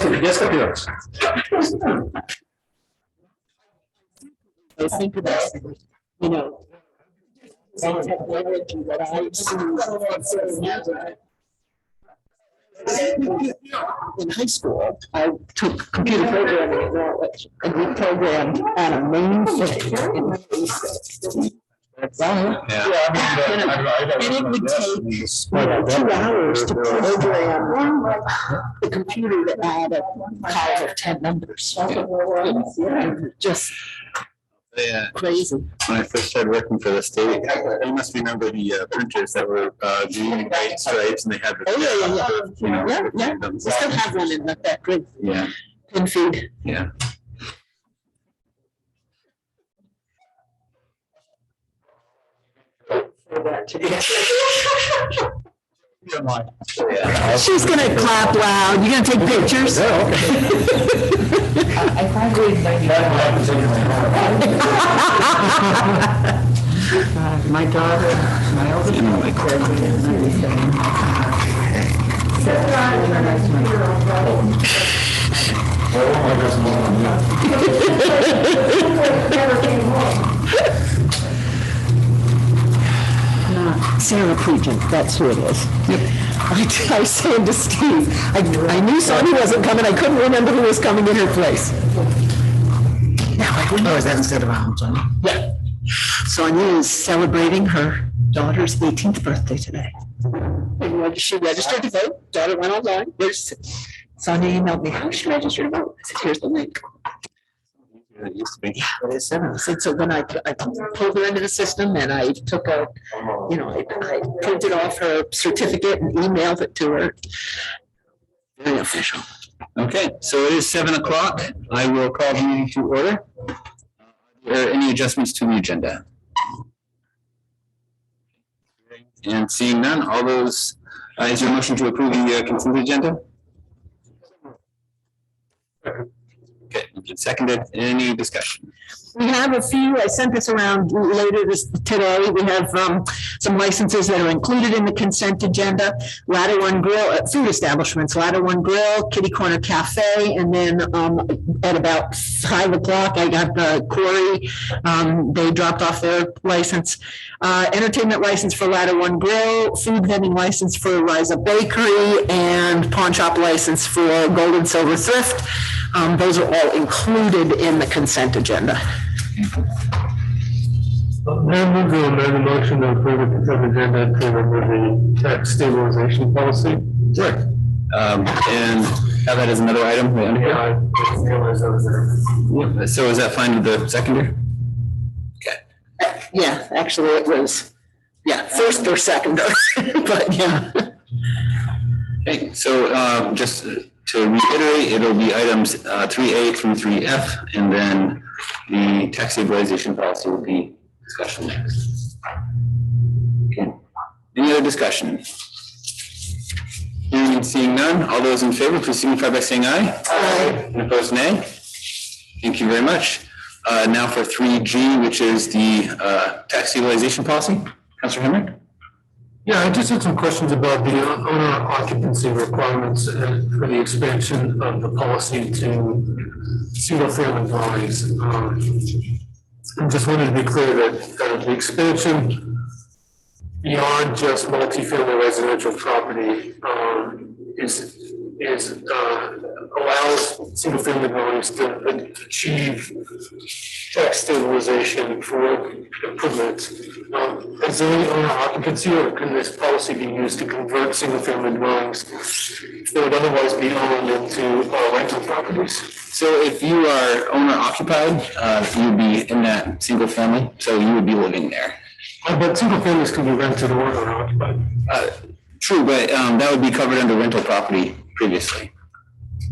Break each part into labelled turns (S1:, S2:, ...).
S1: Yes, it does.
S2: I think about, you know, technology that in high school, I took computer programming at Norwich, and we programmed on a mainframe in Basic.
S1: Yeah.
S2: And it would take 2 hours to program the computer to add a column of 10 numbers. Just crazy.
S3: When I first started working for the state, you must remember the printers that were green, white stripes, and they had.
S2: Yeah. We still have one in the factory.
S3: Yeah.
S2: Pin feed.
S3: Yeah.
S2: She's gonna clap loud. You gonna take pictures?
S4: I probably
S2: my daughter, my oldest one, graduated in 97. Sarah Pregent, that's who it is. I said to Steve, I knew Sonia wasn't coming, I couldn't remember who was coming in her place. Now I remember.
S1: Oh, is that instead of Sonia?
S2: Yeah. Sonia is celebrating her daughter's 18th birthday today. And she registered to vote, daughter went online. Sonia emailed me, how should she register to vote? I said, here's the link.
S3: It used to be.
S2: Yeah, it is 7. I said, so when I pulled her into the system and I took I printed off her certificate and emailed it to her. Very official.
S3: Okay, so it is 7 o'clock. I will call the meeting to order. Are there any adjustments to the agenda? And seeing none, all those, is there a motion to approve the consent agenda? Okay, seconded. Any discussion?
S2: We have a few, I sent this around later today. We have some licenses that are included in the consent agenda. Ladder One Grill, food establishments, Ladder One Grill, Kitty Corner Cafe, and then at about 5 o'clock, I got Corey. They dropped off their license. Entertainment license for Ladder One Grill, food vending license for Riza Bakery, and pawn shop license for Gold and Silver Thrift. Those are all included in the consent agenda.
S4: Mayor, move to amend the motion to approve the consent agenda to remove the tax stabilization policy.
S3: Sure. And have that as another item?
S4: Yeah, I realized that was there.
S3: Yeah. So is that fine with the seconder? Okay.
S2: Yeah, actually it was, first or second, but yeah.
S3: Okay, so just to reiterate, it'll be items 3A through 3F, and then the tax stabilization policy will be discussion next. Okay. Any other discussion? Hearing and seeing none, all those in favor, please signify by saying aye.
S2: Aye.
S3: And opposed, nay. Thank you very much. Now for 3G, which is the tax stabilization policy. Councilor Henry?
S4: Yeah, I just had some questions about the owner occupancy requirements for the expansion of the policy to single-family dwellings. I just wanted to be clear that the expansion beyond just multifamily residential property allows single-family dwellings to achieve tax stabilization for improvements. Is there any owner occupancy, or can this policy be used to convert single-family dwellings that would otherwise be owned into rental properties?
S3: So if you are owner occupied, you would be in that single family, so you would be living there.
S4: But single families can be rented or owner occupied.
S3: True, but that would be covered under rental property previously.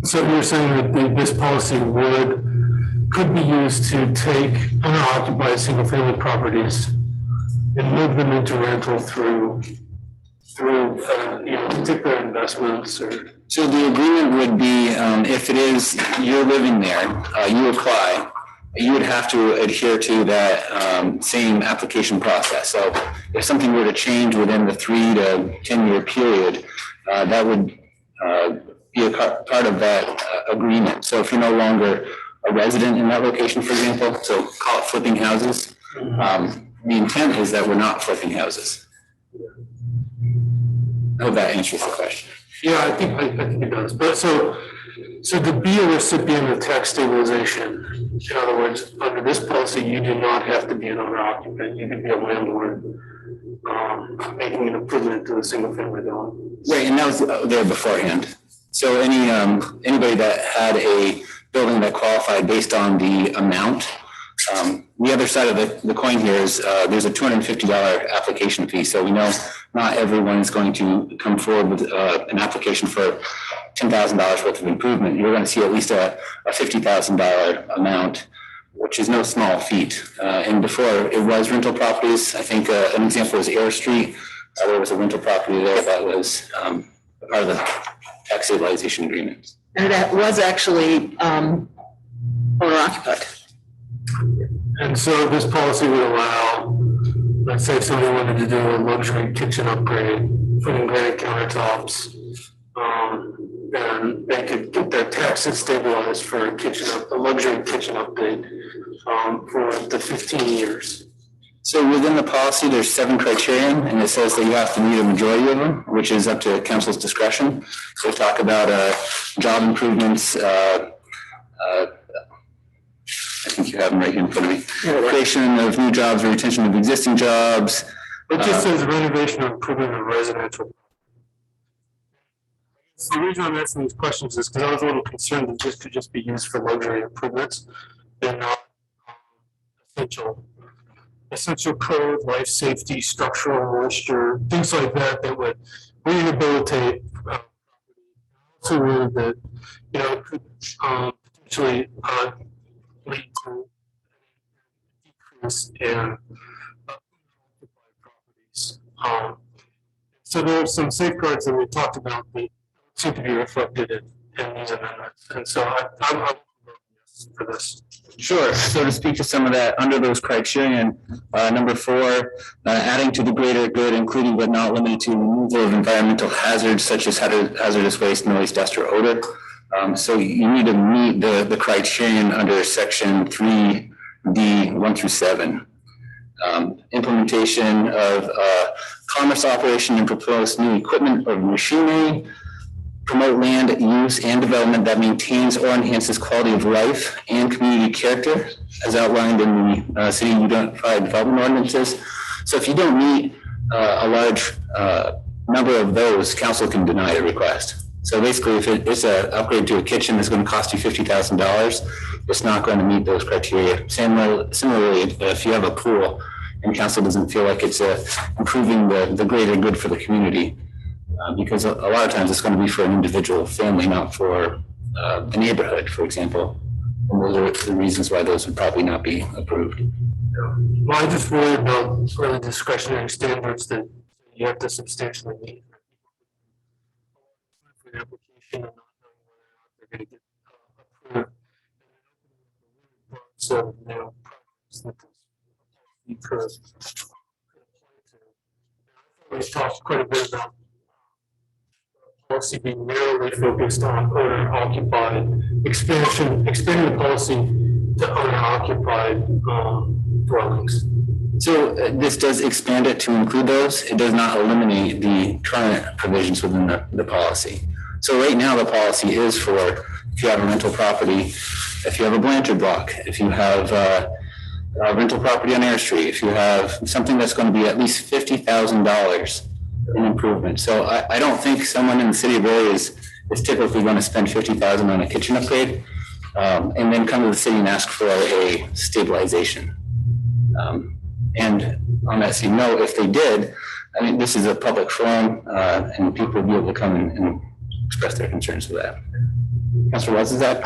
S4: So you're saying that this policy could be used to take owner occupied single family properties and move them into rental through particular investments or.
S3: So the agreement would be, if it is you're living there, you apply, you would have to adhere to that same application process. So if something were to change within the 3 to 10 year period, that would be a part of that agreement. So if you're no longer a resident in that location, for example, so call it flipping houses, the intent is that we're not flipping houses. I hope that answers the question.
S4: Yeah, I think it does. But so to be a recipient of tax stabilization, in other words, under this policy, you do not have to be an owner occupant. You can be a landlord making an improvement to a single family dwelling.
S3: Right, and that was there beforehand. So anybody that had a building that qualified based on the amount. The other side of the coin here is there's a $250 application fee. So we know not everyone is going to come forward with an application for $10,000 worth of improvement. You're going to see at least a $50,000 amount, which is no small feat. And before it was rental properties. I think an example was Air Street. There was a rental property there that was part of the tax stabilization agreement.
S2: And that was actually owner occupied.
S4: And so this policy would allow, let's say somebody wanted to do a luxury kitchen upgrade, put in granite countertops, and they could get their taxes stabilized for a luxury kitchen update for up to 15 years.
S3: So within the policy, there's 7 criterion, and it says that you have to meet a majority of them, which is up to council's discretion. So talk about job improvements. I think you have them right here in front of me. Creation of new jobs or retention of existing jobs.
S4: It just says renovation or improvement of residential. So the reason I'm asking these questions is because I was a little concerned that this could just be used for luxury improvements and not essential code, life safety, structural moisture, things like that that would rehabilitate property. So that could potentially lead to decrease in properties. So there are some safeguards that we talked about that seem to be reflected in these amendments, and so I'm voting yes for this.
S3: Sure. So to speak to some of that, under those criterion, number 4, adding to the greater good, including but not limited to removal of environmental hazards such as hazardous waste, noise, dust, or odor. So you need to meet the criterion under section 3D 1 through 7. Implementation of commerce operation and proposed new equipment or machinery. Promote land use and development that maintains or enhances quality of life and community character as outlined in the city unified development ordinances. So if you don't meet a large number of those, council can deny the request. So basically, if it's an upgrade to a kitchen that's going to cost you $50,000, it's not going to meet those criteria. Similarly, if you have a pool and council doesn't feel like it's improving the greater good for the community, because a lot of times it's going to be for an individual family, not for the neighborhood, for example. And those are the reasons why those would probably not be approved.
S4: Well, I just worry about really discretionary standards that you have to substantially meet for the application and not knowing whether or not they're going to get approved. So, projects that you could apply to. We've talked quite a bit about policy being narrowly focused on owner-occupied, expanding the policy to owner-occupied dwellings.
S3: So this does expand it to include those. It does not eliminate the current provisions within the policy. So right now the policy is for if you have a rental property, if you have a Blanchard block, if you have a rental property on Air Street, if you have something that's going to be at least $50,000 in improvement. So I don't think someone in the city of Barre is typically going to spend $50,000 on a kitchen upgrade and then come to the city and ask for a stabilization. And on that same note, if they did, I mean, this is a public forum and people will be able to come and express their concerns with that. Councilor Wells, is that?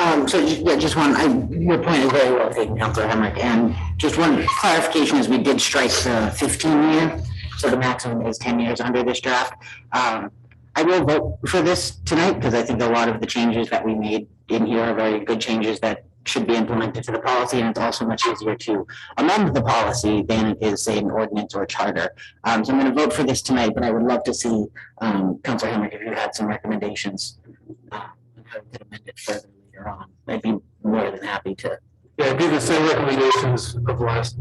S5: Just one, your point is very well taken, Councilor Hemrick. And just one clarification is we did strike the 15-year. So the maximum is 10 years under this draft. I will vote for this tonight because I think a lot of the changes that we made in here are very good changes that should be implemented to the policy, and it's also much easier to amend the policy than it is, say, an ordinance or a charter. So I'm going to vote for this tonight, but I would love to see, Councilor Hemrick, if you had some recommendations on how we could amend it further later on. I'd be more than happy to.
S4: Yeah, it'd be the same recommendations of last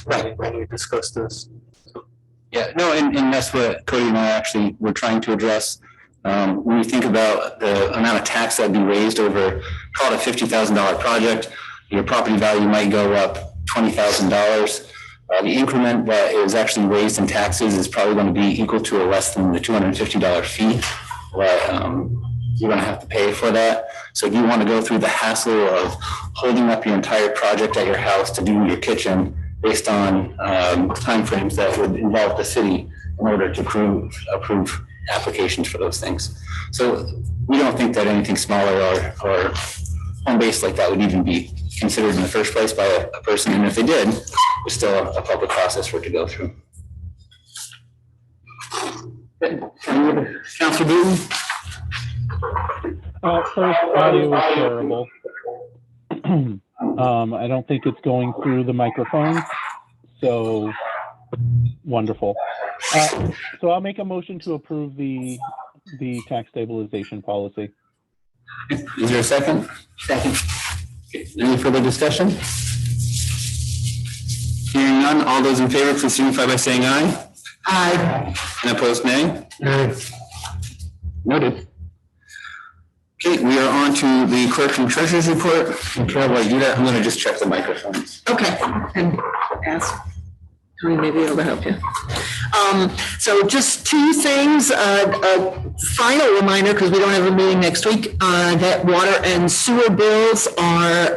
S4: meeting when we discussed this.
S3: Yeah, no, and that's what Cody and I actually were trying to address. When you think about the amount of tax that would be raised over, call it a $50,000 project, your property value might go up $20,000. The increment that is actually raised in taxes is probably going to be equal to or less than the $250 fee that you're going to have to pay for that. So if you want to go through the hassle of holding up your entire project at your house to do your kitchen based on timeframes that would involve the city in order to approve applications for those things. So we don't think that anything smaller or home-based like that would even be considered in the first place by a person. And if they did, it's still a public process for it to go through. Councilor Booton?
S6: First, audio is terrible. I don't think it's going through the microphone, so wonderful. So I'll make a motion to approve the tax stabilization policy.
S3: Is there a second? Second. Okay. Any further discussion? Hearing none, all those in favor, please signify by saying aye.
S2: Aye.
S3: And opposed, nay? Noted. Okay, we are on to the clerk and treasurer's report. And Carol, while you do that, I'm going to just check the microphones.
S2: Okay, and ask, Tony may be able to help you. So just two things, a final reminder, because we don't have a meeting next week, that water and sewer bills are,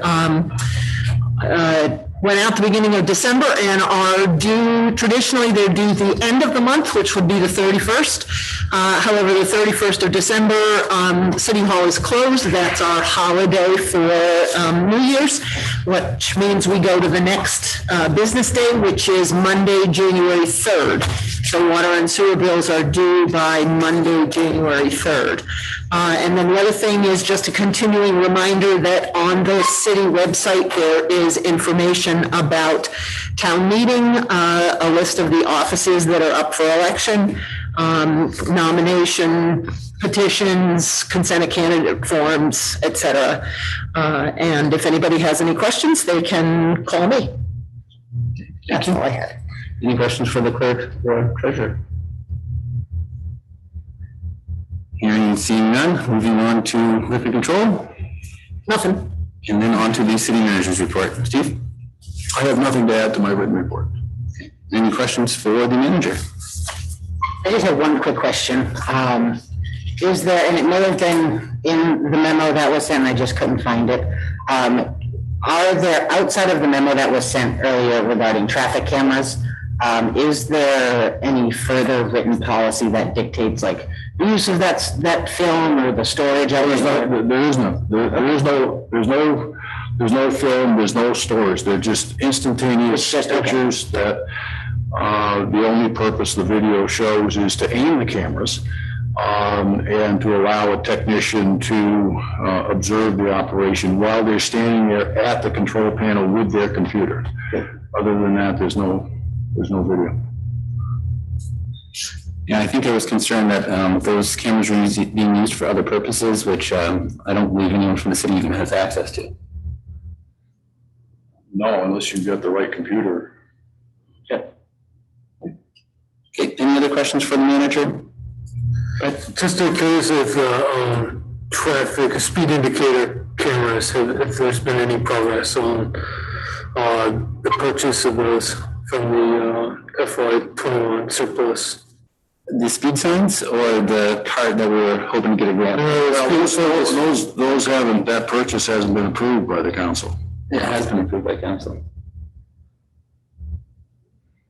S2: went out the beginning of December and are due, traditionally they're due the end of the month, which would be the 31st. However, the 31st of December, City Hall is closed. That's our holiday for New Year's, which means we go to the next business day, which is Monday, January 3rd. So water and sewer bills are due by Monday, January 3rd. And then the other thing is just a continuing reminder that on the city website, there is information about town meeting, a list of the offices that are up for election, nomination, petitions, consent of candidate forms, etc. And if anybody has any questions, they can call me. That's all I had.
S3: Any questions for the clerk or treasurer? Hearing and seeing none, moving on to liquor control.
S2: Nothing.
S3: And then on to the city manager's report. Steve?
S1: I have nothing to add to my written report.
S3: Any questions for the manager?
S5: I just have one quick question. Is there, and it may have been in the memo that was sent, I just couldn't find it. Are there, outside of the memo that was sent earlier regarding traffic cameras, is there any further written policy that dictates like the use of that film or the storage of it?
S1: There's no film, there's no storage. They're just instantaneous pictures that the only purpose the video shows is to aim the cameras and to allow a technician to observe the operation while they're standing there at the control panel with their computer. Other than that, there's no video.
S3: Yeah, I think there was concern that those cameras were being used for other purposes, which I don't believe anyone from the city even has access to.
S1: No, unless you've got the right computer.
S3: Yeah. Okay, any other questions for the manager?
S4: Just in case of traffic, speed indicator cameras, if there's been any progress on the purchase of those from the FY21 surplus.
S3: The speed signs or the card that we were hoping to get a grant?
S1: Those haven't, that purchase hasn't been approved by the council.
S3: It has been approved by council.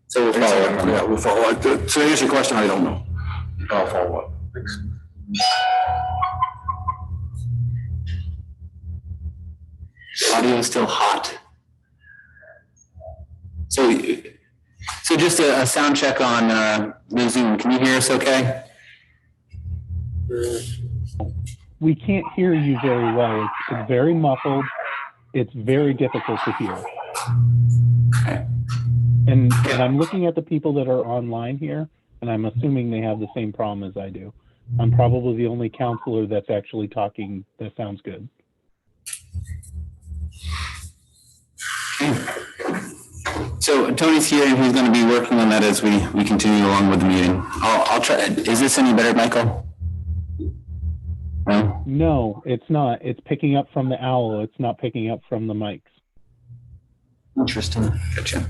S3: So we'll follow up on that.
S1: Yeah, we'll follow up. To answer your question, I don't know. I'll follow up. Thanks.
S3: Audio is still hot. So just a sound check on the Zoom. Can you hear us okay?
S6: We can't hear you very well. It's very muffled. It's very difficult to hear.
S3: Okay.
S6: And I'm looking at the people that are online here, and I'm assuming they have the same problem as I do. I'm probably the only counselor that's actually talking that sounds good.
S3: Okay. So Tony's here and he's going to be working on that as we continue along with the meeting. I'll try. Is this any better, Michael? No?
S6: No, it's not. It's picking up from the owl. It's not picking up from the mics.
S3: Interesting. Gotcha.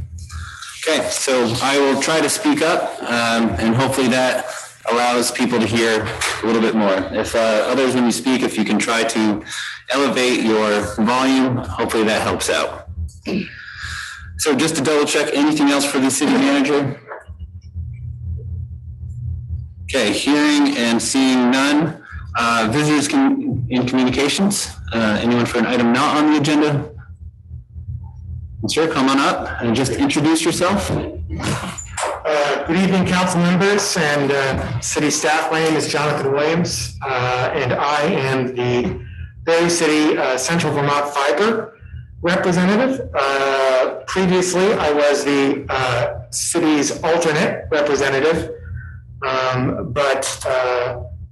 S3: Okay, so I will try to speak up and hopefully that allows people to hear a little bit more. If others, when you speak, if you can try to elevate your volume, hopefully that helps out. So just to double check, anything else for the city manager? Okay, hearing and seeing none. Visitors in communications. Anyone for an item not on the agenda? Sir, come on up and just introduce yourself.
S7: Good evening, council members and city staff. My name is Jonathan Williams, and I am the Barre City Central Vermont Fiber representative. Previously, I was the city's alternate representative, but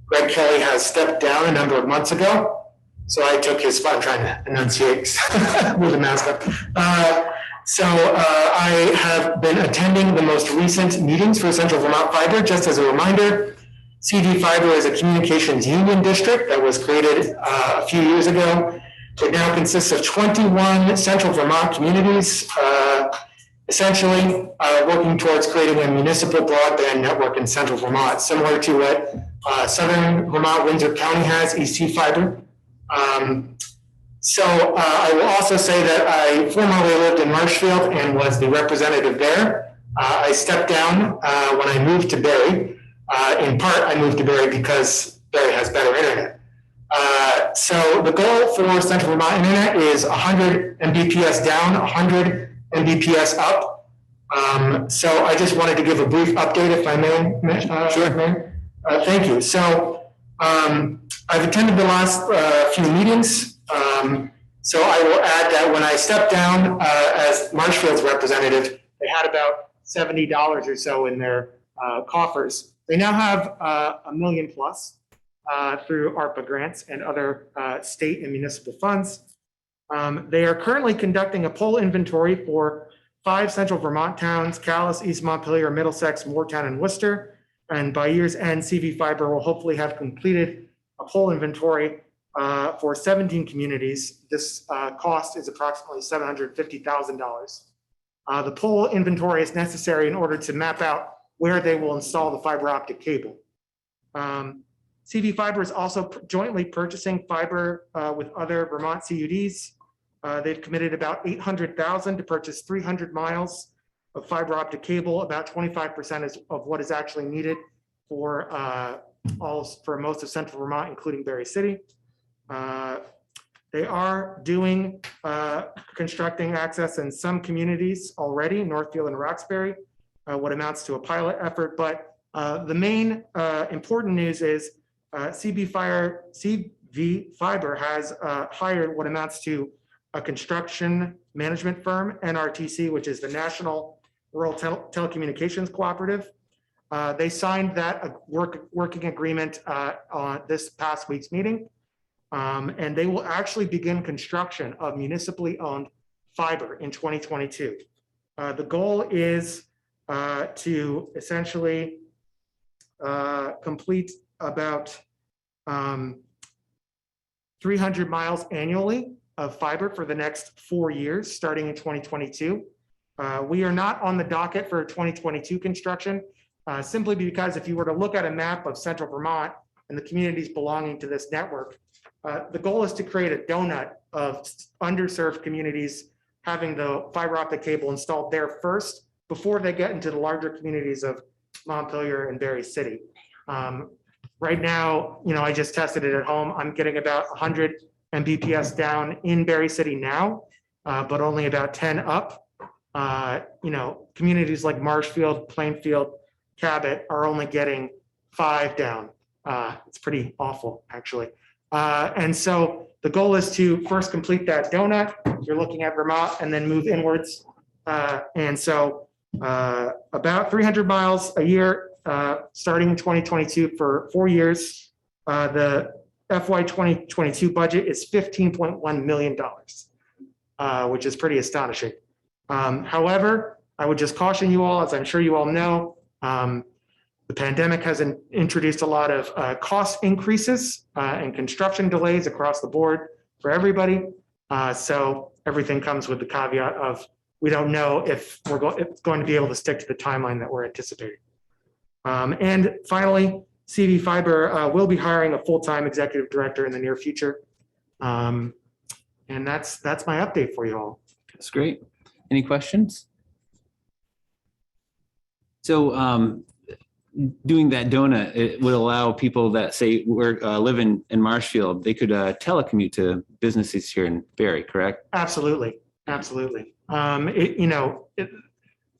S7: Greg Kelly has stepped down a number of months ago. So I took his spot. I'm trying to enunciate with the mask up. So I have been attending the most recent meetings for Central Vermont Fiber. Just as a reminder, CV Fiber is a communications union district that was created a few years ago. It now consists of 21 Central Vermont communities, essentially working towards creating a municipal broadband network in Central Vermont, similar to what Southern Vermont, Windsor County has, EC Fiber. So I will also say that I formerly lived in Marshfield and was the representative there. I stepped down when I moved to Barre. In part, I moved to Barre because Barre has better internet. So the goal for Central Vermont Internet is 100 Mbps down, 100 Mbps up. So I just wanted to give a brief update, if I may. Sure. Mayor. Thank you. So I've attended the last few meetings. So I will add that when I stepped down as Marshfield's representative, they had about $70 or so in their coffers. They now have $1 million plus through ARPA grants and other state and municipal funds. They are currently conducting a poll inventory for 5 Central Vermont towns: Calais, East Montpelier, Middlesex, Moortown, and Worcester. And by year's end, CV Fiber will hopefully have completed a poll inventory for 17 communities. This cost is approximately $750,000. The poll inventory is necessary in order to map out where they will install the fiber optic cable. CV Fiber is also jointly purchasing fiber with other Vermont CUDs. They've committed about $800,000 to purchase 300 miles of fiber optic cable. About 25% of what is actually needed for most of Central Vermont, including Barre City. They are doing constructing access in some communities already, Northfield and Roxbury, what amounts to a pilot effort. But the main important news is CV Fiber has hired what amounts to a construction management firm, NRTC, which is the National Rural Telecommunications Cooperative. They signed that working agreement on this past week's meeting. And they will actually begin construction of municipally owned fiber in 2022. The goal is to essentially complete about 300 miles annually of fiber for the next 4 years, starting in 2022. We are not on the docket for 2022 construction, simply because if you were to look at a map of Central Vermont and the communities belonging to this network, the goal is to create a donut of underserved communities having the fiber optic cable installed there first before they get into the larger communities of Montpelier and Barre City. Right now, I just tested it at home. I'm getting about 100 Mbps down in Barre City now, but only about 10 up. Communities like Marshfield, Plainfield, Cabot are only getting 5 down. It's pretty awful, actually. And so the goal is to first complete that donut. You're looking at Vermont and then move inwards. And so about 300 miles a year, starting in 2022 for 4 years. The FY 2022 budget is $15.1 million, which is pretty astonishing. However, I would just caution you all, as I'm sure you all know, the pandemic has introduced a lot of cost increases and construction delays across the board for everybody. So everything comes with the caveat of we don't know if we're going to be able to stick to the timeline that we're anticipating. And finally, CV Fiber will be hiring a full-time executive director in the near future. And that's my update for you all.
S3: That's great. Any questions? So doing that donut, it would allow people that say live in Marshfield, they could telecommute to businesses here in Barre, correct?
S7: Absolutely, absolutely.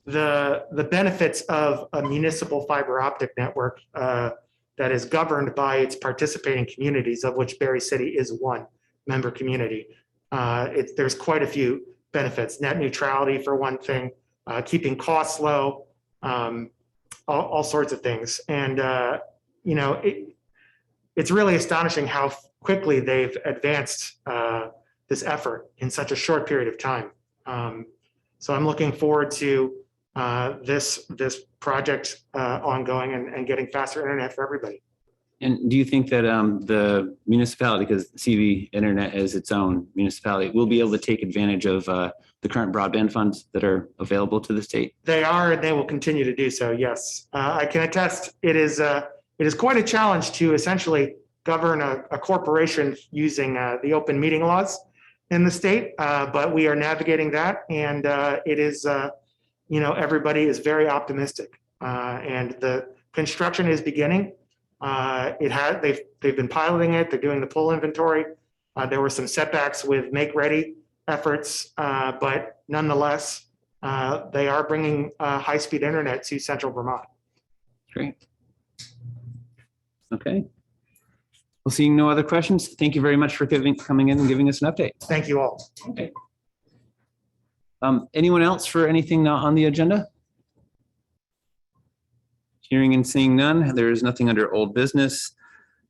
S7: The benefits of a municipal fiber optic network that is governed by its participating communities, of which Barre City is one member community. There's quite a few benefits: net neutrality for one thing, keeping costs low, all sorts of things. And it's really astonishing how quickly they've advanced this effort in such a short period of time. So I'm looking forward to this project ongoing and getting faster internet for everybody.
S3: And do you think that the municipality, because CV Internet is its own municipality, will be able to take advantage of the current broadband funds that are available to the state?
S7: They are, and they will continue to do so, yes. I can attest, it is quite a challenge to essentially govern a corporation using the open meeting laws in the state, but we are navigating that, and it is, everybody is very optimistic. And the construction is beginning. They've been piloting it. They're doing the pull inventory. There were some setbacks with make ready efforts, but nonetheless, they are bringing high-speed internet to central Vermont.
S3: Great. Okay. Well, seeing no other questions, thank you very much for coming in and giving us an update.
S7: Thank you all.
S3: Okay. Anyone else for anything not on the agenda? Hearing and seeing none, there is nothing under old business.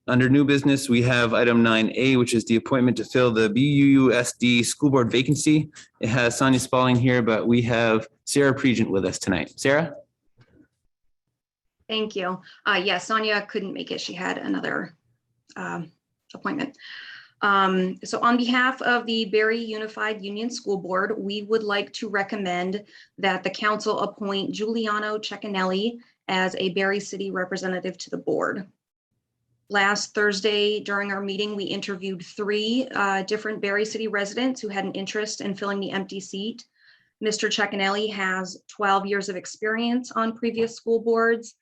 S3: Under new business, we have item 9A, which is the appointment to fill the BUUSD school board vacancy. It has Sonia Spalding here, but we have Sarah Pregent with us tonight. Sarah?
S8: Thank you. Yes, Sonia couldn't make it. She had another appointment. So on behalf of the Barre Unified Union School Board, we would like to recommend that the council appoint Giuliano Ceccanelli as a Barre City representative to the board. Last Thursday during our meeting, we interviewed 3 different Barre City residents who had an interest in filling the empty seat. Mr. Ceccanelli has 12 years of experience on previous school boards.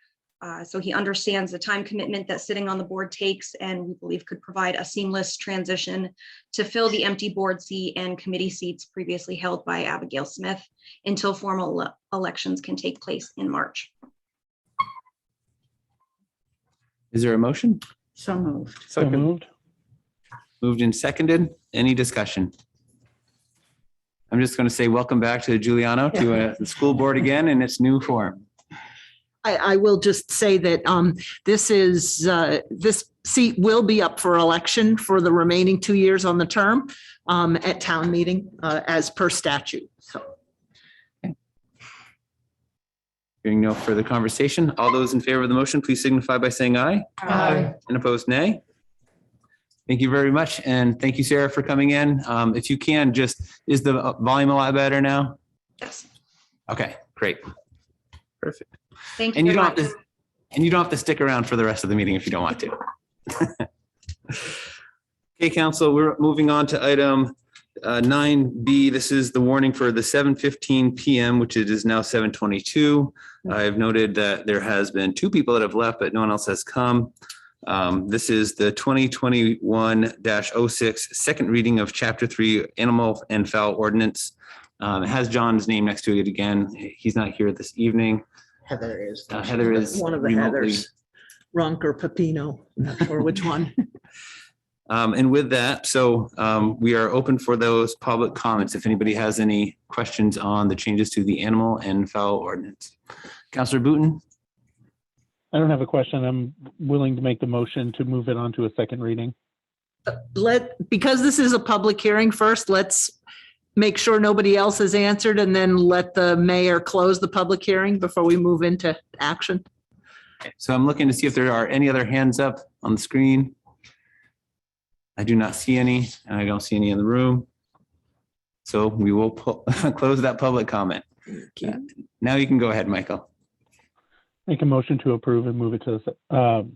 S8: So he understands the time commitment that sitting on the board takes, and we believe could provide a seamless transition to fill the empty board seat and committee seats previously held by Abigail Smith until formal elections can take place in March.
S3: Is there a motion?
S2: So moved.
S6: So moved.
S3: Moved and seconded. Any discussion? I'm just going to say welcome back to Giuliano to the school board again in its new form.
S2: I will just say that this seat will be up for election for the remaining 2 years on the term at town meeting as per statute. So.
S3: Hearing no further conversation, all those in favor of the motion, please signify by saying aye.
S7: Aye.
S3: And opposed, nay. Thank you very much. And thank you, Sarah, for coming in. If you can, is the volume a lot better now?
S8: Yes.
S3: Okay, great. Perfect.
S8: Thank you.
S3: And you
S8: very
S3: don't have
S8: much.
S3: to, and you don't have to stick around for the rest of the meeting if you don't want to. Okay, council, we're moving on to item 9B. This is the warning for the 7:15 p.m., which it is now 7:22. I've noted that there has been 2 people that have left, but no one else has come. This is the 2021-06 second reading of Chapter 3 Animal and Fowl Ordinance. It has John's name next to it again. He's not here this evening.
S2: Heather is.
S3: Heather is
S2: one of the
S3: remotely.
S2: Heathers. Runk or Pepino, not sure which one.
S3: And with that, so we are open for those public comments. If anybody has any questions on the changes to the animal and fowl ordinance. Councilor Booton?
S6: I don't have a question. I'm willing to make the motion to move it on to a second reading.
S2: Because this is a public hearing first, let's make sure nobody else has answered and then let the mayor close the public hearing before we move into action.
S3: So I'm looking to see if there are any other hands up on the screen. I do not see any, and I don't see any in the room. So we will close that public comment. Now you can go ahead, Michael.
S6: Make a motion to approve and move it to the,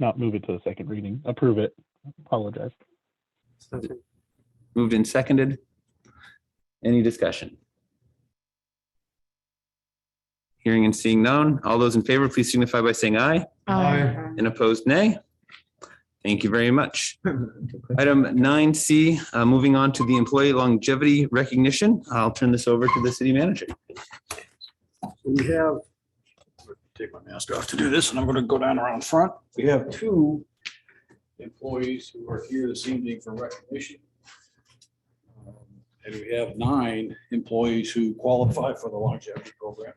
S6: not move it to the second reading, approve it. Apologize.
S3: Moved and seconded. Any discussion? Hearing and seeing none. All those in favor, please signify by saying aye.
S7: Aye.
S3: And opposed, nay. Thank you very much. Item 9C, moving on to the employee longevity recognition. I'll turn this over to the city manager.
S1: We have, take my mask off to do this, and I'm going to go down around front. We have 2 employees who are here this evening for recognition. And we have 9 employees who qualify for the longevity program.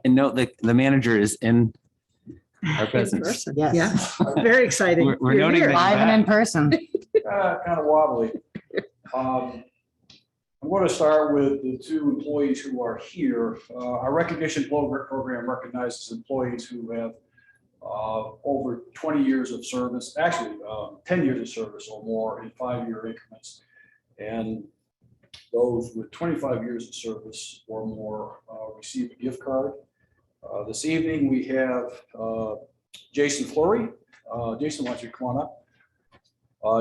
S3: And note that the manager is in our presence.
S2: Yes. Very exciting.
S3: We're
S2: You're
S3: noting
S2: here.
S3: that-
S5: Live and in person.
S9: Kind of wobbly. I'm going to start with the two employees who are here. Our recognition program recognizes employees who have over 20 years of service, actually 10 years of service or more in 5-year increments. And those with 25 years of service or more receive a gift card. This evening we have Jason Fleury. Jason, why don't you come on up?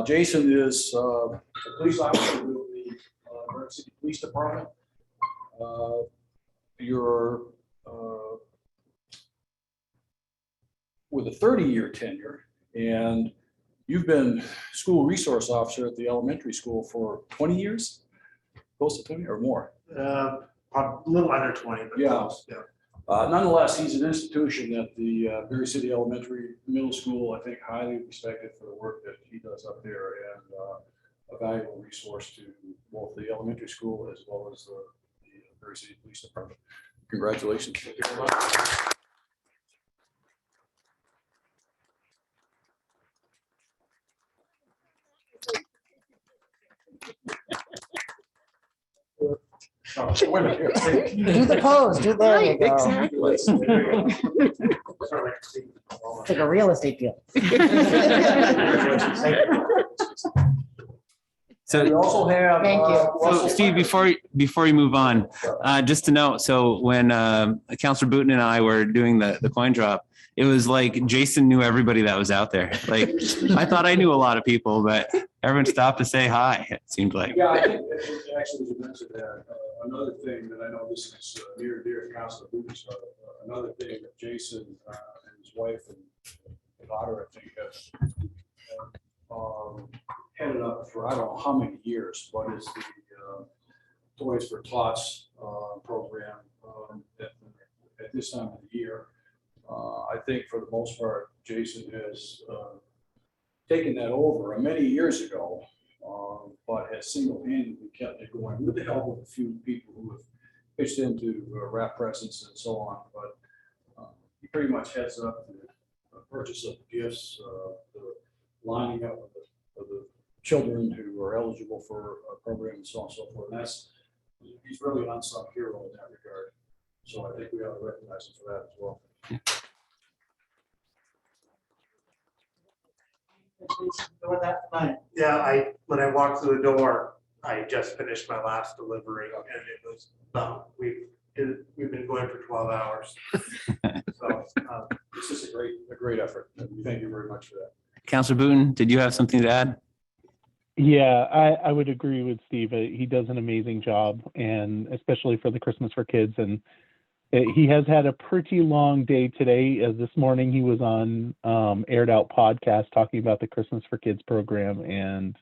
S9: Jason is a police officer with the Barre City Police Department. You're with a 30-year tenure, and you've been school resource officer at the elementary school for 20 years, close to 20 or more.
S7: A little under 20, but
S9: Yeah.
S7: close, yeah.
S9: Nonetheless, he's an institution at the Barre City Elementary Middle School, I think highly respected for the work that he does up there, and a valuable resource to both the elementary school as well as the Barre City Police Department. Congratulations. Thank you very much. Oh, wait a minute here.
S5: Do the pose, there you go.
S2: Exactly.
S5: It's like a real estate deal.
S3: So
S9: We also have.
S5: Thank you.
S3: So
S9: Russell
S3: Steve,
S9: Tucker.
S3: before you move on, just to note, so when Councilor Booton and I were doing the coin drop, it was like Jason knew everybody that was out there. Like, I thought I knew a lot of people, but everyone stopped to say hi, it seemed like.
S9: Yeah, I think actually you mentioned that. Another thing that I know this is near and dear to Councilor Booton's heart, another thing that Jason and his wife and daughter, I think, have headed up for I don't know how many years, but is the Toys for Tots program at this time of the year. I think for the most part, Jason has taken that over many years ago, but has single-handedly kept it going with the help of a few people who have pitched into wrap presents and so on. But he pretty much heads up the purchase of gifts, the lining up of the children who are eligible for a program and so on and so forth. And he's really an unsung hero in that regard. So I think we ought to recognize him for that as well.
S7: Yeah, when I walked through the door, I just finished my last delivery and it was, we've been going for 12 hours. So,
S9: This is a great effort. Thank you very much for that.
S3: Councilor Booton, did you have something to add?
S6: Yeah, I would agree with Steve. He does an amazing job, and especially for the Christmas for Kids. And he has had a pretty long day today. As this morning, he was on Aired Out podcast talking about the Christmas for Kids program. And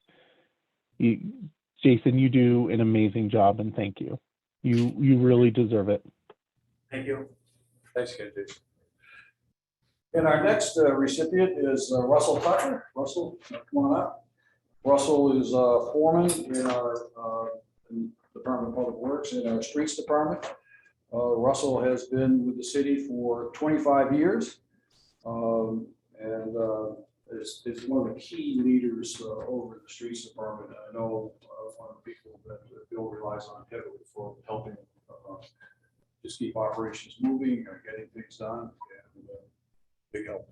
S6: Jason, you do an amazing job, and thank you. You really deserve it.
S7: thank you.
S9: Thanks again, Jason. And our next recipient is Russell Tucker. Russell, come on up. Russell is a foreman in our Department of Public Works in our Streets Department. Russell has been with the city for 25 years and is one of the key leaders over in the Streets Department. I know one of the people that Bill relies on heavily for helping just keep operations moving, getting things done, and big help.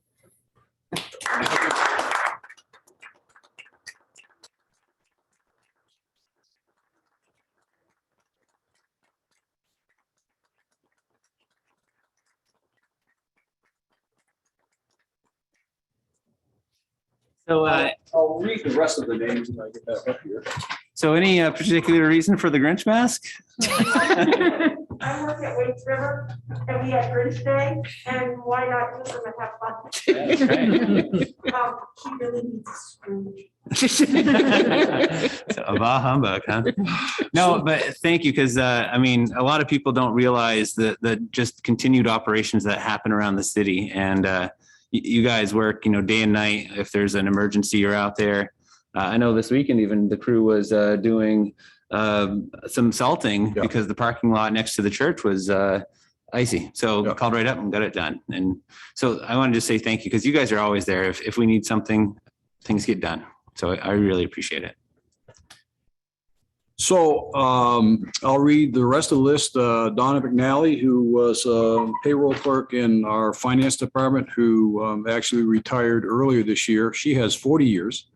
S3: So,
S9: I'll read the rest of the names when I get back up here.
S3: so any particular reason for the Grinch mask?
S10: I work at Waits River and we had Grinch Day, and why not use them and have fun? She really needs a Scrooge.
S3: So, a bah humbug, huh? No, but thank you, because I mean, a lot of people don't realize the just continued operations that happen around the city, and you guys work, day and night. If there's an emergency, you're out there. I know this weekend even the crew was doing some salting
S9: Yeah.
S3: because the parking lot next to the church was Icy. So
S1: Yeah.
S3: called right up and got it done. And so I wanted to say thank you because you guys are always there. If we need something, things get done. So I really appreciate it.
S1: So I'll read the rest of the list. Donna McNally, who was payroll clerk in our finance department, who actually retired earlier this year. She has 40 years.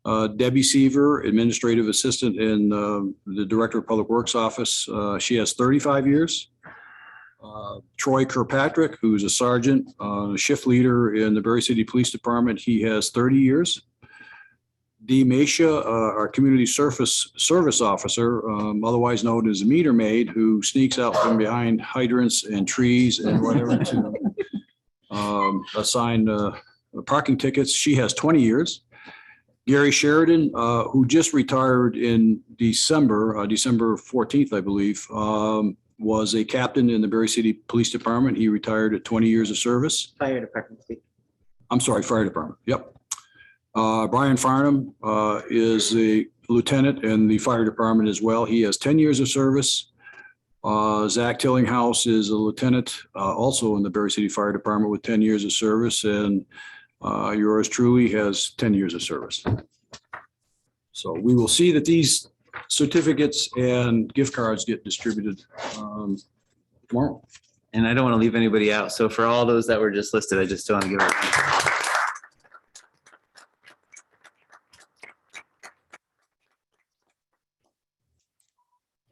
S1: Debbie Seaver, administrative assistant in the Director of Public Works office. She has 35 years. Troy Kirkpatrick, who's a sergeant, shift leader in the Barre City Police Department. He has 30 years. Dee Masha, our community service officer, otherwise known as a meter maid, who sneaks out from behind hydrants and trees and whatever to assign parking tickets. She has 20 years. Gary Sheridan, who just retired in December 14th, I believe, was a captain in the Barre City Police Department. He retired at 20 years of service.
S5: Fire department.
S1: I'm sorry, fire department. Yep. Brian Farnham is a lieutenant in the fire department as well. He has 10 years of service. Zach Tillinghouse is a lieutenant also in the Barre City Fire Department with 10 years of service. And yours truly has 10 years of service. So we will see that these certificates and gift cards get distributed tomorrow.
S3: And I don't want to leave anybody out. So for all those that were just listed, I just don't want to give it.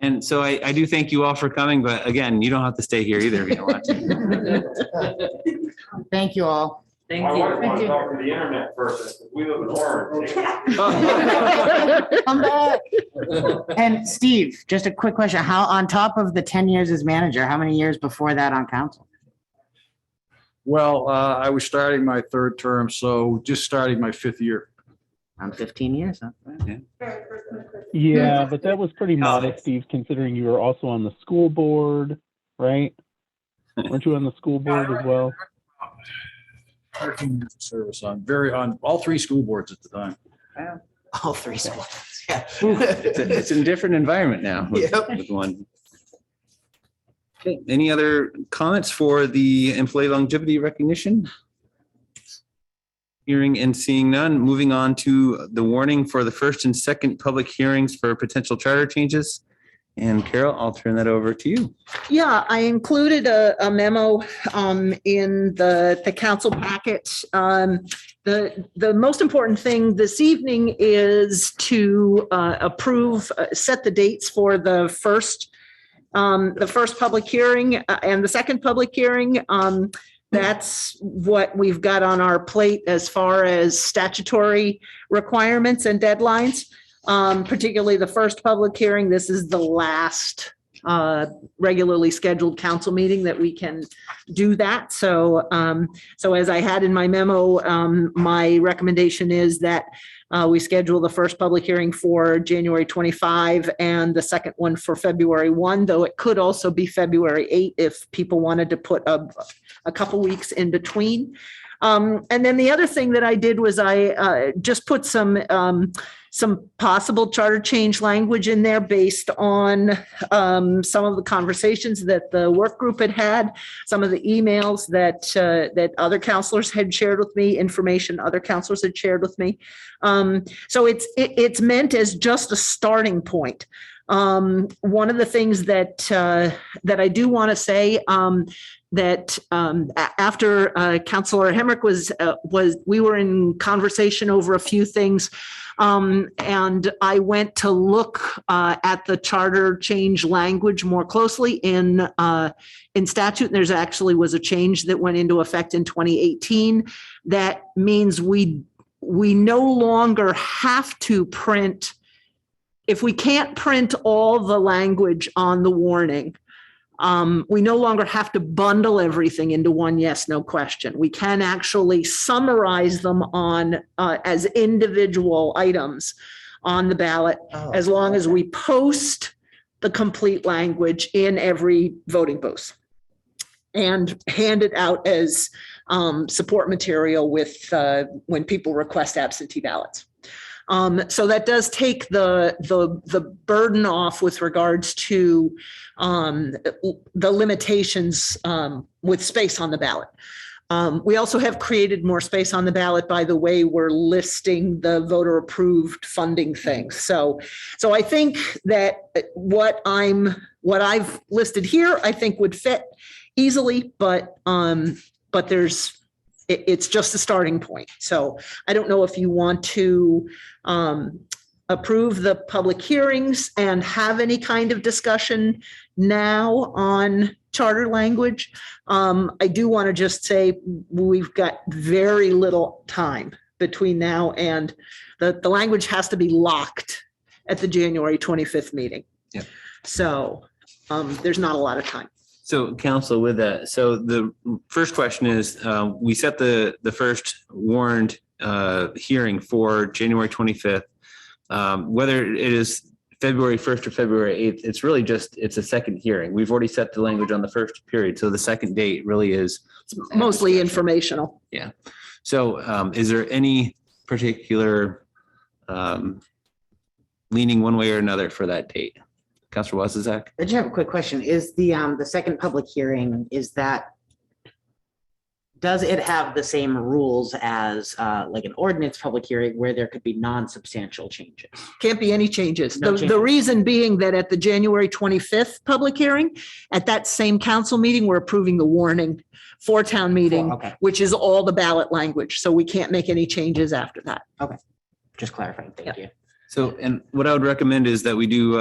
S3: And so I do thank you all for coming, but again, you don't have to stay here either if you don't want to.
S5: Thank you all.
S10: Thank
S7: My
S10: you.
S7: wife wants to talk to the internet person. We live in Orange.
S5: Come back. And Steve, just a quick question. How, on top of the 10 years as manager, how many years before that on council?
S1: Well, I was starting my third term, so just starting my fifth year.
S5: Around 15 years, huh?
S6: Yeah, but that was pretty modest, Steve, considering you were also on the school board, right? Weren't you on the school board as well?
S1: 13 years of service on all three school boards at the time.
S5: All three schools. Yeah.
S3: It's a different environment now with,
S5: Yep.
S3: with one. Okay, any other comments for the employee longevity recognition? Hearing and seeing none, moving on to the warning for the first and second public hearings for potential charter changes. And Carol, I'll turn that over to you.
S2: Yeah, I included a memo in the council packet. The most important thing this evening is to approve, set the dates for the first public hearing and the second public hearing. That's what we've got on our plate as far as statutory requirements and deadlines. Particularly the first public hearing. This is the last regularly scheduled council meeting that we can do that. So as I had in my memo, my recommendation is that we schedule the first public hearing for January 25 and the second one for February 1, though it could also be February 8 if people wanted to put a couple weeks in between. And then the other thing that I did was I just put some possible charter change language in there based on some of the conversations that the work group had, some of the emails that other counselors had shared with me, information other counselors had shared with me. So it's meant as just a starting point. One of the things that I do want to say that after Councilor Hemrick was we were in conversation over a few things, and I went to look at the charter change language more closely in statute. And there's actually was a change that went into effect in 2018. That means we no longer have to print. If we can't print all the language on the warning, we no longer have to bundle everything into one yes, no question. We can actually summarize them on as individual items on the ballot, as long as we post the complete language in every voting booth and hand it out as support material with when people request absentee ballots. So that does take the burden off with regards to the limitations with space on the ballot. We also have created more space on the ballot by the way we're listing the voter approved funding things. So I think that what I've listed here, I think would fit easily, but it's just a starting point. So I don't know if you want to approve the public hearings and have any kind of discussion now on charter language. I do want to just say we've got very little time between now and the language has to be locked at the January 25th meeting.
S3: Yep.
S2: So there's not a lot of time.
S3: So council with that, so the first question is, we set the first warrant hearing for January 25th. Whether it is February 1st or February 8th, it's really just, it's a second hearing. We've already set the language on the first period. So the second date really is
S2: Mostly informational.
S3: Yeah. So is there any particular leaning one way or another for that date? Councilor Wazzaq?
S5: I just have a quick question. Is the second public hearing, does it have the same rules as like an ordinance public hearing where there could be non-substantial changes?
S2: Can't be any changes.
S5: No
S2: The
S5: changes.
S2: reason being that at the January 25th public hearing, at that same council meeting, we're approving the warning for town meeting,
S5: Okay,
S2: which is all the ballot language. So we can't make any changes after that.
S5: just clarifying. Thank you.
S3: So, and what I would recommend is that we do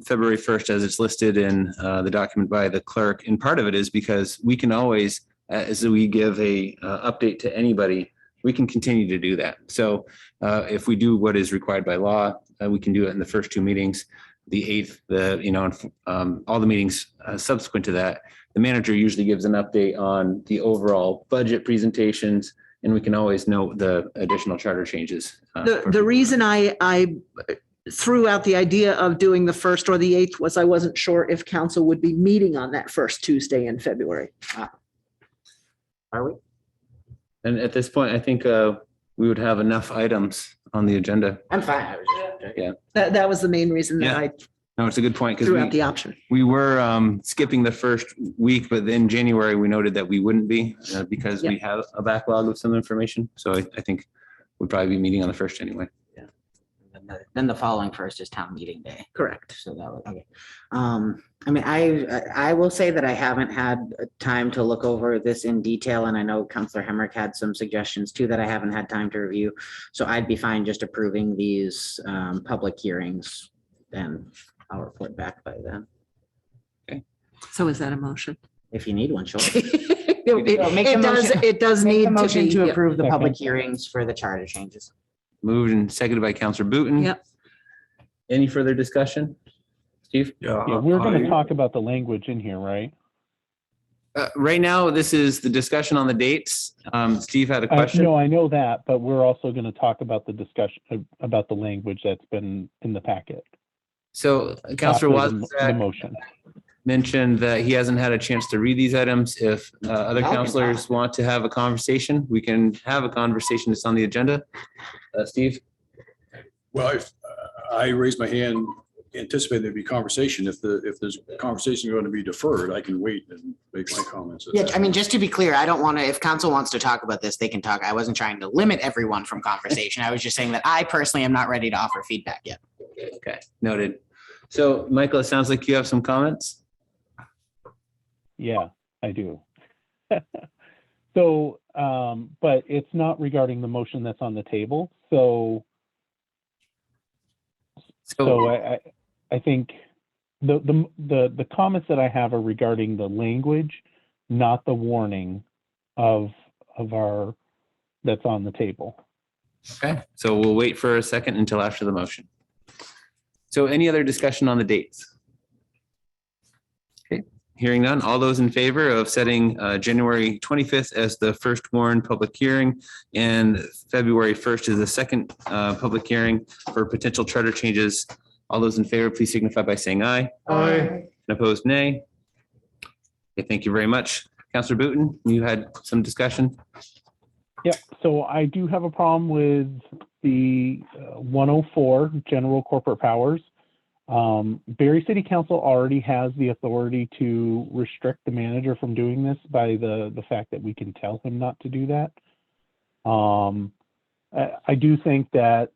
S3: February 1st as it's listed in the document by the clerk. And part of it is because we can always, as we give a update to anybody, we can continue to do that. So if we do what is required by law, we can do it in the first two meetings, the 8th, all the meetings subsequent to that. The manager usually gives an update on the overall budget presentations, and we can always note the additional charter changes.
S2: The reason I threw out the idea of doing the 1st or the 8th was I wasn't sure if council would be meeting on that first Tuesday in February.
S5: Are we?
S3: And at this point, I think we would have enough items on the agenda.
S5: I'm fine. I was just checking.
S2: That was the main reason that
S3: Yeah.
S2: I
S3: No, it's a good point
S2: threw out
S3: because
S2: the option.
S3: we were skipping the first week, but in January, we noted that we wouldn't be because we have a backlog of some information. So I think we'd probably be meeting on the 1st anyway.
S5: Then the following first is town meeting day.
S2: Correct.
S5: So that was, okay. I will say that I haven't had time to look over this in detail, and I know Councilor Hemrick had some suggestions too that I haven't had time to review. So I'd be fine just approving these public hearings, and I'll report back by then.
S2: So is that a motion?
S5: If you need one, sure.
S2: It does
S5: Make
S2: need
S5: the
S2: to
S5: motion
S2: be.
S5: to
S2: yeah.
S5: approve the public
S6: Second.
S5: hearings for the charter changes.
S3: Moved and seconded by Councilor Booton.
S2: Yep.
S3: Any further discussion? Steve?
S6: Yeah, we're going to talk about the language in here, right?
S3: Right now, this is the discussion on the dates. Steve had a question.
S6: No, I know that, but we're also going to talk about the discussion about the language that's been in the packet.
S3: So Councilor
S6: After the
S3: Wazzaq
S6: motion.
S3: mentioned that he hasn't had a chance to read these items. If other
S5: Okay.
S3: councilors want to have a conversation, we can have a conversation that's on the agenda. Steve?
S9: Well, if I raised my hand, anticipating there'd be conversation. If there's conversation going to be deferred, I can wait and make my comments. at
S5: Yeah,
S9: that
S5: I mean,
S9: point.
S5: just to be clear, I don't want to, if council wants to talk about this, they can talk. I wasn't trying to limit everyone from conversation. I was just saying that I personally am not ready to offer feedback yet.
S3: Okay, noted. So Michael, it sounds like you have some comments.
S6: Yeah, I do. So, but it's not regarding the motion that's on the table. So I think the comments that I have are regarding the language, not the warning of our, that's on the table.
S3: Okay, so we'll wait for a second until after the motion. So any other discussion on the dates? Okay, hearing none. All those in favor of setting January 25th as the first warrant public hearing and February 1st as the second public hearing for potential charter changes, all those in favor, please signify by saying aye.
S7: Aye.
S3: And opposed, nay. Okay, thank you very much. Councilor Booton, you had some discussion?
S6: Yep, so I do have a problem with the 104 general corporate powers. Barre City Council already has the authority to restrict the manager from doing this by the fact that we can tell him not to do that. I do think that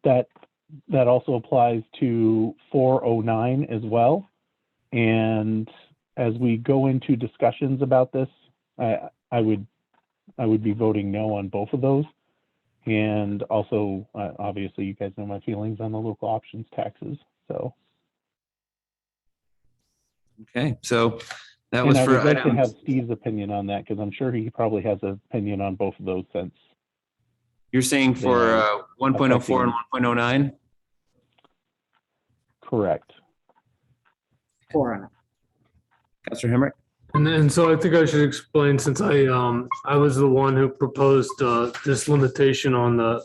S6: that also applies to 409 as well. And as we go into discussions about this, I would be voting no on both of those. And also, obviously, you guys know my feelings on the local options taxes. So,
S3: Okay, so that
S6: and
S3: was
S6: I
S3: for
S6: would like to have
S3: items.
S6: Steve's opinion on that because I'm sure he probably has an opinion on both of those since.
S3: You're saying for 1.04 and 1.09?
S6: Correct.
S3: Councilor Hemrick?
S4: And so I think I should explain, since I was the one who proposed this limitation on the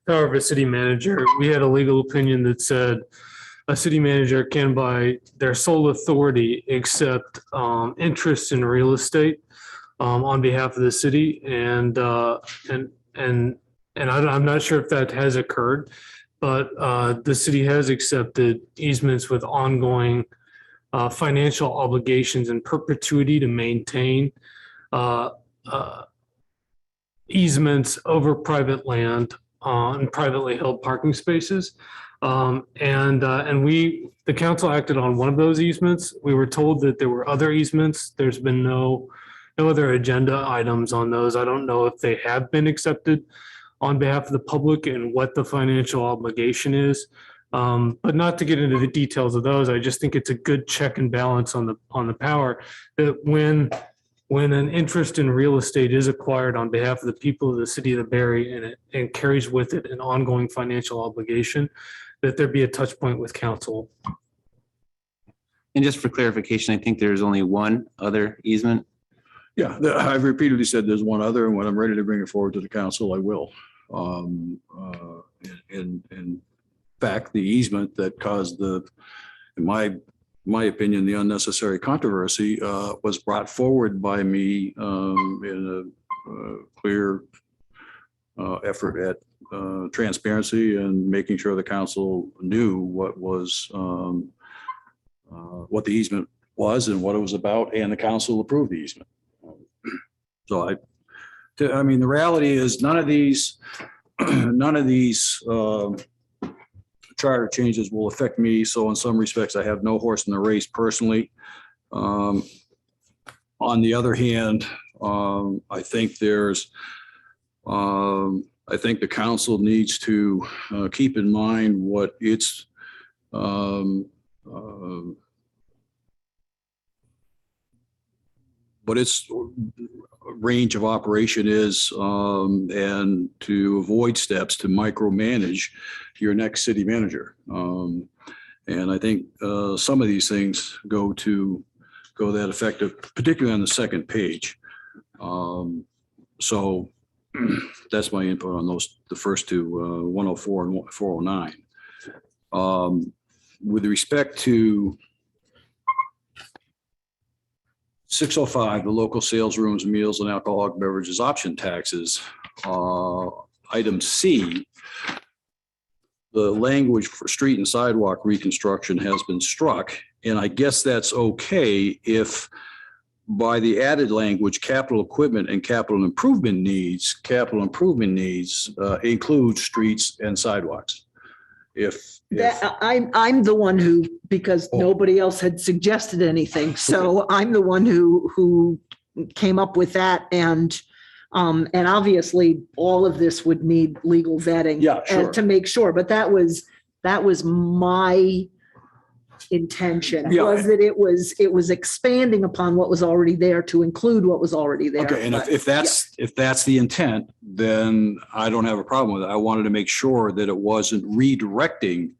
S4: power of a city manager. We had a legal opinion that said a city manager can, by their sole authority, accept interest in real estate on behalf of the city, and I'm not sure if that has occurred, but the city has accepted easements with ongoing financial obligations in perpetuity to maintain easements over private land on privately held parking spaces. The council acted on one of those easements. We were told that there were other easements. There's been no other agenda items on those. I don't know if they have been accepted on behalf of the public and what the financial obligation is. But not to get into the details of those, I just think it's a good check and balance on the power that when an interest in real estate is acquired on behalf of the people of the city of the Barre and carries with it an ongoing financial obligation, that there be a touch point with council.
S3: And just for clarification, I think there's only one other easement.
S1: Yeah, I've repeatedly said there's one other, and when I'm ready to bring it forward to the council, I will. In fact, the easement that caused in my opinion, the unnecessary controversy was brought forward by me in a clear effort at transparency and making sure the council knew what the easement was and what it was about, and the council approved the easement. So I mean, the reality is none of these charter changes will affect me. So in some respects, I have no horse in the race personally. On the other hand, I think the council needs to keep in mind what its range of operation is, and to avoid steps to micromanage your next city manager. And I think some of these things go that effective, particularly on the second page. So that's my input on those, the first two, 104 and 409. With respect to 605, the local sales rooms, meals and alcoholic beverages option taxes, item C, the language for street and sidewalk reconstruction has been struck. And I guess that's okay if by the added language, capital equipment and capital improvement needs include streets and sidewalks.
S2: I'm the one who, because nobody else had suggested anything, so I'm the one who came up with that, and obviously all of this would need legal vetting.
S1: Yeah, sure.
S2: To make sure, but that was my intention, was that it was expanding upon what was already there to include what was already there.
S1: Okay, and if that's the intent, then I don't have a problem with it. I wanted to make sure that it wasn't redirecting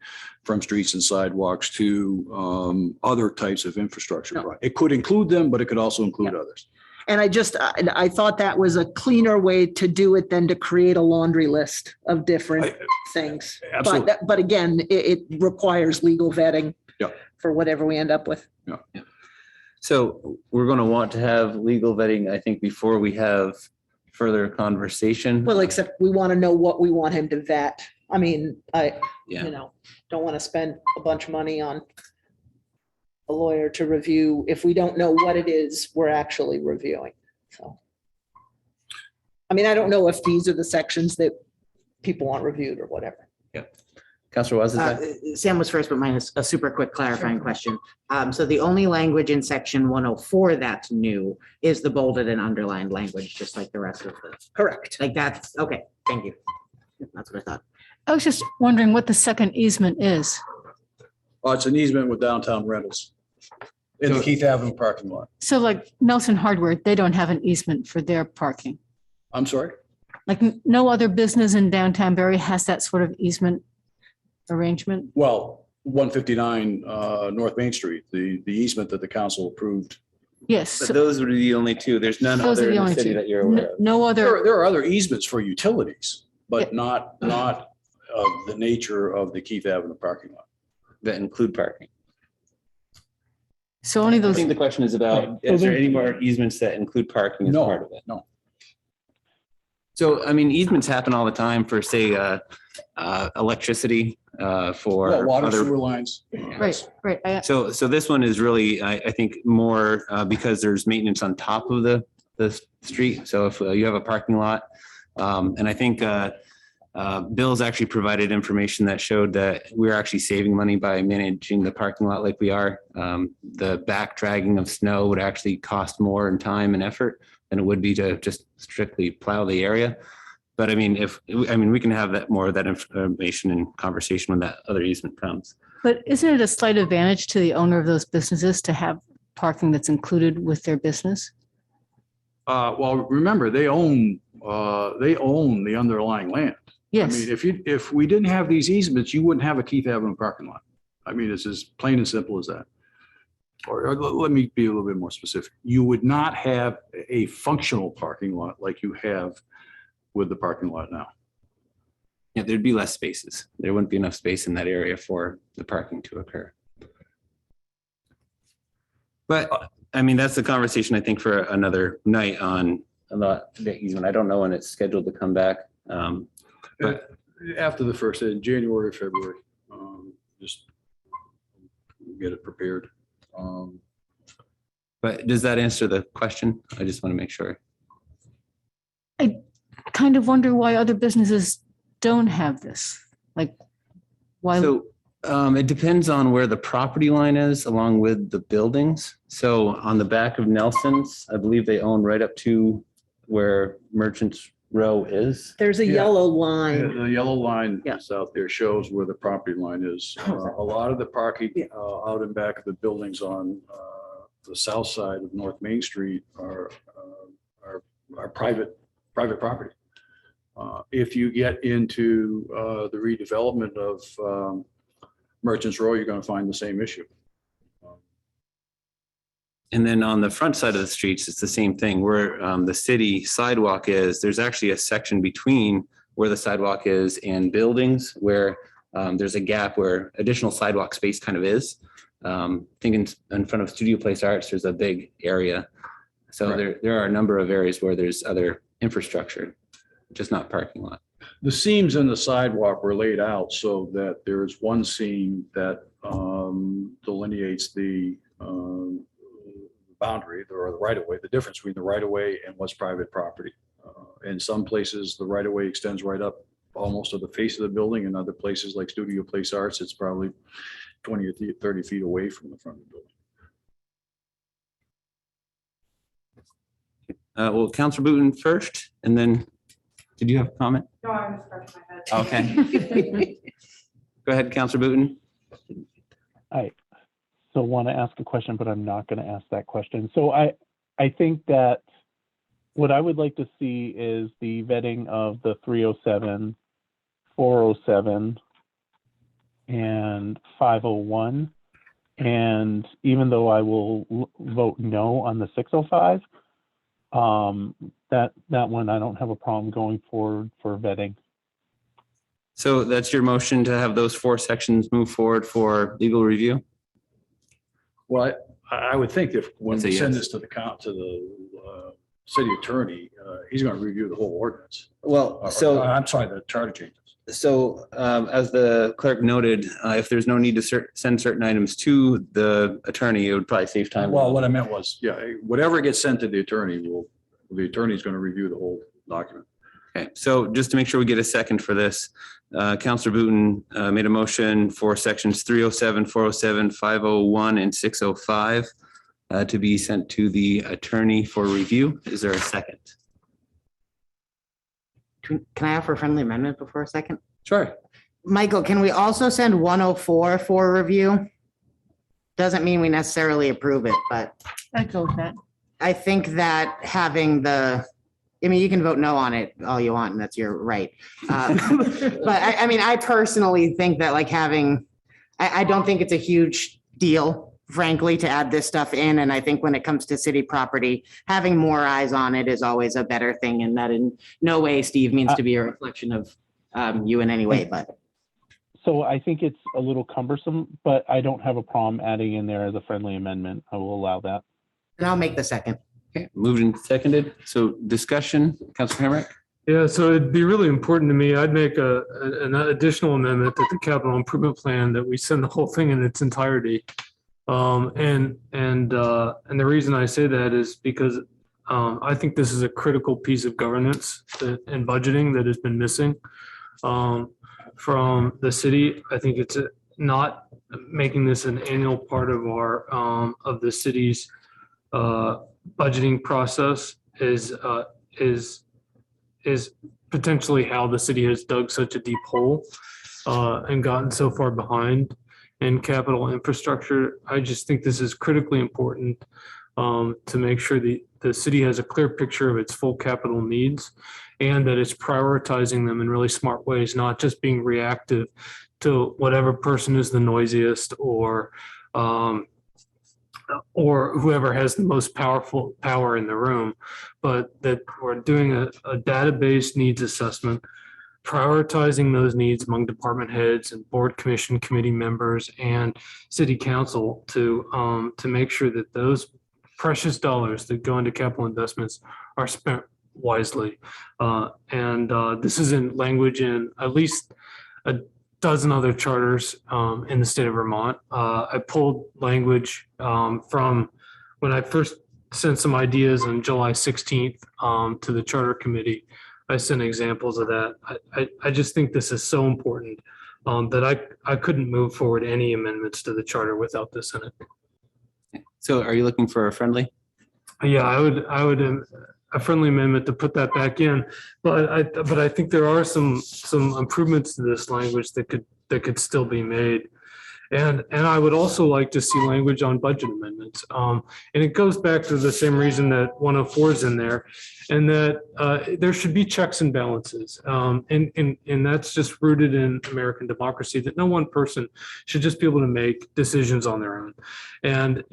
S1: from streets and sidewalks to other types of infrastructure.
S2: No.
S1: It could include them, but it could also include others.
S2: And I thought that was a cleaner way to do it than to create a laundry list of different things.
S1: Absolutely.
S2: But again, it requires legal vetting.
S1: Yeah.
S2: For whatever we end up with.
S3: So So we're going to want to have legal vetting, I think, before we have further conversation.
S2: Well, except we want to know what we want him to vet. I mean,
S3: Yeah.
S2: Don't want to spend a bunch of money on a lawyer to review if we don't know what it is we're actually reviewing. So, I mean, I don't know if these are the sections that people want reviewed or whatever.
S3: Councilor Waz, is that?
S5: Sam was first, but mine is a super quick clarifying question. So the only language in section 104 that's new is the bolded and underlined language, just like the rest of the,
S2: Correct.
S5: like that's, okay, thank you. That's what I thought.
S11: I was just wondering what the second easement is.
S9: Oh, it's an easement with downtown rentals in the Keith Avenue parking lot.
S11: So like Nelson Hardware, they don't have an easement for their parking.
S9: I'm sorry?
S11: Like no other business in downtown Barre has that sort of easement arrangement?
S9: Well, 159 North Main Street, the easement that the council approved.
S11: Yes.
S3: But
S11: so
S3: those would be the only two. There's none
S11: those are
S3: other
S11: the
S3: in the
S11: only
S3: city
S11: two.
S3: that you're aware of.
S11: No other,
S9: There are other easements for utilities, but not of the nature of the Keith Avenue parking lot.
S3: That include parking.
S11: so only
S3: I
S11: those,
S3: think the question is about, is there any more easements that include parking as part of it?
S9: No.
S3: So, I mean, easements happen all the time for, say, electricity, for
S9: Well, water
S3: other.
S9: sewer lines.
S11: right.
S3: So this one is really, I think, more because there's maintenance on top of the street. So if you have a parking lot, and I think Bill's actually provided information that showed that we're actually saving money by managing the parking lot like we are. The back dragging of snow would actually cost more in time and effort than it would be to just strictly plow the area. But I mean, we can have that more of that information and conversation when that other easement comes.
S11: but isn't it a slight advantage to the owner of those businesses to have parking that's included with their business?
S9: Well, remember, they own the underlying land.
S11: Yes.
S9: I mean, if we didn't have these easements, you wouldn't have a Keith Avenue parking lot. I mean, it's as plain and simple as that. Or let me be a little bit more specific. You would not have a functional parking lot like you have with the parking lot now.
S3: Yeah, there'd be less spaces. There wouldn't be enough space in that area for the parking to occur. But I mean, that's the conversation, I think, for another night on the easement. I don't know when it's scheduled to come back. But
S9: After the first, in January, February, just get it prepared.
S3: But does that answer the question? I just want to make sure.
S11: I kind of wonder why other businesses don't have this. Like, why?
S3: So it depends on where the property line is along with the buildings. So on the back of Nelson's, I believe they own right up to where Merchants Row is.
S2: There's a
S9: Yeah.
S2: yellow line.
S9: The yellow line
S2: Yeah.
S9: that's out there shows where the property line is. A lot of the parking out in back of the buildings on the south side of North Main Street are private property. If you get into the redevelopment of Merchants Row, you're going to find the same issue.
S3: And then on the front side of the streets, it's the same thing where the city sidewalk is. There's actually a section between where the sidewalk is and buildings where there's a gap where additional sidewalk space kind of is. Thinking in front of Studio Place Arts, there's a big area. So there are a number of areas where there's other infrastructure, just not parking lot.
S9: The seams in the sidewalk were laid out so that there's one seam that delineates the boundary or the right of way, the difference between the right of way and what's private property. In some places, the right of way extends right up almost to the face of the building. In other places like Studio Place Arts, it's probably 20 or 30 feet away from the front of the building.
S3: Well, Councilor Booton first, and then, did you have a comment?
S10: No, I was scratching my head.
S3: Okay. Go ahead, Councilor Booton.
S6: I still want to ask a question, but I'm not going to ask that question. So I think that what I would like to see is the vetting of the 307, 407, and 501. And even though I will vote no on the 605, that one I don't have a problem going forward for vetting.
S3: So that's your motion to have those 4 sections move forward for legal review?
S9: Well, I would think if, when
S3: I'd say
S9: we send
S3: yes.
S9: this to the city attorney, he's gonna review the whole ordinance.
S3: Well,
S9: I'm sorry, the charter changes.
S3: So as the clerk noted, if there's no need to send certain items to the attorney, it would probably save time.
S9: Well, what I meant was, yeah, whatever gets sent to the attorney the attorney's gonna review the whole document.
S3: Okay, so just to make sure we get a second for this, Counselor Booton made a motion for sections 307, 407, 501, and 605 to be sent to the attorney for review. Is there a second?
S5: Can I offer a friendly amendment before a second?
S3: Sure.
S5: Michael, can we also send 104 for review? Doesn't mean we necessarily approve it, but
S11: I'd go with that.
S5: I think that having I mean, you can vote no on it all you want, and that's your right. But I mean, I personally think that like I don't think it's a huge deal, frankly, to add this stuff in. And I think when it comes to city property, having more eyes on it is always a better thing. And that in no way, Steve, means to be a reflection of you in any way, but.
S6: So I think it's a little cumbersome, but I don't have a problem adding in there as a friendly amendment. I will allow that.
S5: And I'll make the second.
S3: Okay, moved and seconded. So discussion, Counselor Hamrick?
S4: Yeah, so it'd be really important to me. I'd make an additional amendment that the capital improvement plan, that we send the whole thing in its entirety. And the reason I say that is because I think this is a critical piece of governance and budgeting that has been missing from the city. I think it's not making this an annual part of of the city's budgeting process is potentially how the city has dug such a deep hole and gotten so far behind in capital infrastructure. I just think this is critically important to make sure the city has a clear picture of its full capital needs and that it's prioritizing them in really smart ways, not just being reactive to whatever person is the noisiest or whoever has the most power in the room, but that we're doing a database needs assessment, prioritizing those needs among department heads and board, commission, committee members and city council to make sure that those precious dollars that go into capital investments are spent wisely. This is in language in at least a dozen other charters in the state of Vermont. I pulled language from when I first sent some ideas on July 16th to the charter committee. I sent examples of that. I just think this is so important that I couldn't move forward any amendments to the charter without this in it.
S3: So are you looking for a friendly?
S4: Yeah, I would a friendly amendment to put that back in, but I think there are some improvements to this language that could still be made. And I would also like to see language on budget amendments. And it goes back to the same reason that 104 is in there, and that there should be checks and balances. And that's just rooted in American democracy, that no one person should just be able to make decisions on their own. And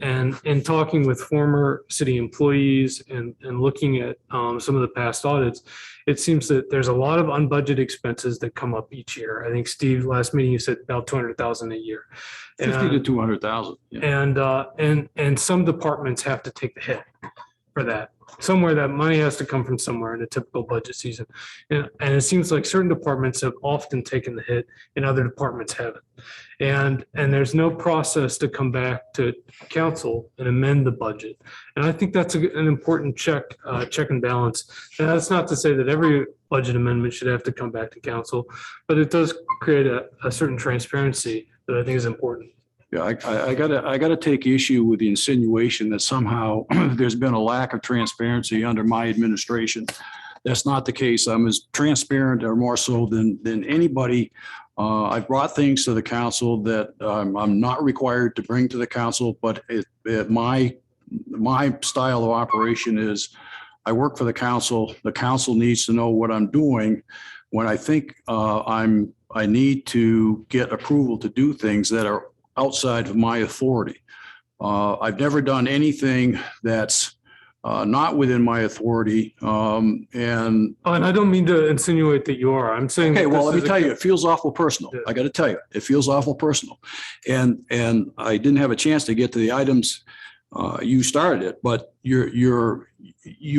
S4: in talking with former city employees and looking at some of the past audits, it seems that there's a lot of unbudgeted expenses that come up each year. I think Steve, last meeting, you said about 200,000 a year.
S9: 50 to 200,000. Yeah.
S4: And some departments have to take the hit for that. Somewhere that money has to come from somewhere in a typical budget season. And it seems like certain departments have often taken the hit and other departments haven't. And there's no process to come back to council and amend the budget. And I think that's an important check and balance. And that's not to say that every budget amendment should have to come back to council, but it does create a certain transparency that I think is important.
S9: Yeah, I gotta take issue with the insinuation that somehow there's been a lack of transparency under my administration. That's not the case. I'm as transparent or more so than anybody. I've brought things to the council that I'm not required to bring to the council, but my style of operation is I work for the council. The council needs to know what I'm doing when I think I need to get approval to do things that are outside of my authority. I've never done anything that's not within my authority. And
S4: I don't mean to insinuate that you are. I'm saying.
S9: Okay, well, let me tell you, it feels awful personal. I got to tell you, it feels awful personal. And I didn't have a chance to get to the items
S1: You started it, but you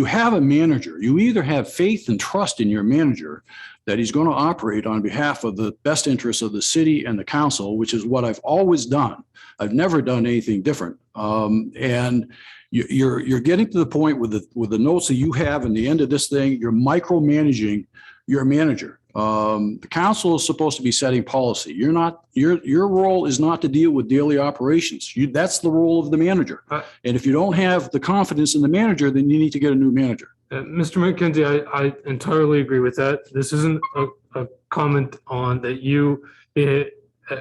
S1: have a manager. You either have faith and trust in your manager that he's going to operate on behalf of the best interests of the city and the council, which is what I've always done. I've never done anything different. And you're getting to the point with the notes that you have in the end of this thing, you're micromanaging your manager. The council is supposed to be setting policy. You're not, your role is not to deal with daily operations. That's the role of the manager. And if you don't have the confidence in the manager, then you need to get a new manager.
S4: Mr. McKenzie, I entirely agree with that. This isn't a comment on that you,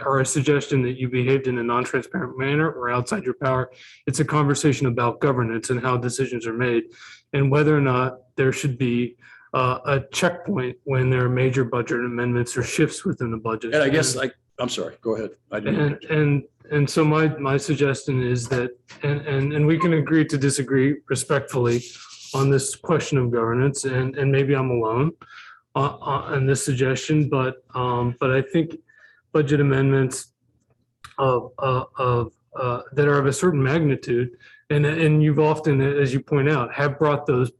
S4: or a suggestion that you behaved in a non-transparent manner or outside your power. It's a conversation about governance and how decisions are made and whether or not there should be a checkpoint when there are major budget amendments or shifts within the budget.
S1: And I guess I'm sorry, go ahead.
S4: And so my suggestion is that, and we can agree to disagree respectfully on this question of governance, and maybe I'm alone on this suggestion, but I think budget amendments that are of a certain magnitude, and you've often, as you point out, have brought those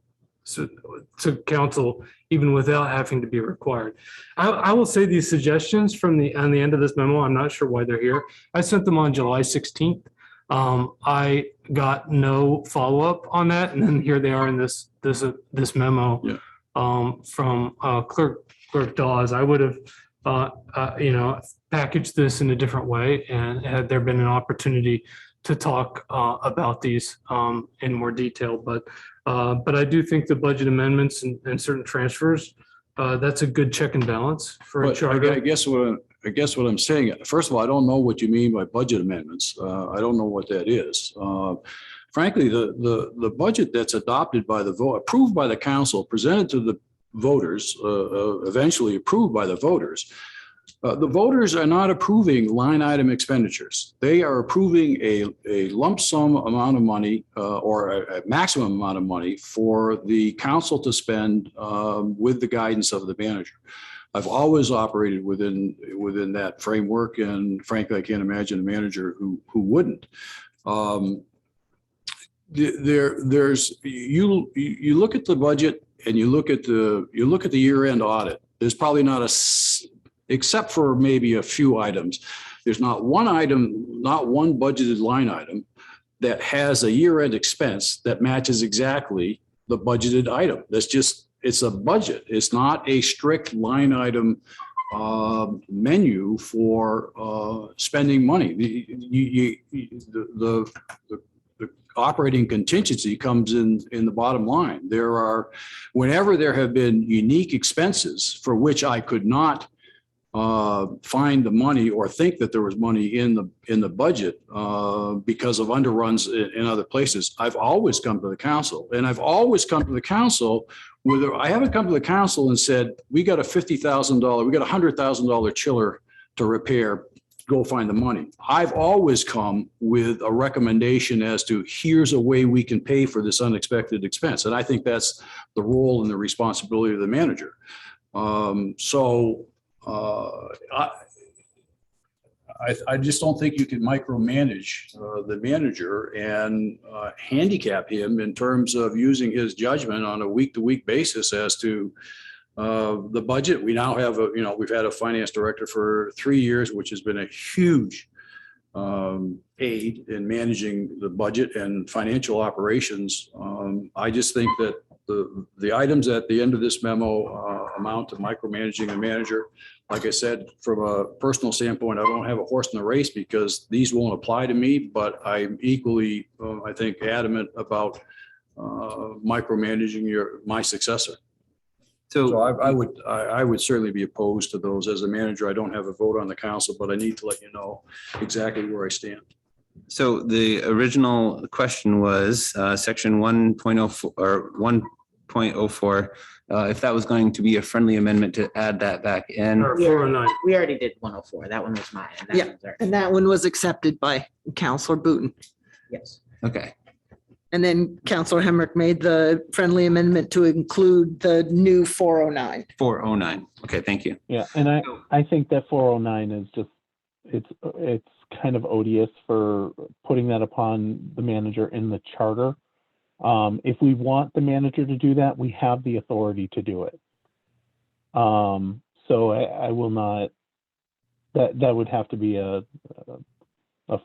S4: to council even without having to be required. I will say these suggestions on the end of this memo, I'm not sure why they're here. I sent them on July 16th. I got no follow-up on that, and then here they are in this memo from Clerk Dawes. I would have packaged this in a different way, and had there been an opportunity to talk about these in more detail, but I do think the budget amendments and certain transfers, that's a good check and balance for a charter.
S1: I guess what I'm saying, first of all, I don't know what you mean by budget amendments. I don't know what that is. Frankly, the budget that's adopted by the vote, approved by the council, presented to the voters, eventually approved by the voters. The voters are not approving line item expenditures. They are approving a lump sum amount of money or a maximum amount of money for the council to spend with the guidance of the manager. I've always operated within that framework, and frankly, I can't imagine a manager who wouldn't. There's you look at the budget and you look at the year-end audit. There's probably not except for maybe a few items, there's not one item, not one budgeted line item that has a year-end expense that matches exactly the budgeted item. It's a budget. It's not a strict line item menu for spending money. The operating contingency comes in the bottom line. Whenever there have been unique expenses for which I could not find the money or think that there was money in the budget because of underruns in other places, I've always come to the council, and I've always come to the council I haven't come to the council and said, we got a $50,000, we got a $100,000 chiller to repair, go find the money. I've always come with a recommendation as to here's a way we can pay for this unexpected expense. And I think that's the role and the responsibility of the manager. I just don't think you can micromanage the manager and handicap him in terms of using his judgment on a week-to-week basis as to the budget. We now have we've had a finance director for 3 years, which has been a huge aid in managing the budget and financial operations. I just think that the items at the end of this memo amount to micromanaging the manager. Like I said, from a personal standpoint, I don't have a horse in the race because these won't apply to me, but I'm equally, I think, adamant about micromanaging my successor. So I would certainly be opposed to those. As a manager, I don't have a vote on the council, but I need to let you know exactly where I stand.
S3: So the original question was section 1.04 or 1.04, if that was going to be a friendly amendment to add that back in.
S4: Or 409.
S5: We already did 104. That one was mine. And that one's ours.
S2: And that one was accepted by Counselor Booton.
S5: Yes.
S3: Okay.
S2: And then Counselor Hemrick made the friendly amendment to include the new 409.
S3: 409. Okay, thank you.
S6: Yeah, and I think that 409 is just, it's kind of odious for putting that upon the manager in the charter. If we want the manager to do that, we have the authority to do it. So I will not, that would have to be a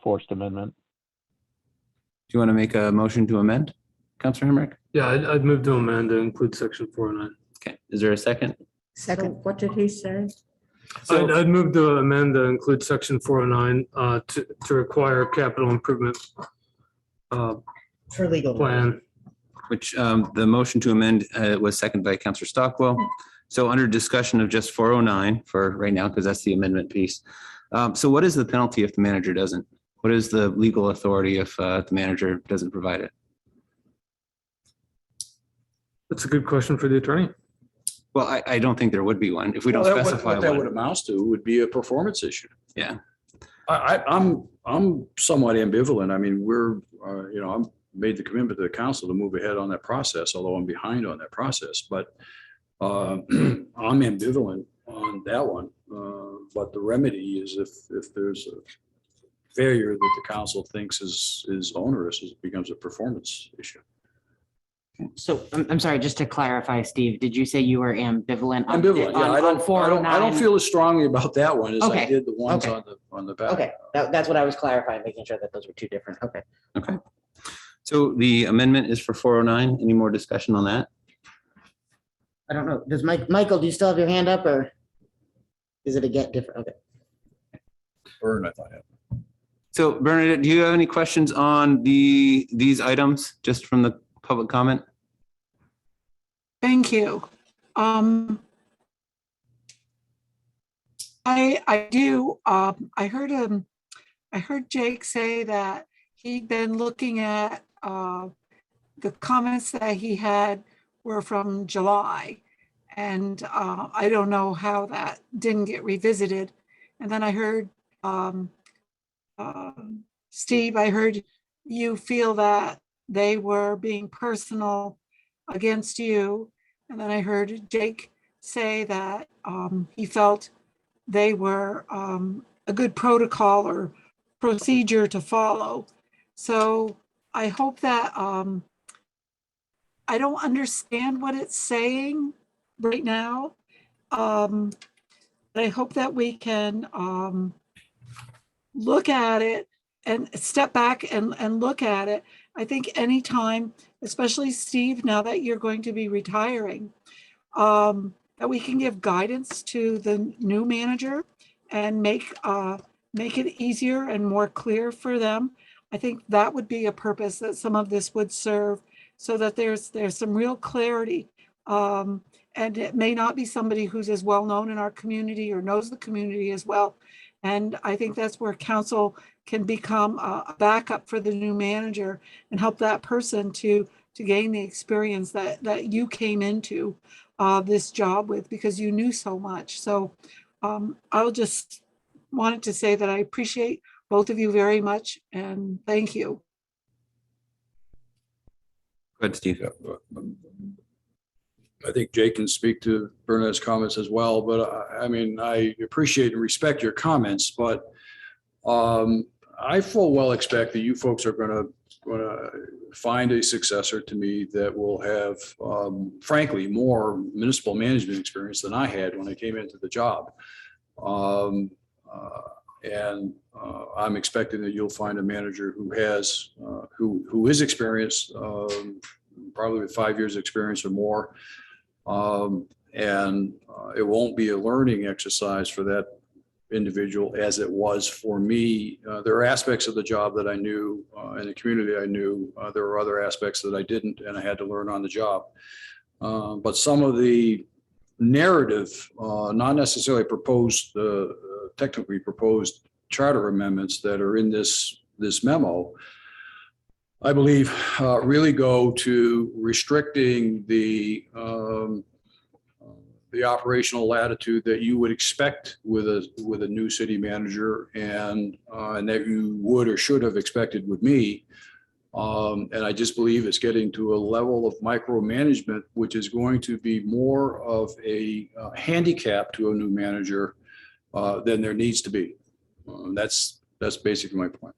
S6: forced amendment.
S3: Do you want to make a motion to amend, Councilor Hemrick?
S4: Yeah, I'd move to amend to include section 409.
S3: Okay, is there a second?
S2: Second.
S10: What did he say?
S4: I'd move to amend to include section 409 to require capital improvement
S5: For legal.
S4: plan.
S3: Which the motion to amend was seconded by Councilor Stockwell. So under discussion of just 409 for right now, because that's the amendment piece. So what is the penalty if the manager doesn't? What is the legal authority if the manager doesn't provide it?
S4: That's a good question for the attorney.
S3: Well, I don't think there would be one if we don't
S9: Well, that would-
S3: specify
S9: What that would
S3: one.
S9: amount to would be a performance issue.
S3: Yeah.
S9: I'm somewhat ambivalent. I mean, I'm made the commitment to the council to move ahead on that process, although I'm behind on that process, but I'm ambivalent on that one. But the remedy is if there's a failure that the council thinks is onerous, it becomes a performance issue.
S5: So I'm sorry, just to clarify, Steve, did you say you were ambivalent?
S9: Ambivalent, yeah. I don't
S5: 409?
S9: feel as strongly about that one as I
S5: Okay,
S9: did the ones
S5: okay.
S9: on the back.
S5: Okay, that's what I was clarifying, making sure that those were two different. Okay.
S3: Okay. So the amendment is for 409. Any more discussion on that?
S5: I don't know. Does Michael, do you still have your hand up or is it again different? Okay.
S9: Burn, I thought.
S3: So Bernadette, do you have any questions on these items just from the public comment?
S12: Thank you. I do. I heard Jake say that he'd been looking at the comments that he had were from July, and I don't know how that didn't get revisited. And then I heard Steve. I heard you feel that they were being personal against you. And then I heard Jake say that he felt they were a good protocol or procedure to follow. So I hope that I don't understand what it's saying right now. But I hope that we can look at it and step back and look at it. I think anytime, especially Steve, now that you're going to be retiring, that we can give guidance to the new manager and make it easier and more clear for them. I think that would be a purpose that some of this would serve, so that there's some real clarity. And it may not be somebody who's as well known in our community or knows the community as well. And I think that's where council can become a backup for the new manager and help that person to gain the experience that you came into this job with, because you knew so much. So I'll just wanted to say that I appreciate both of you very much, and thank you.
S3: Good, Steve.
S9: I think Jake can speak to Bernadette's comments as well, but I mean, I appreciate and respect your comments, but I full well expect that you folks are gonna find a successor to me that will have, frankly, more municipal management experience than I had when I came into the job. And I'm expecting that you'll find a manager who has, who is experienced, probably with 5 years experience or more. And it won't be a learning exercise for that individual as it was for me. There are aspects of the job that I knew, in the community I knew. There were other aspects that I didn't, and I had to learn on the job. But some of the narrative, not necessarily proposed, technically proposed charter amendments that are in this memo, I believe really go to restricting the operational latitude that you would expect with a new city manager, and that you would or should have expected with me. And I just believe it's getting to a level of micromanagement, which is going to be more of a handicap to a new manager than there needs to be. That's that's basically my point.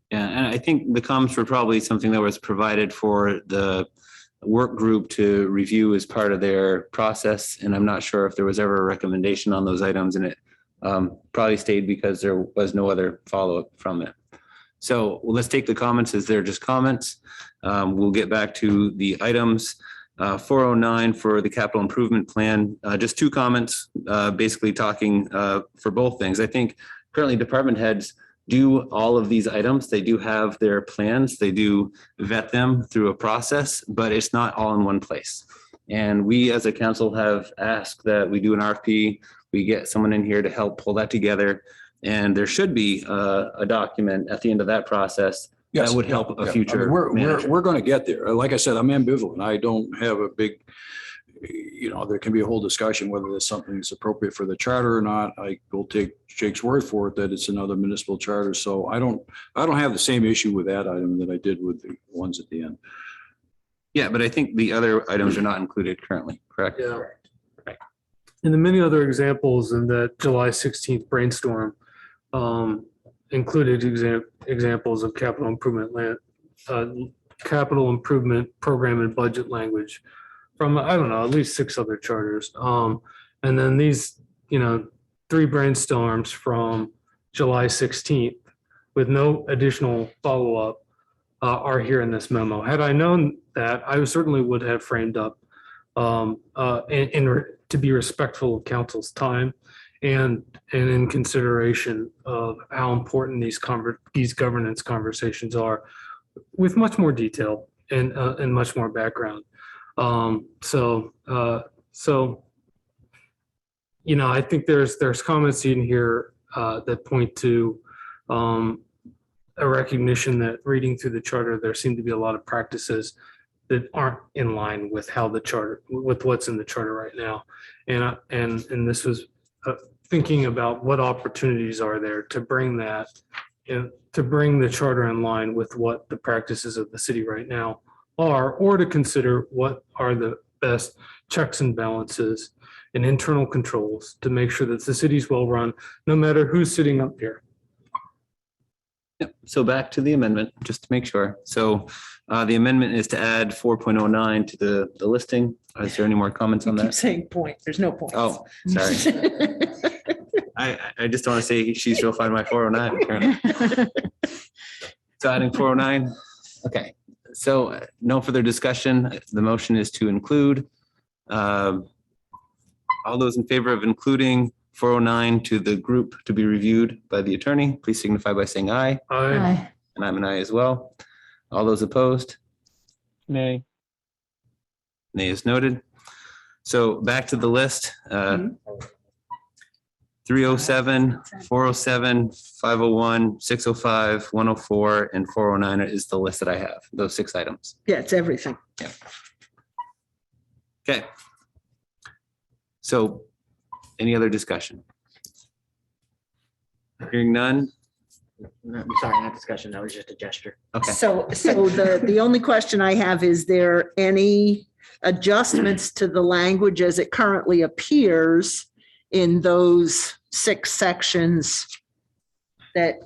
S3: Yeah, and I think the comments were probably something that was provided for the work group to review as part of their process. And I'm not sure if there was ever a recommendation on those items, and it probably stayed because there was no other follow-up from it. So let's take the comments as they're just comments. We'll get back to the items. 409 for the capital improvement plan, just two comments, basically talking for both things. I think currently department heads do all of these items. They do have their plans. They do vet them through a process, but it's not all in one place. And we as a council have asked that we do an RFP. We get someone in here to help pull that together. And there should be a document at the end of that process that would help a future manager.
S9: We're going to get there. Like I said, I'm ambivalent. I don't have a big, there can be a whole discussion whether there's something that's appropriate for the charter or not. I will take Jake's word for it that it's another municipal charter. So I don't have the same issue with that item that I did with the ones at the end.
S3: Yeah, but I think the other items are not included currently, correct?
S4: Yeah. And the many other examples in that July 16th brainstorm included examples of capital improvement capital improvement program and budget language from, I don't know, at least 6 other charters. And then these, 3 brainstorms from July 16th with no additional follow-up are here in this memo. Had I known that, I certainly would have framed up to be respectful of council's time and in consideration of how important these governance conversations are, with much more detail and much more background. I think there's comments in here that point to a recognition that reading through the charter, there seem to be a lot of practices that aren't in line with with what's in the charter right now. And this was thinking about what opportunities are there to bring that, to bring the charter in line with what the practices of the city right now are, or to consider what are the best checks and balances and internal controls to make sure that the city's well run, no matter who's sitting up here.
S3: Yep. So back to the amendment, just to make sure. So the amendment is to add 4.09 to the listing. Is there any more comments on
S2: Keep
S3: that?
S2: saying point. There's no point.
S3: Oh, sorry. I just don't want to say she's still find my 409 apparently. So adding 409. Okay. So no further discussion. The motion is to include. All those in favor of including 409 to the group to be reviewed by the attorney, please signify by saying aye.
S4: Aye.
S3: And I'm an aye as well. All those opposed?
S6: Nay.
S3: Nay is noted. So back to the list. 307, 407, 501, 605, 104, and 409 is the list that I have, those 6 items.
S2: Yeah, it's everything.
S3: Yeah. Okay. So any other discussion? Hearing none?
S5: I'm sorry, not discussion. That was just a gesture.
S3: Okay.
S2: So the only question I have, is there any adjustments to the language as it currently appears in those 6 sections that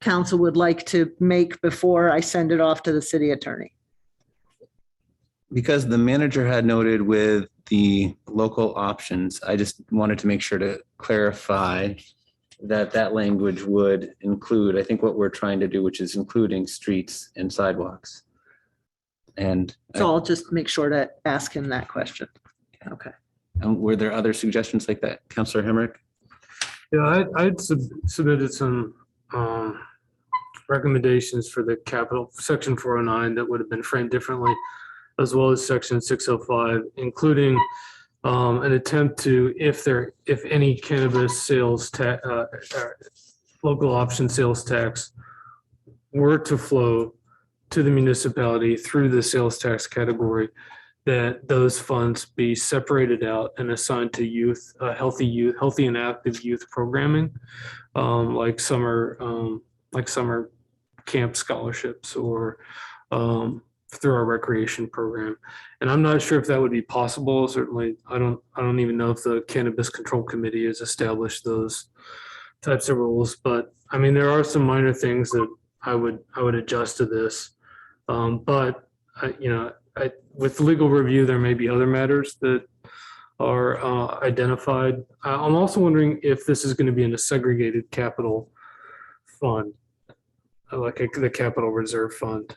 S2: council would like to make before I send it off to the city attorney?
S3: Because the manager had noted with the local options, I just wanted to make sure to clarify that language would include, I think, what we're trying to do, which is including streets and sidewalks. And
S2: So I'll just make sure to ask him that question. Okay.
S3: were there other suggestions like that, Councillor Hemrick?
S4: Yeah, I'd submitted some recommendations for the capital section 409 that would have been framed differently, as well as section 605, including an attempt to, if any cannabis sales tax, local option sales tax were to flow to the municipality through the sales tax category, that those funds be separated out and assigned to youth, healthy and active youth programming, like summer camp scholarships or through our recreation program. And I'm not sure if that would be possible. Certainly, I don't even know if the Cannabis Control Committee has established those types of rules, but I mean, there are some minor things that I would adjust to this. But with legal review, there may be other matters that are identified. I'm also wondering if this is going to be in a segregated capital fund, like the capital reserve fund.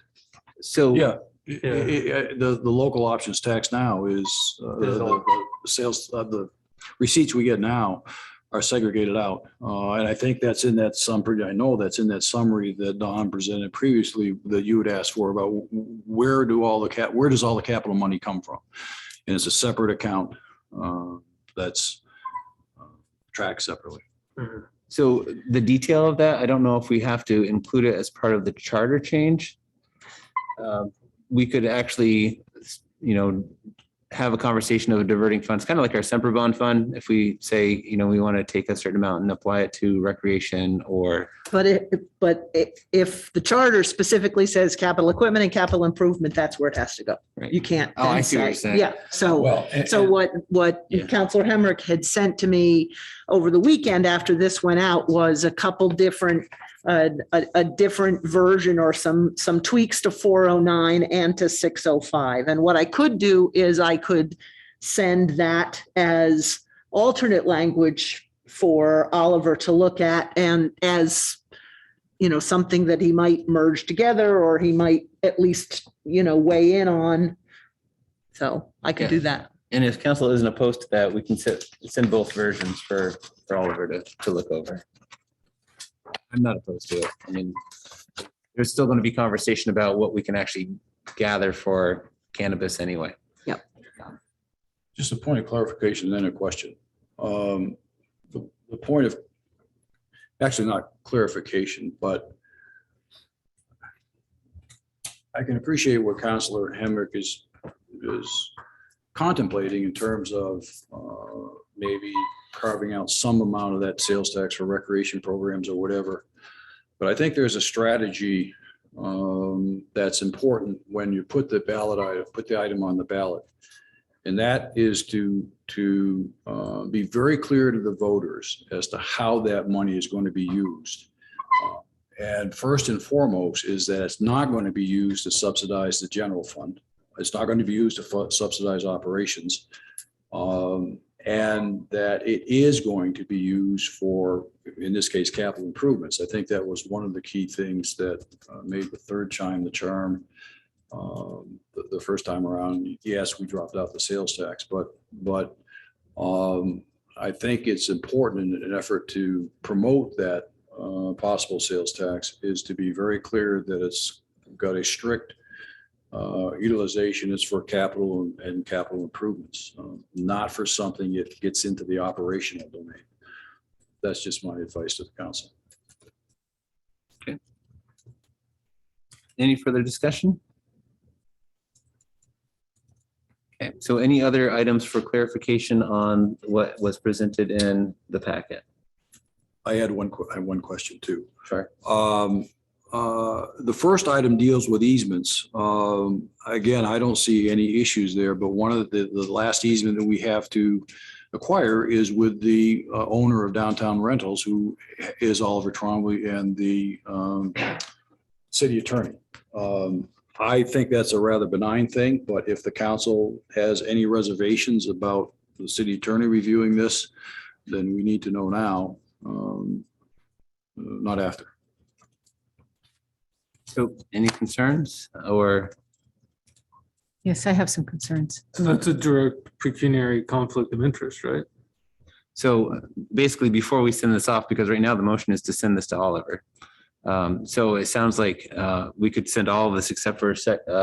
S3: So
S1: Yeah, the local options tax now is the sales, the receipts we get now are segregated out. And I think that's in that summary, I know that's in that summary that Don presented previously that you had asked for about where does all the capital money come from? And it's a separate account that's tracked separately.
S4: Mhm.
S3: So the detail of that, I don't know if we have to include it as part of the charter change. We could actually, have a conversation of diverting funds, kind of like our Semper Bond fund. If we say, we want to take a certain amount and apply it to recreation or.
S2: But if the charter specifically says capital equipment and capital improvement, that's where it has to go.
S3: Right.
S2: You can't.
S3: Oh, I
S2: then
S3: see what you're
S2: say-
S3: saying.
S2: Yeah, so, what
S3: Yeah.
S2: Counselor Hemrick had sent to me over the weekend after this went out was a couple different, a different version or some tweaks to 409 and to 605. And what I could do is I could send that as alternate language for Oliver to look at and as, something that he might merge together or he might at least, weigh in on. So I could do that.
S3: And if council isn't opposed to that, we can send both versions for Oliver to look over. I'm not opposed to it. I mean, there's still going to be conversation about what we can actually gather for cannabis anyway.
S2: Yep.
S1: Just a point of clarification, then a question. The point of, actually not clarification, but I can appreciate what Councilor Hemrick is contemplating in terms of maybe carving out some amount of that sales tax for recreation programs or whatever. But I think there's a strategy that's important when you put the item on the ballot. And that is to be very clear to the voters as to how that money is going to be used. And first and foremost is that it's not going to be used to subsidize the general fund. It's not going to be used to subsidize operations. And that it is going to be used for, in this case, capital improvements. I think that was one of the key things that made the third chime the charm. The first time around, yes, we dropped out the sales tax, but I think it's important in an effort to promote that possible sales tax is to be very clear that it's got a strict utilization is for capital and capital improvements, not for something that gets into the operational domain. That's just my advice to the council.
S3: Okay. Any further discussion? Okay, so any other items for clarification on what was presented in the packet?
S1: I had one question too.
S3: Sure.
S1: The first item deals with easements. Again, I don't see any issues there, but one of the last easement that we have to acquire is with the owner of Downtown Rentals, who is Oliver Trombley and the city attorney. I think that's a rather benign thing, but if the council has any reservations about the city attorney reviewing this, then we need to know now, not after.
S3: So any concerns or?
S11: Yes, I have some concerns.
S4: So that's a direct pecuniary conflict of interest, right?
S3: So basically, before we send this off, because right now the motion is to send this to Oliver. So it sounds like we could send all of this except for section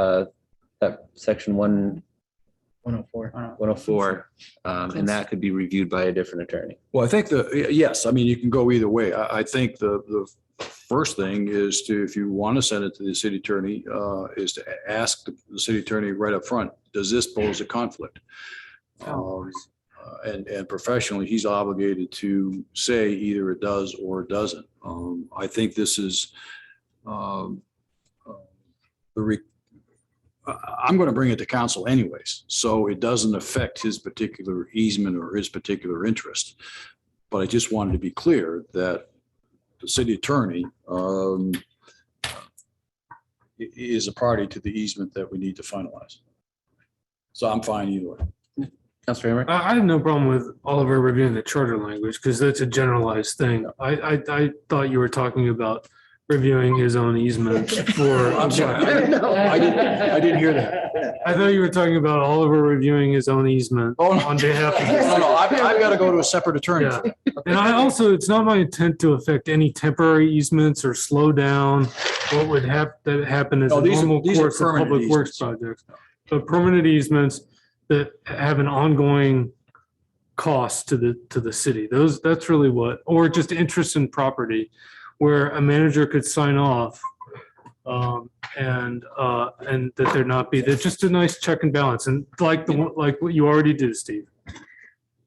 S3: 104, and that could be reviewed by a different attorney.
S1: Well, I think yes, I mean, you can go either way. I think the first thing is to, if you want to send it to the city attorney, is to ask the city attorney right up front, does this pose a conflict? And professionally, he's obligated to say either it does or it doesn't. I think this is I'm going to bring it to council anyways, so it doesn't affect his particular easement or his particular interest. But I just wanted to be clear that
S9: the city attorney is a party to the easement that we need to finalize. So I'm fine either way.
S3: Councilor Hamrick?
S4: I have no problem with Oliver reviewing the charter language because that's a generalized thing. I thought you were talking about reviewing his own easement for.
S9: I'm sorry. I didn't hear that.
S4: I thought you were talking about Oliver reviewing his own easement on behalf of.
S9: No, I've got to go to a separate attorney.
S4: Yeah. And I also, it's not my intent to affect any temporary easements or slow down what would happen as
S9: No,
S4: a
S9: these are-
S4: normal
S9: these are
S4: course of
S9: permanent
S4: public works
S9: easements.
S4: projects. But permanent easements that have an ongoing cost to the city. That's really what, or just interest in property where a manager could sign off and that there not be, that's just a nice check and balance. And like what you already did, Steve.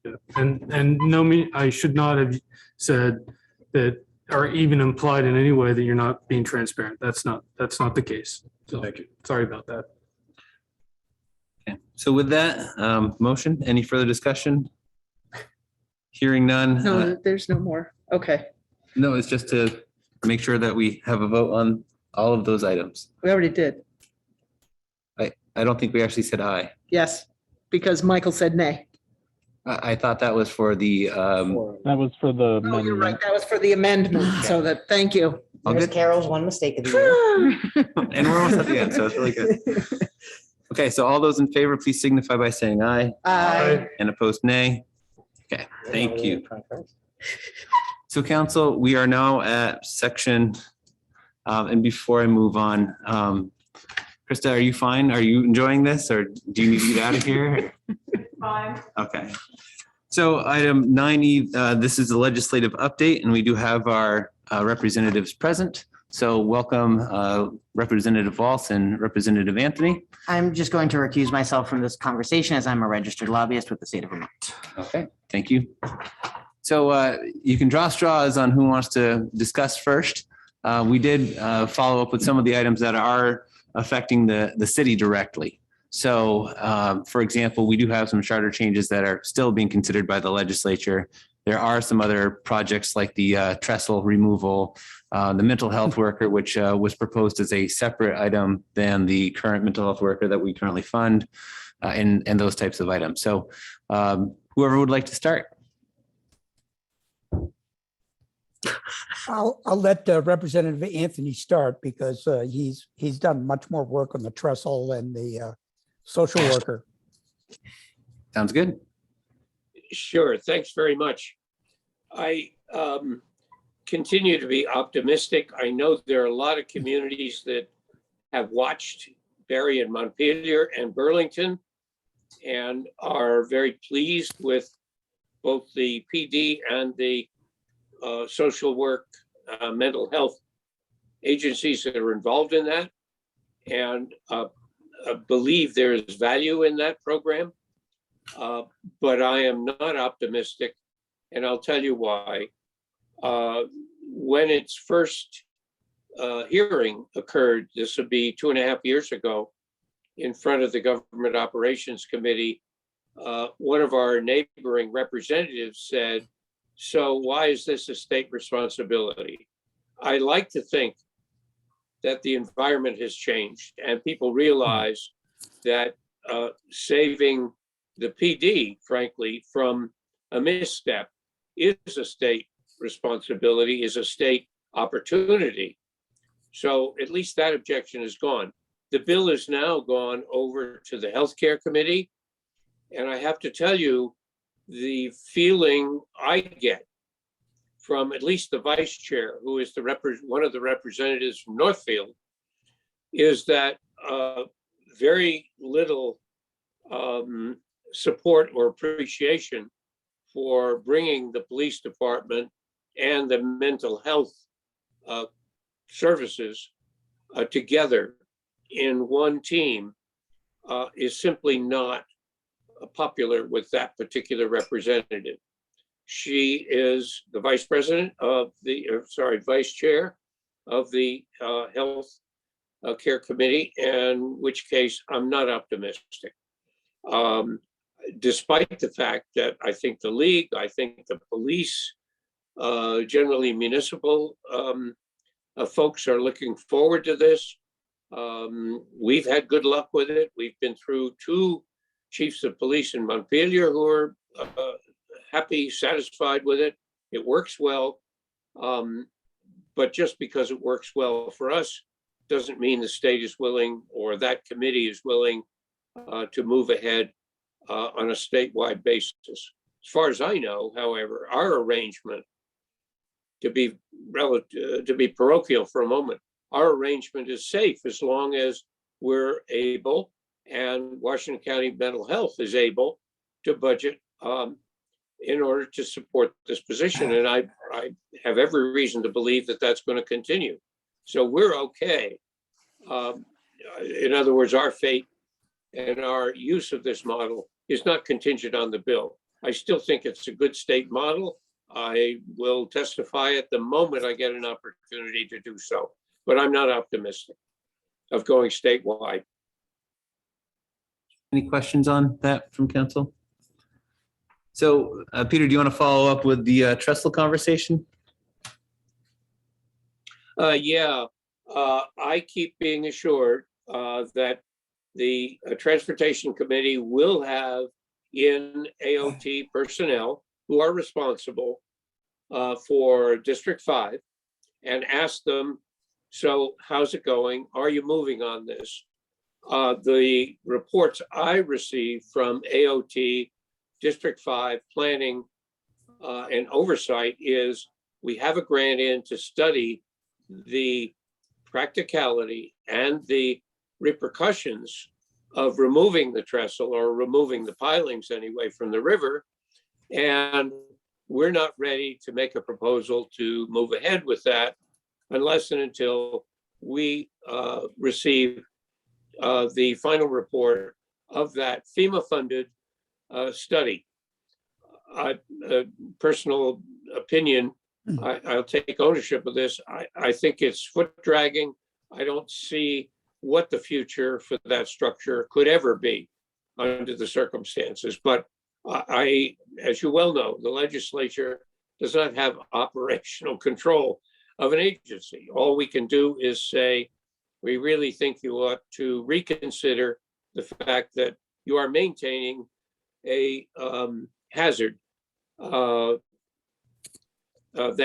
S4: Yeah. And no, I should not have said that or even implied in any way that you're not being transparent. That's not the case. So
S9: Thank you.
S4: sorry about that.
S3: Okay. So with that motion, any further discussion? Hearing none.
S2: No, there's no more. Okay,
S3: No, it's just to make sure that we have a vote on all of those items.
S2: we already did.
S3: I don't think we actually said aye.
S2: Yes, because Michael said nay.
S3: I thought that was for the,
S6: That was for the
S2: Oh, you're right.
S6: amendment.
S2: That was for the amendment. So that, thank you.
S3: all
S5: There's
S3: good?
S5: Carol's one mistake of the year.
S3: And we're almost at the end, so it's really good. Okay, so all those in favor, please signify by saying aye and opposed nay. Okay, thank you. So council, we are now at section, and before I move on, Krista, are you fine? Are you enjoying this or do you need to get out of here?
S10: Fine.
S3: Okay. So item 9E, this is a legislative update and we do have our representatives present. So welcome Representative Walsh and Representative Anthony.
S5: I'm just going to recuse myself from this conversation as I'm a registered lobbyist with the state of Vermont.
S3: Okay, thank you. So you can draw straws on who wants to discuss first. We did follow up with some of the items that are affecting the city directly. So for example, we do have some charter changes that are still being considered by the legislature. There are some other projects like the trestle removal, the mental health worker, which was proposed as a separate item than the current mental health worker that we currently fund, and those types of items. So whoever would like to start.
S13: I'll let Representative Anthony start because he's done much more work on the trestle and the social worker.
S3: Sounds good.
S14: Sure, thanks very much. I continue to be optimistic. I know there are a lot of communities that have watched Barre and Montpelier and Burlington and are very pleased with both the PD and the social work, mental health agencies that are involved in that, and believe there is value in that program. But I am not optimistic, and I'll tell you why. When its first hearing occurred, this would be 2.5 years ago, in front of the Government Operations Committee, one of our neighboring representatives said, "So why is this a state responsibility?" I like to think that the environment has changed and people realize that saving the PD, frankly, from a misstep is a state responsibility, is a state opportunity. So at least that objection is gone. The bill is now gone over to the Healthcare Committee. And I have to tell you, the feeling I get from at least the vice chair, who is one of the representatives from Northfield, is that very little support or appreciation for bringing the police department and the mental health services together in one team is simply not popular with that particular representative. She is the vice president of the, vice chair of the Health Care Committee, in which case I'm not optimistic. Despite the fact that I think the league, I think the police generally municipal folks are looking forward to this. We've had good luck with it. We've been through 2 chiefs of police in Montpelier who are happy, satisfied with it. It works well. But just because it works well for us doesn't mean the state is willing or that committee is willing to move ahead on a statewide basis. As far as I know, however, our arrangement, to be parochial for a moment, our arrangement is safe as long as we're able, and Washington County Mental Health is able to budget in order to support this position. And I have every reason to believe that that's going to continue. So we're okay. In other words, our fate and our use of this model is not contingent on the bill. I still think it's a good state model. I will testify at the moment I get an opportunity to do so, but I'm not optimistic of going statewide.
S3: Any questions on that from council? So, Peter, do you want to follow up with the trestle conversation?
S14: Yeah, I keep being assured that the Transportation Committee will have in AOT personnel who are responsible for District 5 and ask them, so how's it going? Are you moving on this? The reports I received from AOT District 5 planning and oversight is we have a grant in to study the practicality and the repercussions of removing the trestle or removing the pilings anyway from the river. And we're not ready to make a proposal to move ahead with that unless and until we receive the final report of that FEMA-funded study. Personal opinion, I'll take ownership of this. I think it's foot dragging. I don't see what the future for that structure could ever be under the circumstances. But as you well know, the legislature does not have operational control of an agency. All we can do is say, we really think you ought to reconsider the fact that you are maintaining a hazard that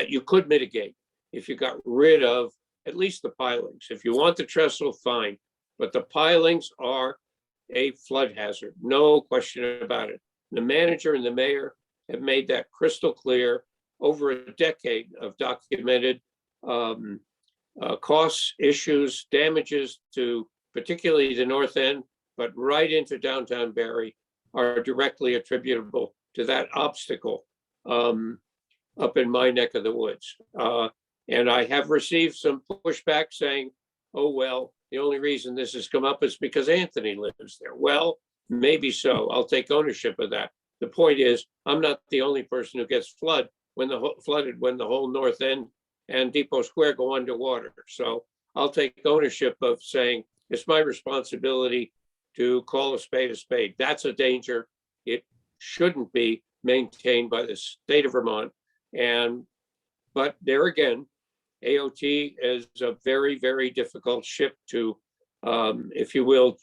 S14: you could mitigate if you got rid of at least the pilings. If you want the trestle, fine, but the pilings are a flood hazard, no question about it. The manager and the mayor have made that crystal clear over a decade of documented costs, issues, damages to particularly the north end, but right into downtown Barre are directly attributable to that obstacle up in my neck of the woods. And I have received some pushback saying, oh, well, the only reason this has come up is because Anthony lives there. Well, maybe so. I'll take ownership of that. The point is, I'm not the only person who gets flooded when the whole north end and Depot Square go underwater. So I'll take ownership of saying it's my responsibility to call a spade a spade. That's a danger. It shouldn't be maintained by the state of Vermont. But there again, AOT is a very, very difficult ship to, if you will,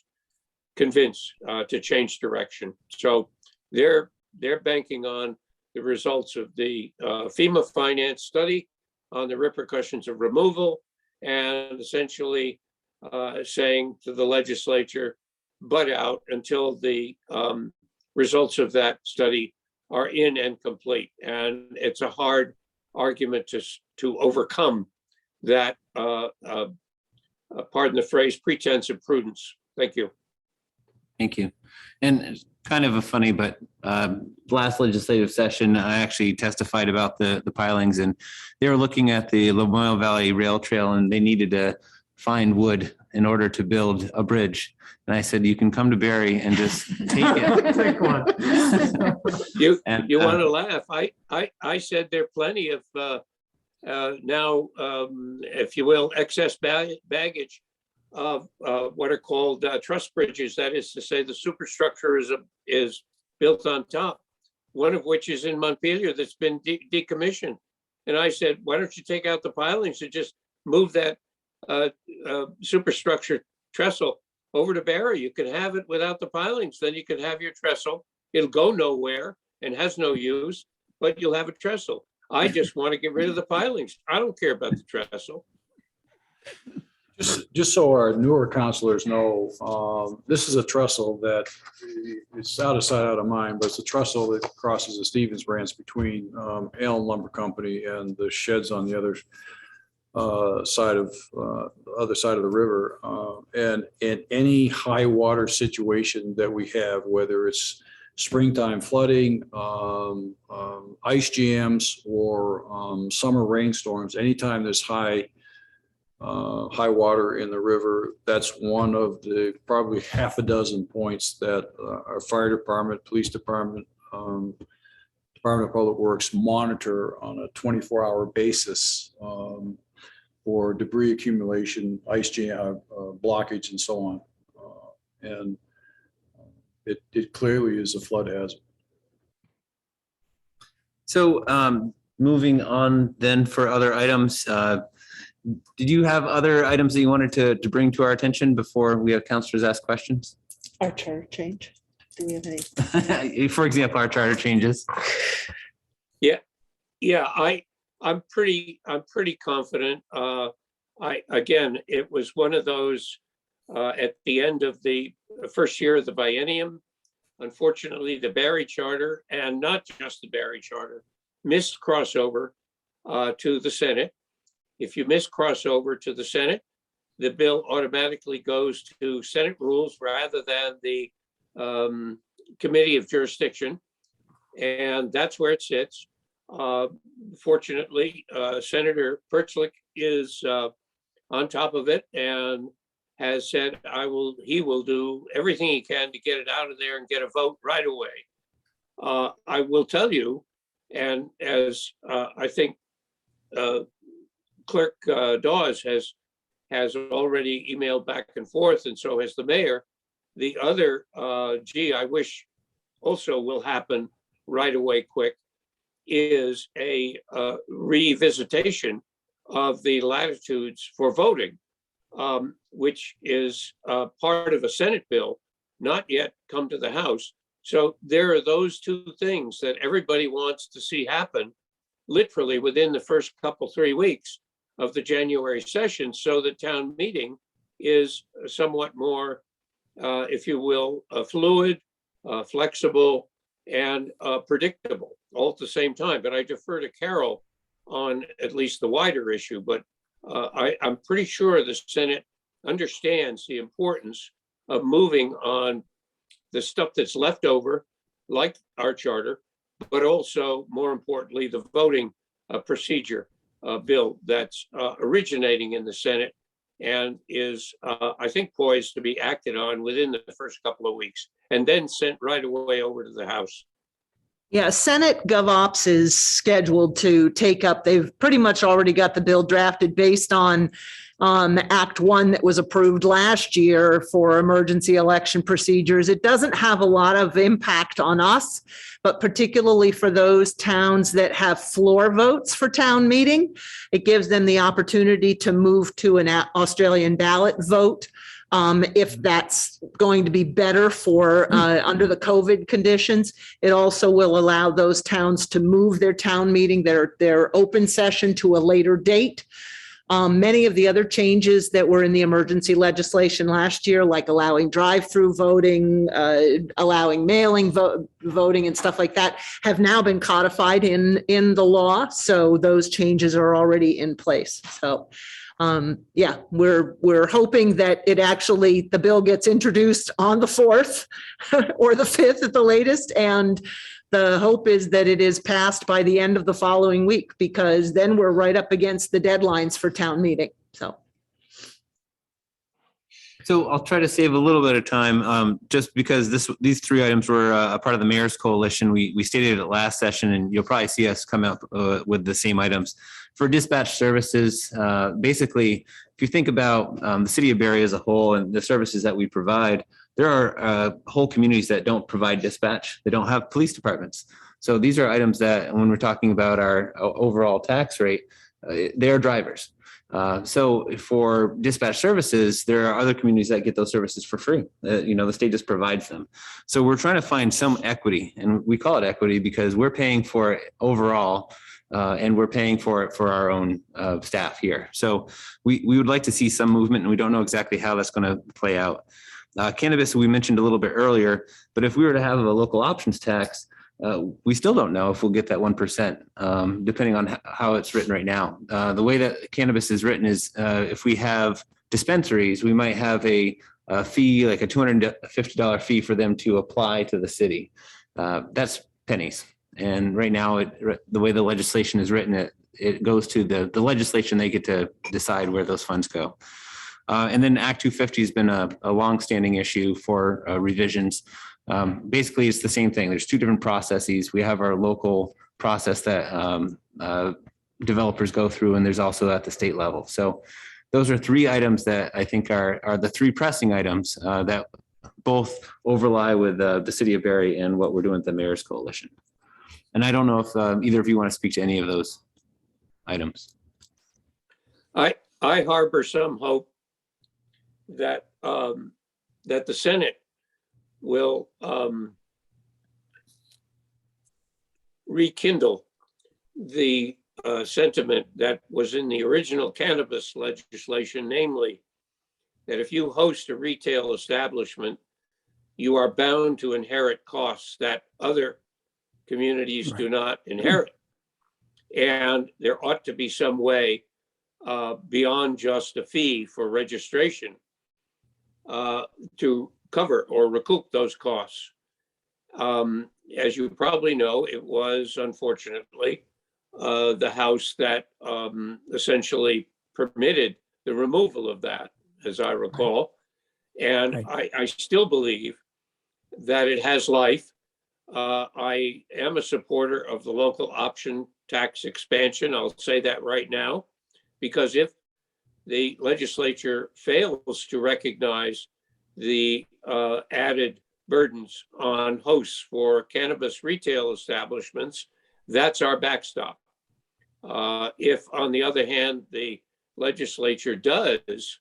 S14: convince to change direction. So they're banking on the results of the FEMA finance study on the repercussions of removal, and essentially saying to the legislature, butt out until the results of that study are in and complete. And it's a hard argument to overcome that, pardon the phrase, pretense of prudence. Thank you.
S3: Thank you. And kind of a funny, but last legislative session, I actually testified about the pilings, and they were looking at the Lamoille Valley Rail Trail, and they needed to find wood in order to build a bridge. And I said, you can come to Barre and just take it.
S4: Take one.
S14: You want to laugh. I said there are plenty of now, if you will, excess baggage of what are called truss bridges. That is to say, the superstructure is built on top. One of which is in Montpelier that's been decommissioned. And I said, why don't you take out the pilings and just move that superstructure trestle over to Barre? You can have it without the pilings. Then you can have your trestle. It'll go nowhere and has no use, but you'll have a trestle. I just want to get rid of the pilings. I don't care about the trestle.
S9: Just so our newer counselors know, this is a trestle that it's out of sight, out of mind, but it's a trestle that crosses the Stevens branch between Allen Lumber Company and the sheds on the other side of the river. And in any high water situation that we have, whether it's springtime flooding, ice jams, or summer rainstorms, anytime there's high water in the river, that's one of the probably half a dozen points that our fire department, police department, Department of Public Works monitor on a 24-hour basis for debris accumulation, ice jam, blockage, and so on. And it clearly is a flood hazard.
S3: So moving on then for other items, did you have other items that you wanted to bring to our attention before we have counselors ask questions?
S2: Our charter change. Do we have any?
S3: For example, our charter changes.
S14: Yeah, I'm pretty confident. Again, it was one of those at the end of the first year of the biennium. Unfortunately, the Barre charter, and not just the Barre charter, missed crossover to the Senate. If you miss crossover to the Senate, the bill automatically goes to Senate rules rather than the Committee of Jurisdiction, and that's where it sits. Fortunately, Senator Perchlik is on top of it and has said he will do everything he can to get it out of there and get a vote right away. I will tell you, and as I think Clerk Dawes has already emailed back and forth, and so has the mayor. The other, I wish also will happen right away quick, is a revisitation of the latitudes for voting, which is part of a Senate bill, not yet come to the House. So there are those two things that everybody wants to see happen literally within the first 3 weeks of the January session, so the town meeting is somewhat more, if you will, fluid, flexible, and predictable all at the same time. But I defer to Carol on at least the wider issue, but I'm pretty sure the Senate understands the importance of moving on the stuff that's left over, like our charter, but also, more importantly, the voting procedure bill that's originating in the Senate and is, I think, poised to be acted on within the first couple of weeks and then sent right away over to the House.
S2: Yeah, Senate GovOps is scheduled to take up, they've pretty much already got the bill drafted based on Act 1 that was approved last year for emergency election procedures. It doesn't have a lot of impact on us, but particularly for those towns that have floor votes for town meeting, it gives them the opportunity to move to an Australian ballot vote. If that's going to be better for under the COVID conditions. It also will allow those towns to move their town meeting, their open session, to a later date. Many of the other changes that were in the emergency legislation last year, like allowing drive-through voting, allowing mailing voting and stuff like that, have now been codified in the law. So those changes are already in place. So yeah, we're hoping that the bill gets introduced on the 4th or the 5th at the latest. And the hope is that it is passed by the end of the following week, because then we're right up against the deadlines for town meeting.
S3: So I'll try to save a little bit of time, just because these three items were a part of the mayor's coalition. We stated it last session, and you'll probably see us come out with the same items. For dispatch services, basically, if you think about the city of Barre as a whole and the services that we provide, there are whole communities that don't provide dispatch. They don't have police departments. So these are items that when we're talking about our overall tax rate, they are drivers. So for dispatch services, there are other communities that get those services for free. The state just provides them. So we're trying to find some equity, and we call it equity because we're paying for it overall, and we're paying for it for our own staff here. So we would like to see some movement, and we don't know exactly how that's going to play out. Cannabis, we mentioned a little bit earlier, but if we were to have a local options tax, we still don't know if we'll get that 1%, depending on how it's written right now. The way that cannabis is written is if we have dispensaries, we might have a fee, like a $250 fee for them to apply to the city. That's pennies. And right now, the way the legislation is written, it goes to the legislation. They get to decide where those funds go. And then Act 250 has been a longstanding issue for revisions. Basically, it's the same thing. There's two different processes. We have our local process that developers go through, and there's also at the state level. So those are three items that I think are the three pressing items that both overlie with the city of Barre and what we're doing with the Mayor's Coalition. And I don't know if either of you want to speak to any of those items.
S14: I harbor some hope that that the Senate will rekindle the sentiment that was in the original cannabis legislation, namely that if you host a retail establishment, you are bound to inherit costs that other communities do not inherit. And there ought to be some way beyond just a fee for registration to cover or recoup those costs. As you probably know, it was unfortunately the House that essentially permitted the removal of that, as I recall. And I still believe that it has life. I am a supporter of the local option tax expansion. I'll say that right now, because if the legislature fails to recognize the added burdens on hosts for cannabis retail establishments, that's our backstop. If, on the other hand, the legislature does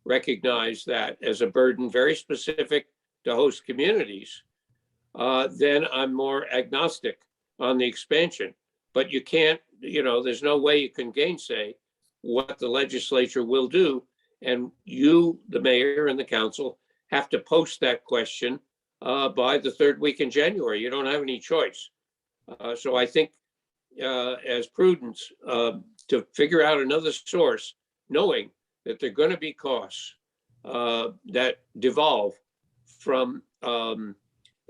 S14: recognize that as a burden very specific to host communities, then I'm more agnostic on the expansion. But you can't, there's no way you can gainsay what the legislature will do. And you, the mayor and the council, have to post that question by the third week in January. You don't have any choice. So I think as prudence to figure out another source, knowing that there are going to be costs that devolve from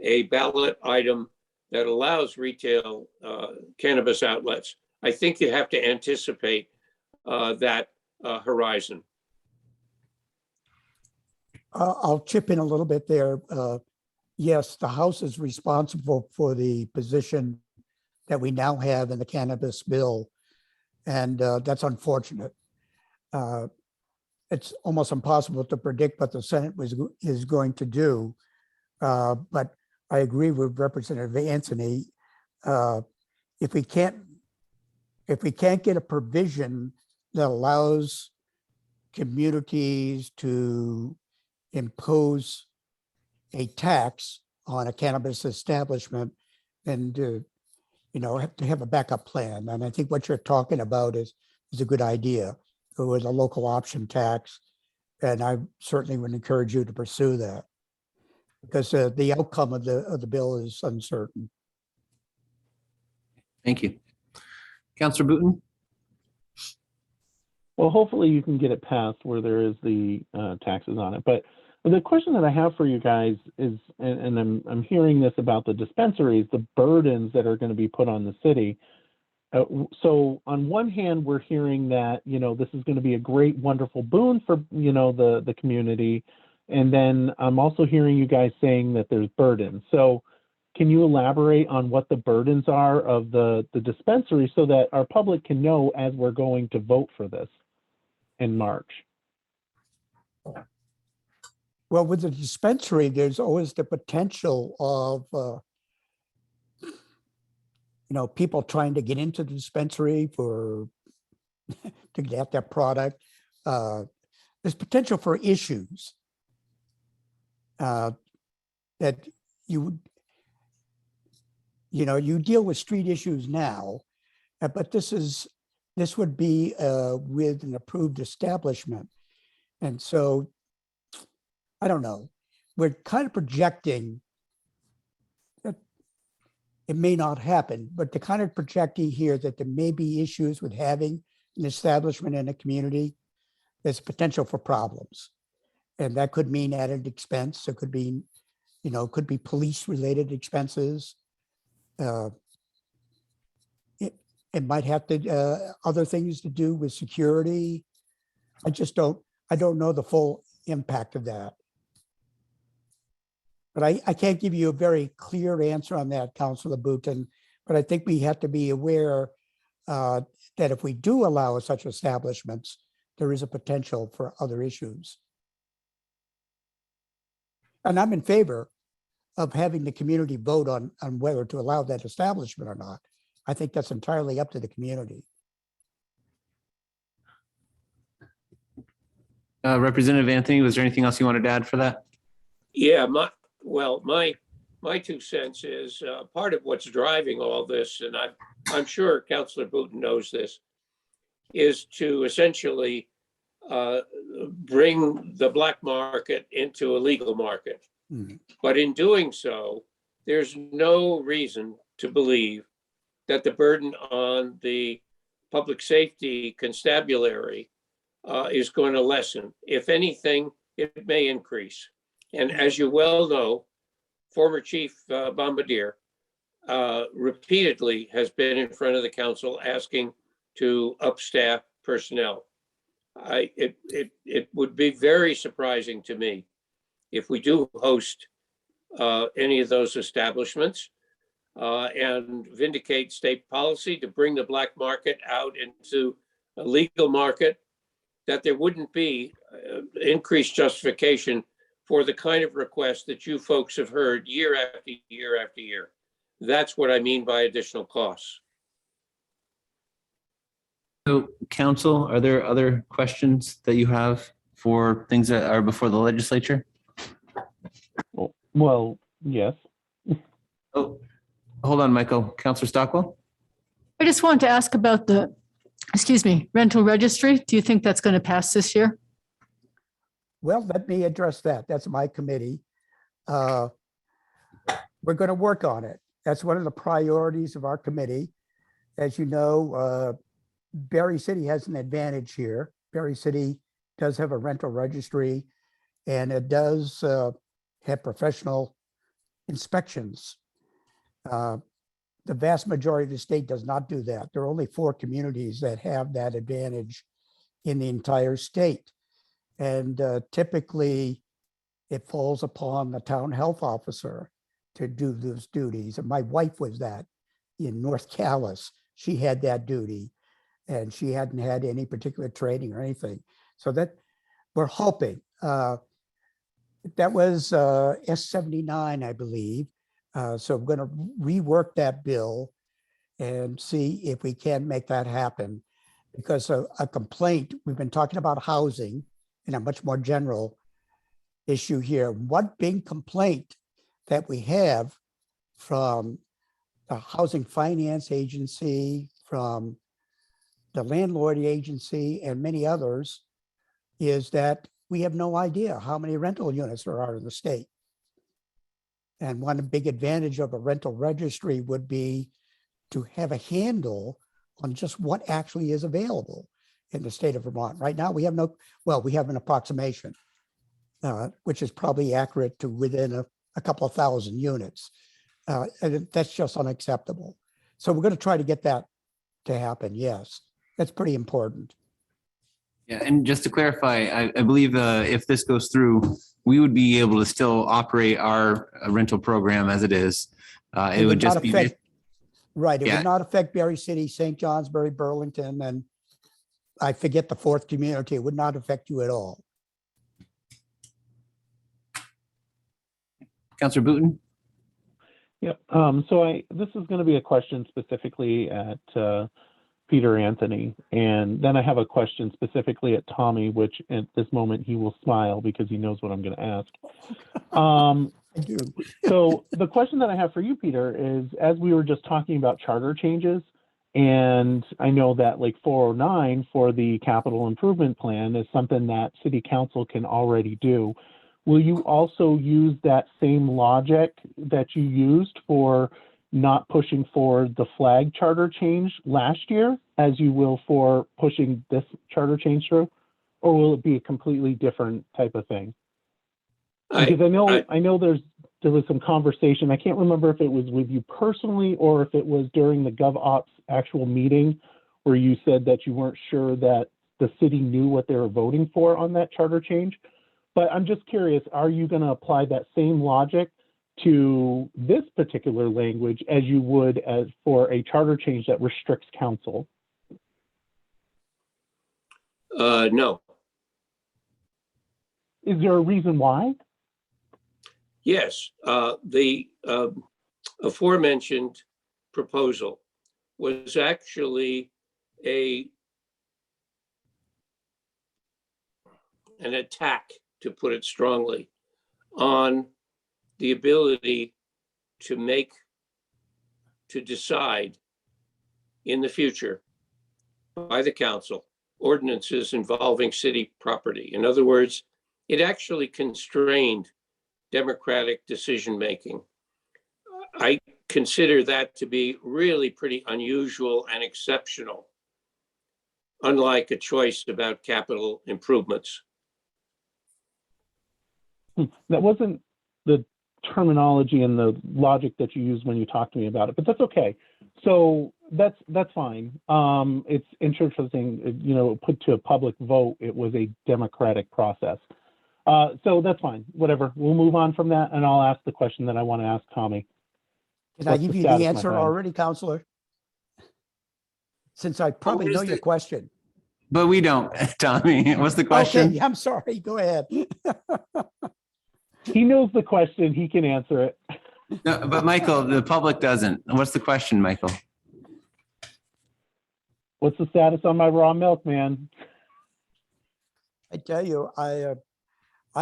S14: a ballot item that allows retail cannabis outlets. I think you have to anticipate that horizon.
S13: I'll chip in a little bit there. Yes, the House is responsible for the position that we now have in the cannabis bill, and that's unfortunate. It's almost impossible to predict what the Senate is going to do, but I agree with Representative Anthony. If we can't get a provision that allows communities to impose a tax on a cannabis establishment, and have to have a backup plan. And I think what you're talking about is a good idea with a local option tax, and I certainly would encourage you to pursue that, because the outcome of the bill is uncertain.
S3: Thank you. Councilor Booton?
S6: Well, hopefully you can get it passed where there is the taxes on it. But the question that I have for you guys is, and I'm hearing this about the dispensaries, the burdens that are going to be put on the city. So on one hand, we're hearing that, this is going to be a great, wonderful boon for, the community. And then I'm also hearing you guys saying that there's burdens. So can you elaborate on what the burdens are of the dispensary so that our public can know as we're going to vote for this in March?
S13: Well, with the dispensary, there's always the potential of people trying to get into the dispensary to get their product. There's potential for issues that you deal with street issues now, but this would be with an approved establishment. And so, I don't know, we're kind of projecting that it may not happen, but they're kind of projecting here that there may be issues with having an establishment in a community. There's potential for problems. And that could mean added expense. It could be, could be police-related expenses. It might have to other things to do with security. I don't know the full impact of that. But I can't give you a very clear answer on that, Councilor Booton. But I think we have to be aware that if we do allow such establishments, there is a potential for other issues. And I'm in favor of having the community vote on whether to allow that establishment or not. I think that's entirely up to the community.
S3: Representative Anthony, was there anything else you wanted to add for that?
S14: Yeah, my 2 cents is part of what's driving all this, and I'm sure Councilor Booton knows this, is to essentially bring the black market into a legal market.
S13: Mm-hmm.
S14: But in doing so, there's no reason to believe that the burden on the public safety constabulary is going to lessen. If anything, it may increase. And as you well know, former Chief Bombardier repeatedly has been in front of the council asking to upstaff personnel. It would be very surprising to me if we do host any of those establishments and vindicate state policy to bring the black market out into a legal market, that there wouldn't be increased justification for the kind of request that you folks have heard year after year after year. That's what I mean by additional costs.
S3: So, council, are there other questions that you have for things that are before the legislature?
S6: Well, yes.
S3: Oh, hold on, Michael. Councilor Stockwell?
S11: I just wanted to ask about the, rental registry. Do you think that's going to pass this year?
S13: Well, let me address that. That's my committee. We're going to work on it. That's one of the priorities of our committee. As you know, Barre City has an advantage here. Barre City does have a rental registry, and it does have professional inspections. The vast majority of the state does not do that. There are only 4 communities that have that advantage in the entire state. And typically, it falls upon the town health officer to do those duties. And my wife was that in North Callis. She had that duty, and she hadn't had any particular training or anything. So that we're hoping. That was S79, I believe. So we're going to rework that bill and see if we can make that happen. Because a complaint, we've been talking about housing in a much more general issue here. One big complaint that we have from the Housing Finance Agency, from the landlord agency, and many others is that we have no idea how many rental units there are in the state. And one big advantage of a rental registry would be to have a handle on just what actually is available in the state of Vermont. Right now, we have we have an approximation, which is probably accurate to within a couple of thousand units. And that's just unacceptable. So we're going to try to get that to happen. Yes, that's pretty important.
S3: Yeah, and just to clarify, I believe if this goes through, we would be able to still operate our rental program as it is. It would just be
S13: right. It
S3: yeah.
S13: would not affect Barre City, St. Johnsbury, Burlington, and I forget the 4th community. It would not affect you at all.
S3: Councilor Booton?
S6: Yep. This is going to be a question specifically at Peter Anthony, and then I have a question specifically at Tommy, which at this moment he will smile because he knows what I'm going to ask.
S13: I do.
S6: So the question that I have for you, Peter, is as we were just talking about charter changes, and I know that like 409 for the capital improvement plan is something that city council can already do. Will you also use that same logic that you used for not pushing forward the flag charter change last year as you will for pushing this charter change through? Or will it be a completely different type of thing? Because I know there was some conversation. I can't remember if it was with you personally or if it was during the GovOps actual meeting where you said that you weren't sure that the city knew what they were voting for on that charter change. But I'm just curious, are you going to apply that same logic to this particular language as you would as for a charter change that restricts council?
S14: No.
S6: Is there a reason why?
S14: Yes, the aforementioned proposal was actually an attack, to put it strongly, on the ability to decide in the future by the council ordinances involving city property. In other words, it actually constrained democratic decision-making. I consider that to be really pretty unusual and exceptional, unlike a choice about capital improvements.
S6: That wasn't the terminology and the logic that you used when you talked to me about it, but that's okay. So that's fine. It's interesting, you know, put to a public vote, it was a democratic process. So that's fine, whatever. We'll move on from that and I'll ask the question that I want to ask Tommy.
S13: Can I give you the answer already, Counselor? Since I probably know your question.
S3: But we don't, Tommy. What's the question?
S13: Okay, I'm sorry. Go ahead.
S6: He knows the question. He can answer it.
S3: No, but Michael, the public doesn't. What's the question, Michael?
S6: What's the status on my raw milk, man?
S13: I tell you, I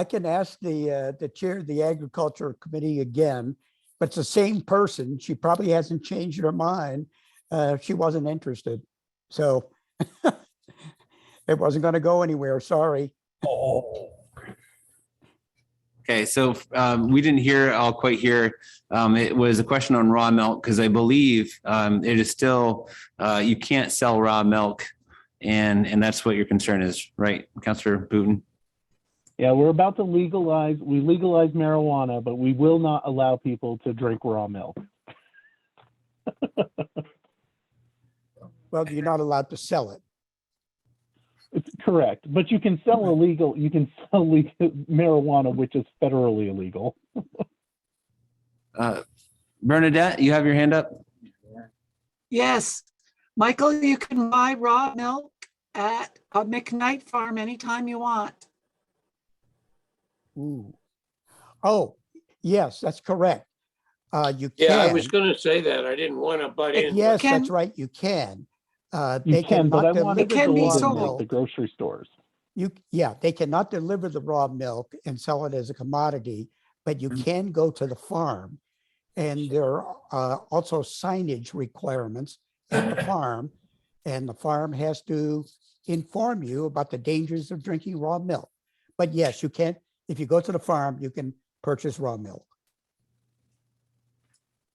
S13: can ask the chair of the Agriculture Committee again, but it's the same person. She probably hasn't changed her mind. She wasn't interested. So it wasn't going to go anywhere. Sorry.
S3: Okay, so we didn't hear, I'll quite hear, it was a question on raw milk, because I believe it is still, you can't sell raw milk, and that's what your concern is, right, Councillor Booten?
S6: Yeah, we're about to legalize marijuana, but we will not allow people to drink raw milk.
S13: Well, you're not allowed to sell it.
S6: It's correct, but you can sell marijuana, which is federally illegal.
S3: Bernadette, you have your hand up?
S12: Yes, Michael, you can buy raw milk at a McKnight farm anytime you want.
S13: Ooh. Oh, yes, that's correct. You can.
S14: Yeah, I was going to say that. I didn't want to butt in.
S13: Yes, that's right. You can.
S6: You can, but I want
S12: it can be sold
S6: like the grocery stores.
S13: Yeah, they cannot deliver the raw milk and sell it as a commodity, but you can go to the farm, and there are also signage requirements at the farm, and the farm has to inform you about the dangers of drinking raw milk. But yes, you can. If you go to the farm, you can purchase raw milk.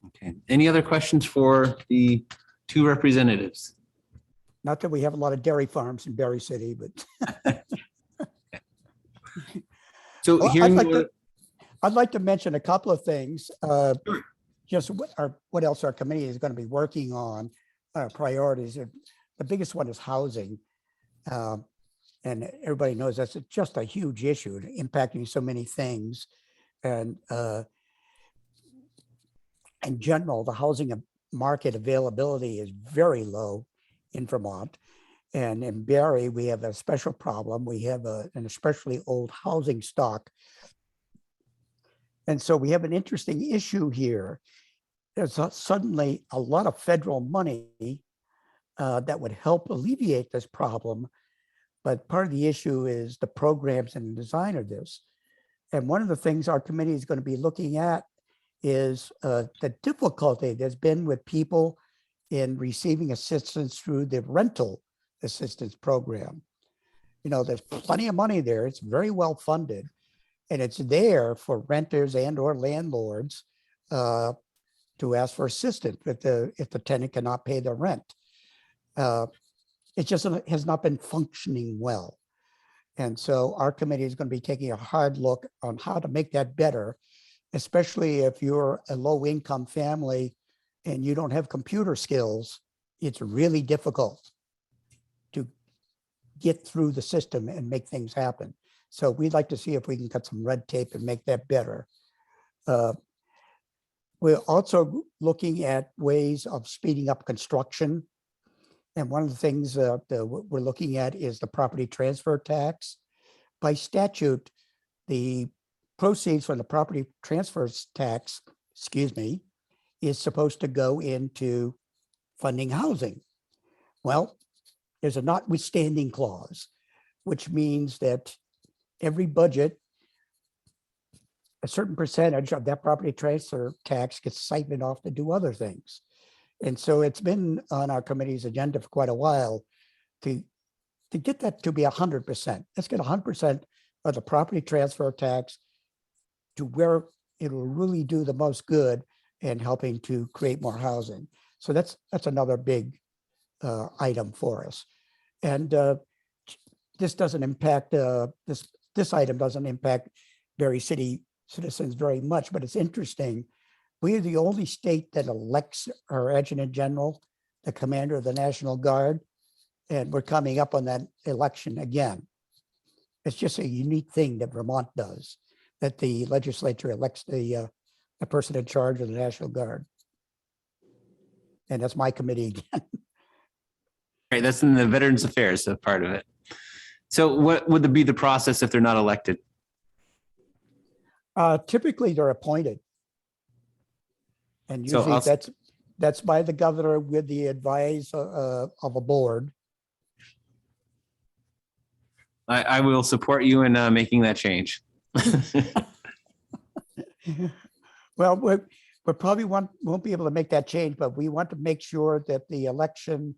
S3: Okay. Any other questions for the two representatives?
S13: Not that we have a lot of dairy farms in Barre City, but.
S3: So
S13: well,
S3: hearing
S13: I'd like to mention a couple of things. Just what else our committee is going to be working on, priorities. The biggest one is housing. And everybody knows that's just a huge issue, impacting so many things. And in general, the housing market availability is very low in Vermont. And in Barre, we have a special problem. We have an especially old housing stock. And so we have an interesting issue here. there's suddenly a lot of federal money that would help alleviate this problem. But part of the issue is the programs and the design of this. And one of the things our committee is going to be looking at is the difficulty there's been with people in receiving assistance through the rental assistance program. You know, there's plenty of money there. It's very well funded, and it's there for renters and or landlords to ask for assistance if the tenant cannot pay their rent. It just has not been functioning well. And so our committee is going to be taking a hard look on how to make that better, especially if you're a low income family and you don't have computer skills. It's really difficult to get through the system and make things happen. So we'd like to see if we can cut some red tape and make that better. We're also looking at ways of speeding up construction. And one of the things that we're looking at is the property transfer tax. By statute, the proceeds from the property transfer tax, is supposed to go into funding housing. Well, there's a notwithstanding clause, which means that every budget, a certain percentage of that property transfer tax gets siphoned off to do other things. And so it's been on our committee's agenda for quite a while to get that to be 100%. Let's get 100% of the property transfer tax to where it will really do the most good in helping to create more housing. So that's another big item for us. And this doesn't impact, this item doesn't impact Barre City citizens very much, but it's interesting. We are the only state that elects our adjutant general, the commander of the National Guard, and we're coming up on that election again. It's just a unique thing that Vermont does, that the legislature elects the person in charge of the National Guard. And that's my committee again.
S3: Right, that's in the Veterans Affairs part of it. So what would be the process if they're not elected?
S13: Typically, they're appointed. And usually that's by the governor with the advice of a board.
S3: I will support you in making that change.
S13: Well, we probably won't be able to make that change, but we want to make sure that the election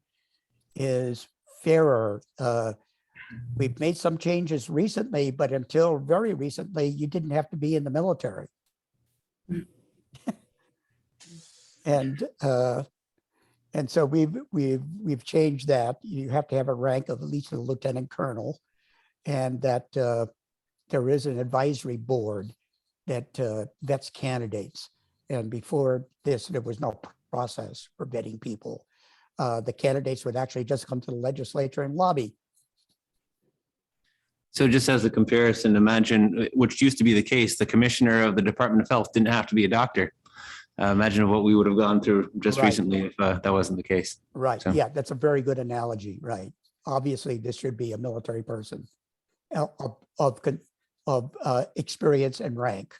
S13: is fairer. We've made some changes recently, but until very recently, you didn't have to be in the military. And so we've changed that. You have to have a rank of at least a lieutenant colonel, and that there is an advisory board that vets candidates. And before this, there was no process for vetting people. The candidates would actually just come to the legislature and lobby.
S3: So just as a comparison, imagine, which used to be the case, the commissioner of the Department of Health didn't have to be a doctor. Imagine what we would have gone through just recently if that wasn't the case.
S13: Right.
S3: So.
S13: Yeah, that's a very good analogy. Right. Obviously, this should be a military person of experience and rank.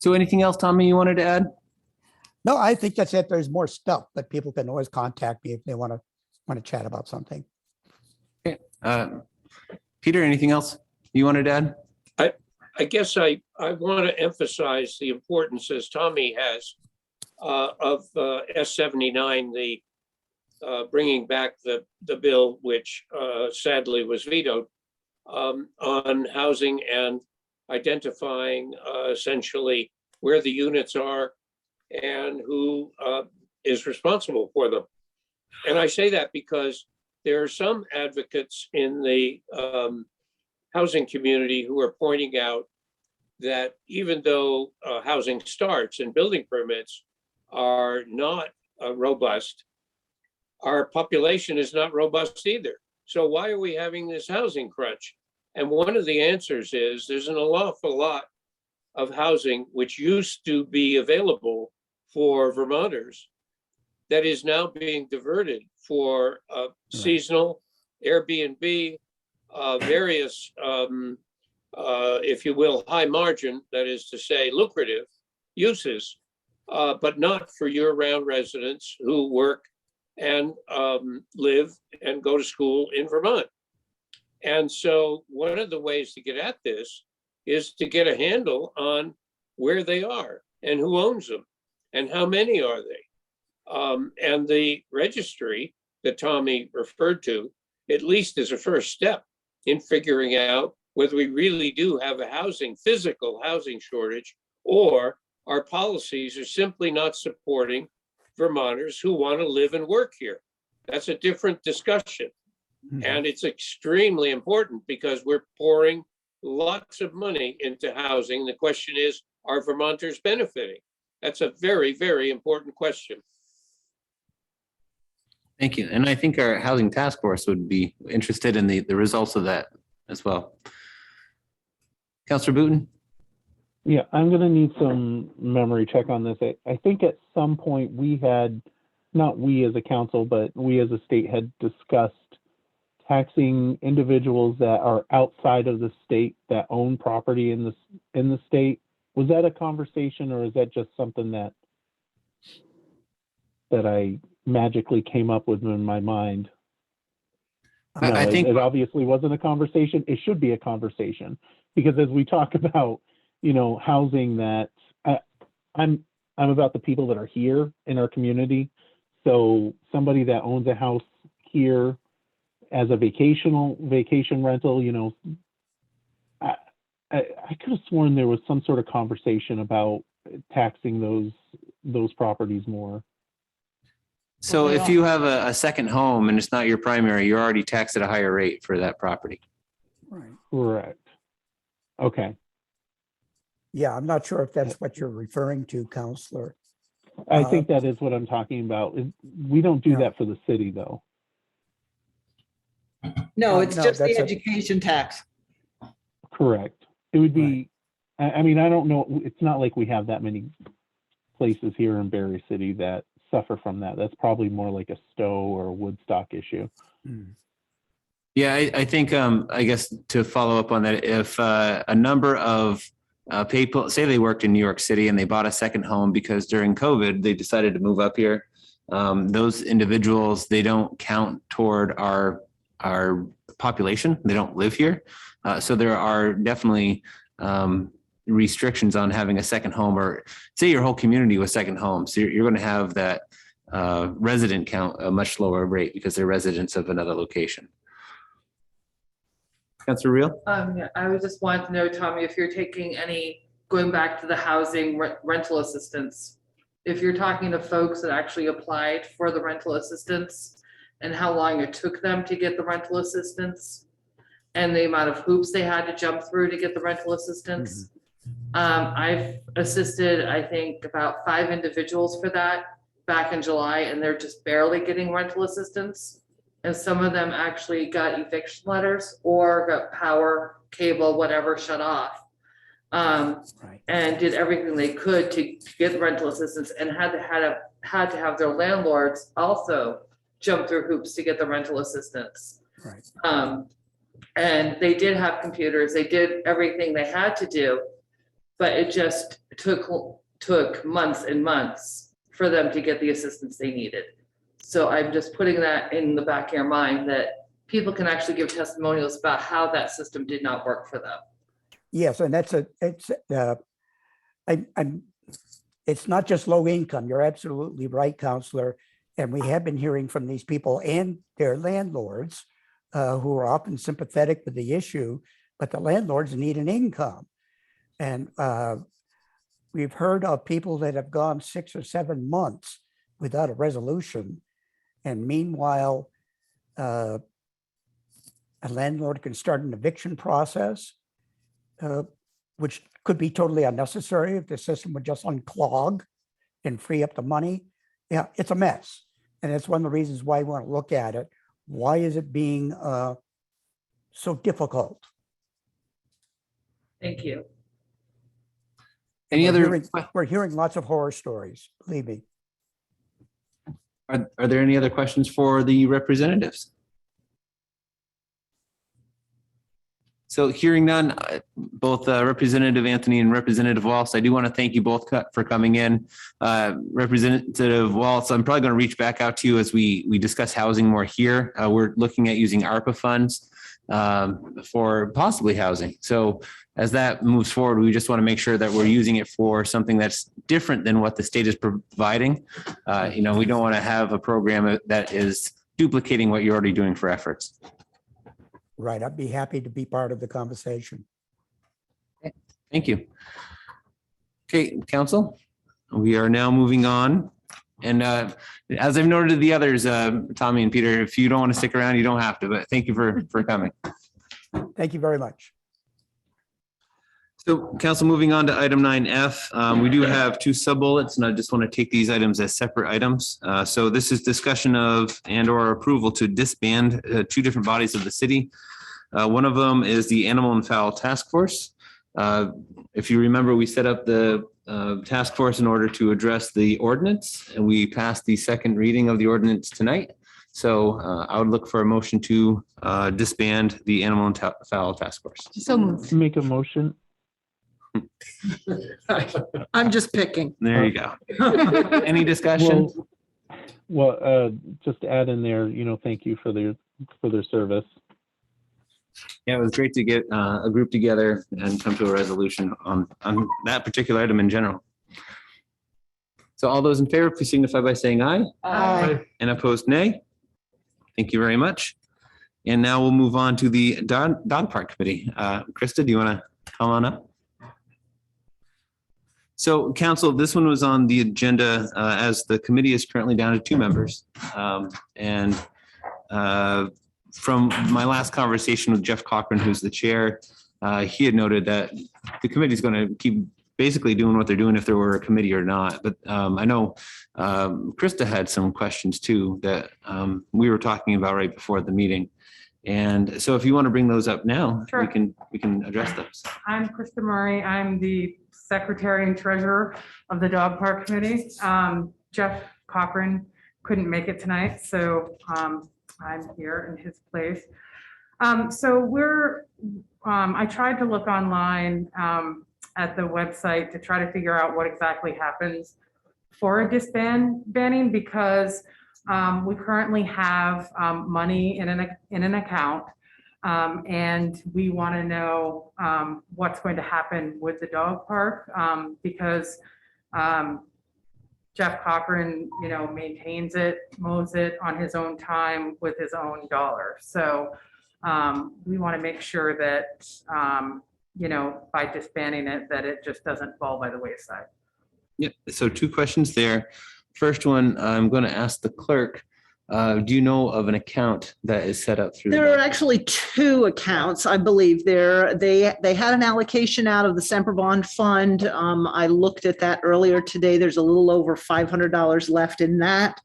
S3: So anything else, Tommy, you wanted to add?
S13: No, I think that's it. There's more stuff, but people can always contact me if they want to chat about something.
S3: Okay. Peter, anything else you wanted to add?
S14: I guess I want to emphasize the importance, as Tommy has, of S79, the bringing back the bill, which sadly was vetoed, on housing and identifying essentially where the units are and who is responsible for them. And I say that because there are some advocates in the housing community who are pointing out that even though housing starts and building permits are not robust, our population is not robust either. So why are we having this housing crunch? And one of the answers is there's an awful lot of housing which used to be available for Vermonters that is now being diverted for seasonal, Airbnb, various, if you will, high margin, that is to say lucrative uses, but not for year-round residents who work and live and go to school in Vermont. And so one of the ways to get at this is to get a handle on where they are and who owns them and how many are they. And the registry that Tommy referred to, at least is a first step in figuring out whether we really do have a physical housing shortage, or our policies are simply not supporting Vermonters who want to live and work here. That's a different discussion. And it's extremely important because we're pouring lots of money into housing. The question is, are Vermonters benefiting? That's a very, very important question.
S3: Thank you. And I think our housing task force would be interested in the results of that as well. Councilor Booton?
S6: Yeah, I'm going to need some memory check on this. I think at some point we had, not we as a council, but we as a state had discussed taxing individuals that are outside of the state that own property in the state. Was that a conversation, or is that just something that I magically came up with in my mind? No,
S3: I think
S6: it obviously wasn't a conversation. It should be a conversation, because as we talk about, housing, that I'm about the people that are here in our community. So somebody that owns a house here as a vacation rental, I could have sworn there was some sort of conversation about taxing those properties more.
S3: so. If you have a second home and it's not your primary, you're already taxed at a higher rate for that property.
S13: Right.
S6: Correct. Okay.
S13: Yeah, I'm not sure if that's what you're referring to, Counselor.
S6: I think that is what I'm talking about. We don't do
S13: Yeah.
S6: that for the city, though.
S2: No, it's
S13: No,
S2: just the
S13: that's a-
S2: education tax.
S6: Correct. It would be, I mean, I don't know. It's not like we have that many places here in Barre City that suffer from that. That's probably more like a Stowe or Woodstock issue.
S3: Yeah, I think, I guess to follow up on that, if a number of people, say they worked in New York City and they bought a second home because during COVID, they decided to move up here. Those individuals, they don't count toward our population. They don't live here. So there are definitely restrictions on having a second home, or say your whole community with second homes. So you're going to have that resident count a much lower rate because they're residents of another location. Councilor Reel?
S15: Yeah, I was just wanting to know, Tommy, if you're taking any, going back to the housing rental assistance, if you're talking to folks that actually applied for the rental assistance and how long it took them to get the rental assistance and the amount of hoops they had to jump through to get the rental assistance. I've assisted, I think, about 5 individuals for that back in July, and they're just barely getting rental assistance. And some of them actually got eviction letters or got power, cable, whatever shut off. And did everything they could to get rental assistance, and had to have their landlords also jump through hoops to get the rental assistance. And they did have computers, they did everything they had to do, but it just took months and months for them to get the assistance they needed. So I'm just putting that in the back of your mind that people can actually give testimonials about how that system did not work for them.
S13: Yes, and it's not just low income. You're absolutely right, Counselor. And we have been hearing from these people and their landlords who are often sympathetic with the issue, but the landlords need an income. And we've heard of people that have gone 6 or 7 months without a resolution. And meanwhile, a landlord can start an eviction process, which could be totally unnecessary if the system would just unclog and free up the money. Yeah, it's a mess. And it's one of the reasons why I want to look at it. Why is it being so difficult?
S15: Thank you.
S13: We're hearing lots of horror stories, believe me.
S3: Are there any other questions for the representatives? So hearing none, both Representative Anthony and Representative Waltz, I do want to thank you both for coming in. Representative Waltz, I'm probably going to reach back out to you as we discuss housing more here. We're looking at using ARPA funds for possibly housing. So as that moves forward, we just want to make sure that we're using it for something that's different than what the state is providing. We don't want to have a program that is duplicating what you're already doing for efforts.
S13: Right, I'd be happy to be part of the conversation.
S3: Thank you. Okay, council, we are now moving on. And as I've noted to the others, Tommy and Peter, if you don't want to stick around, you don't have to, but thank you for coming.
S13: Thank you very much.
S3: So council, moving on to item 9F, we do have two sub-bullets and I just want to take these items as separate items. So this is discussion of and/or approval to disband two different bodies of the city. One of them is the Animal and Fowl Task Force. If you remember, we set up the task force in order to address the ordinance, and we passed the second reading of the ordinance tonight. So I would look for a motion to disband the Animal and Fowl Task Force.
S11: So moved.
S6: Make a motion.
S2: I'm just picking.
S3: There you go. Any discussion?
S6: Well, just add in there, thank you for their service.
S3: Yeah, it was great to get a group together and come to a resolution on that particular item in general. So all those in favor, please signify by saying aye.
S2: Aye.
S3: And opposed, nay. Thank you very much. And now we'll move on to the dog park committee. Krista, do you want to come on up? So council, this one was on the agenda as the committee is currently down to 2 members. From my last conversation with Jeff Cochran, who's the chair, he had noted that the committee is going to keep basically doing what they're doing if there were a committee or not. But I know Krista had some questions too that we were talking about right before the meeting. And so if you want to bring those up now,
S16: Sure.
S3: we can address those.
S16: I'm Krista Murray. I'm the secretary and treasurer of the dog park committee. Jeff Cochran couldn't make it tonight, so I'm here in his place. I tried to look online at the website to try to figure out what exactly happens for a disbanding, because we currently have money in an account, and we want to know what's going to happen with the dog park, because Jeff Cochran, maintains it, mows it on his own time with his own dollar. So we want to make sure that, by disbanding it, that it just doesn't fall by the wayside.
S3: Yep. So 2 questions there. First one, I'm going to ask the clerk. Do you know of an account that is set up through?
S2: There are actually 2 accounts, I believe. They had an allocation out of the Semper Bond Fund. I looked at that earlier today. There's a little over $500 left in that.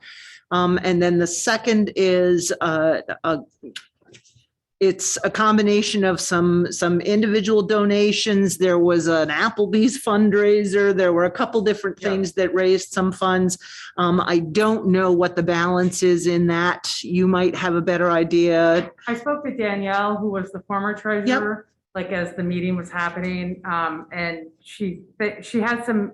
S2: And then the second is it's a combination of some individual donations. There was an Applebee's fundraiser. There were a couple different things that raised some funds. I don't know what the balance is in that. You might have a better idea.
S16: I spoke to Danielle, who was the former treasurer, like as the meeting was happening, and she had some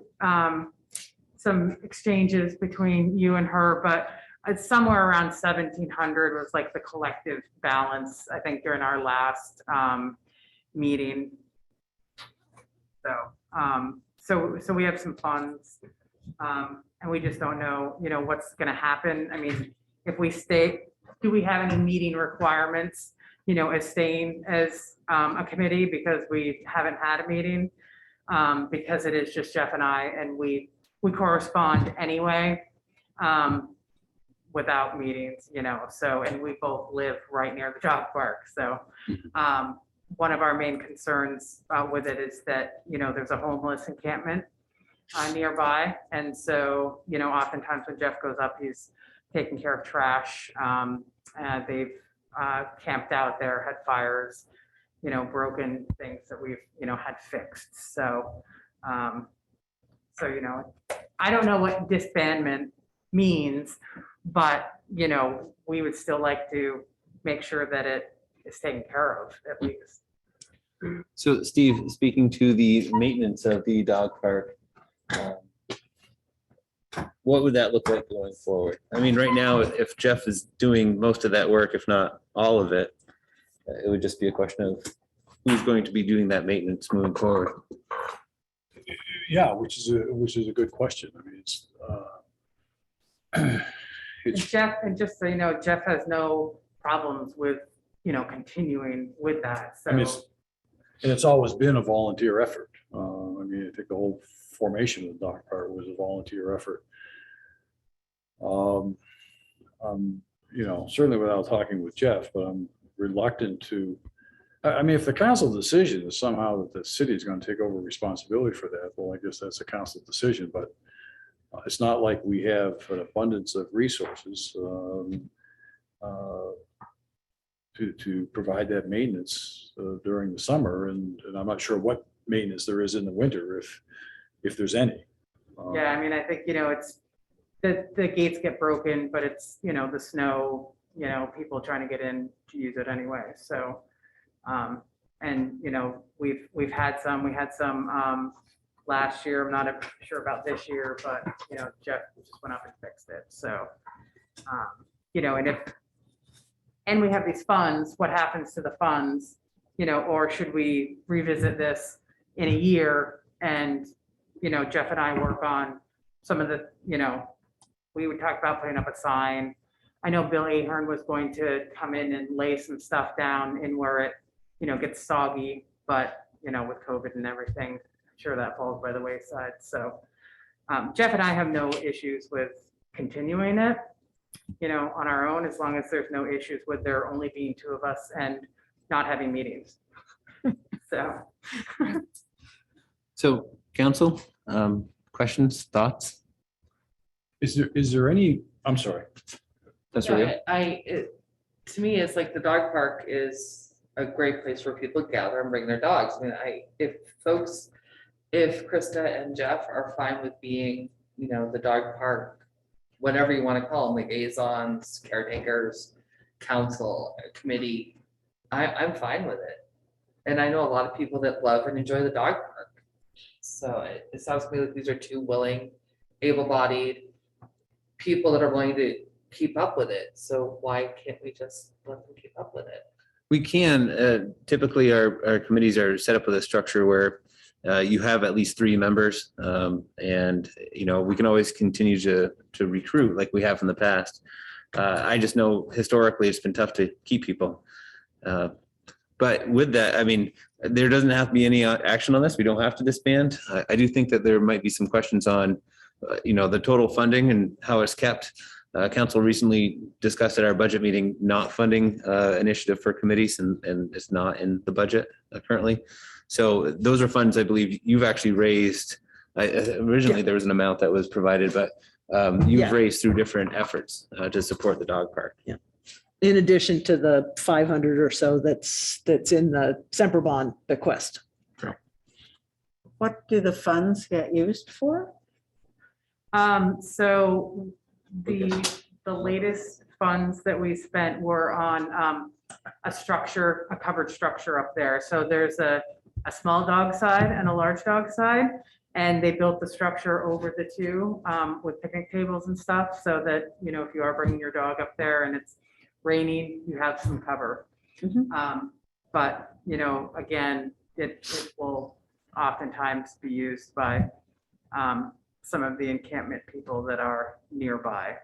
S16: exchanges between you and her, but it's somewhere around 1,700 was like the collective balance, I think, during our last meeting. So we have some funds, and we just don't know, what's going to happen. I mean, if we stay, do we have any meeting requirements, as staying as a committee, because we haven't had a meeting, because it is just Jeff and I, and we correspond anyway. Without meetings, so, and we both live right near the dog park. So one of our main concerns with it is that, there's a homeless encampment nearby. And so, oftentimes when Jeff goes up, he's taking care of trash. They've camped out there, had fires, broken things that we've, had fixed. So, I don't know what disbandment means, but, we would still like to make sure that it is taken care of at least.
S17: So Steve, speaking to the maintenance of the dog park, what would that look like going forward? I mean, right now, if Jeff is doing most of that work, if not all of it, it would just be a question of who's going to be doing that maintenance moving forward.
S9: Yeah, which is a good question. I mean,
S16: And Jeff, and just so you know, Jeff has no problems with, continuing with that, so.
S9: I mean, it's always been a volunteer effort. I mean, I think the whole formation of the dog park was a volunteer effort. Certainly without talking with Jeff, but I'm reluctant to, I mean, if the council decision is somehow that the city is going to take over responsibility for that, well, I guess that's a council decision, but it's not like we have an abundance of resources to provide that maintenance during the summer, and I'm not sure what maintenance there is in the winter, if there's any.
S16: Yeah, I mean, I think, it's, the gates get broken, but it's, the snow, people trying to get in to use it anyway, so. And, we had some last year. I'm not sure about this year, but, Jeff just went up and fixed it, so. And we have these funds, what happens to the funds, or should we revisit this in a year? And, Jeff and I work on some of the, we would talk about putting up a sign. I know Bill Ahern was going to come in and lay some stuff down in where it, gets soggy, but, with COVID and everything, I'm sure that falls by the wayside. So Jeff and I have no issues with continuing it, on our own, as long as there's no issues with there only being two of us and not having meetings.
S17: So council, questions, thoughts?
S9: Is there any, I'm sorry.
S17: That's
S15: right. To me, it's like the dog park is a great place for people to gather and bring their dogs. I mean, if Krista and Jeff are fine with being, the dog park, whatever you want to call them, liaisons, caretakers, council, committee, I'm fine with it. And I know a lot of people that love and enjoy the dog park. So it sounds to me like these are two willing, able-bodied people that are willing to keep up with it. So why can't we just let them keep up with it?
S17: We can. Typically, our committees are set up with a structure where you have at least 3 members, and we can always continue to recruit like we have in the past. I just know historically it's been tough to keep people. But with that, I mean, there doesn't have to be any action on this. We don't have to disband. I do think that there might be some questions on, the total funding and how it's kept. Council recently discussed at our budget meeting not funding initiative for committees, and it's not in the budget currently. So those are funds I believe you've actually raised. Originally, there was an amount that was provided, but you've raised through different efforts to support the dog park.
S2: Yeah. In addition to the 500 or so that's in the Semper Bond bequest.
S5: What do the funds get used for?
S16: So the latest funds that we spent were on a covered structure up there. So there's a small dog side and a large dog side, and they built the structure over the two with picnic tables and stuff, so that if you are bringing your dog up there and it's raining, you have some cover. But again, it will oftentimes be used by some of the encampment people that are nearby.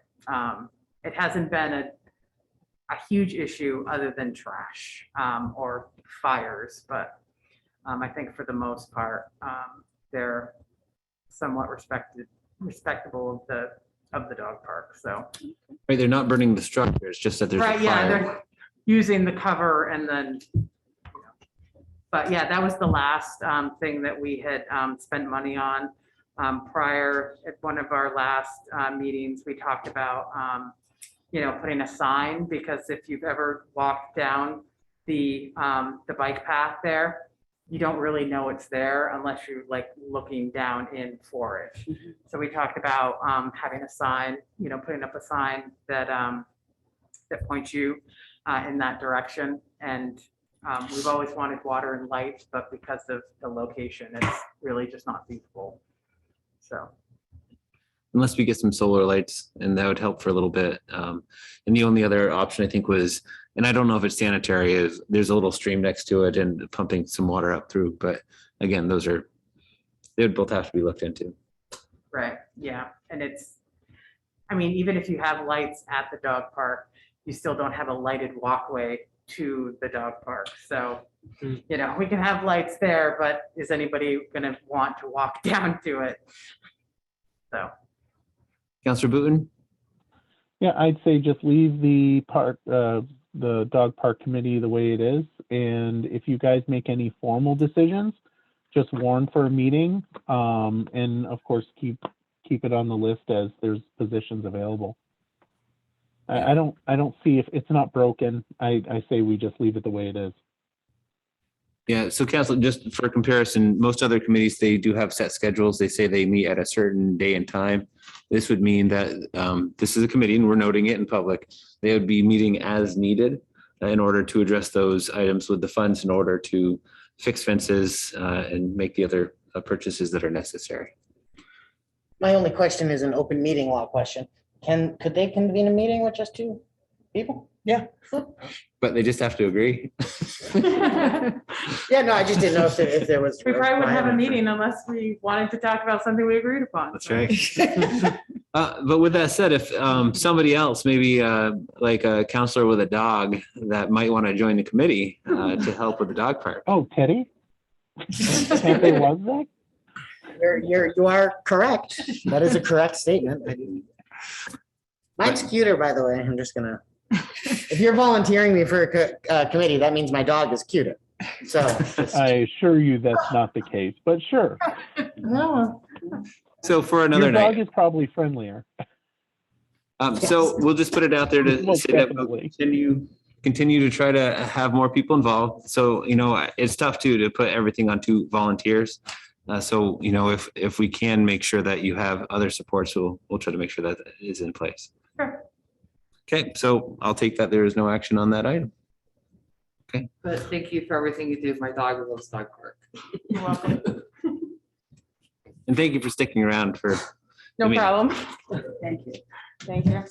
S16: It hasn't been a huge issue other than trash or fires, but I think for the most part, they're somewhat respectable of the dog park. So
S17: Right, they're not burning the structure. It's just that there's
S16: right,
S17: a
S16: yeah,
S17: fire.
S16: they're using the cover and then. But yeah, that was the last thing that we had spent money on. Prior, at one of our last meetings, we talked about, putting a sign, because if you've ever walked down the bike path there, you don't really know it's there unless you're like looking down in for it. So we talked about having a sign, putting up a sign that that points you in that direction. And We've always wanted water and light, but because of the location, it's really just not feasible. So.
S17: Unless we get some solar lights, and that would help for a little bit. And the only other option I think was, and I don't know if it's sanitary, is there's a little stream next to it and pumping some water up through. But again, they would both have to be looked into.
S16: Right, yeah, and I mean, even if you have lights at the dog park, you still don't have a lighted walkway to the dog park. So, you know, we can have lights there, but is anybody gonna want to walk down to it? So.
S17: Councilor Booton?
S6: Yeah, I'd say just leave the dog park committee the way it is. And if you guys make any formal decisions, just warn for a meeting. And of course, keep it on the list as there's positions available. I don't see, if it's not broken, I say we just leave it the way it is.
S17: Yeah, so Council, just for comparison, most other committees, they do have set schedules. They say they meet at a certain day and time. This would mean that this is a committee and we're noting it in public. They would be meeting as needed in order to address those items with the funds in order to fix fences and make the other purchases that are necessary.
S5: My only question is an open meeting law question. Could they convene a meeting with just two people? Yeah.
S17: But they just have to agree.
S5: Yeah, no, I just didn't know if there was.
S16: We probably wouldn't have a meeting unless we wanted to talk about something we agreed upon.
S17: That's right. But with that said, if somebody else, maybe like a counselor with a dog that might want to join the committee to help with the dog park.
S6: Oh, Teddy? Can't they love that?
S5: You are correct. That is a correct statement. Mine's cuter, by the way. I'm just gonna. If you're volunteering me for a committee, that means my dog is cuter. So
S6: I assure you that's not the case, but sure.
S5: No.
S17: So for another
S6: Your dog
S17: night.
S6: is probably friendlier.
S17: So we'll just put it out there to
S6: Most
S17: say that we'll continue to try to have more people involved. So, you know, it's tough too to put everything onto volunteers. So, you know, if we can make sure that you have other supports, we'll try to make sure that is in place.
S16: Sure.
S17: Okay, so I'll take that there is no action on that item. Okay.
S15: But thank you for everything you do. My dog loves dog park.
S16: You're welcome.
S17: And thank you for sticking around for.
S16: No
S17: the meeting.
S16: problem. Thank you. Thank you.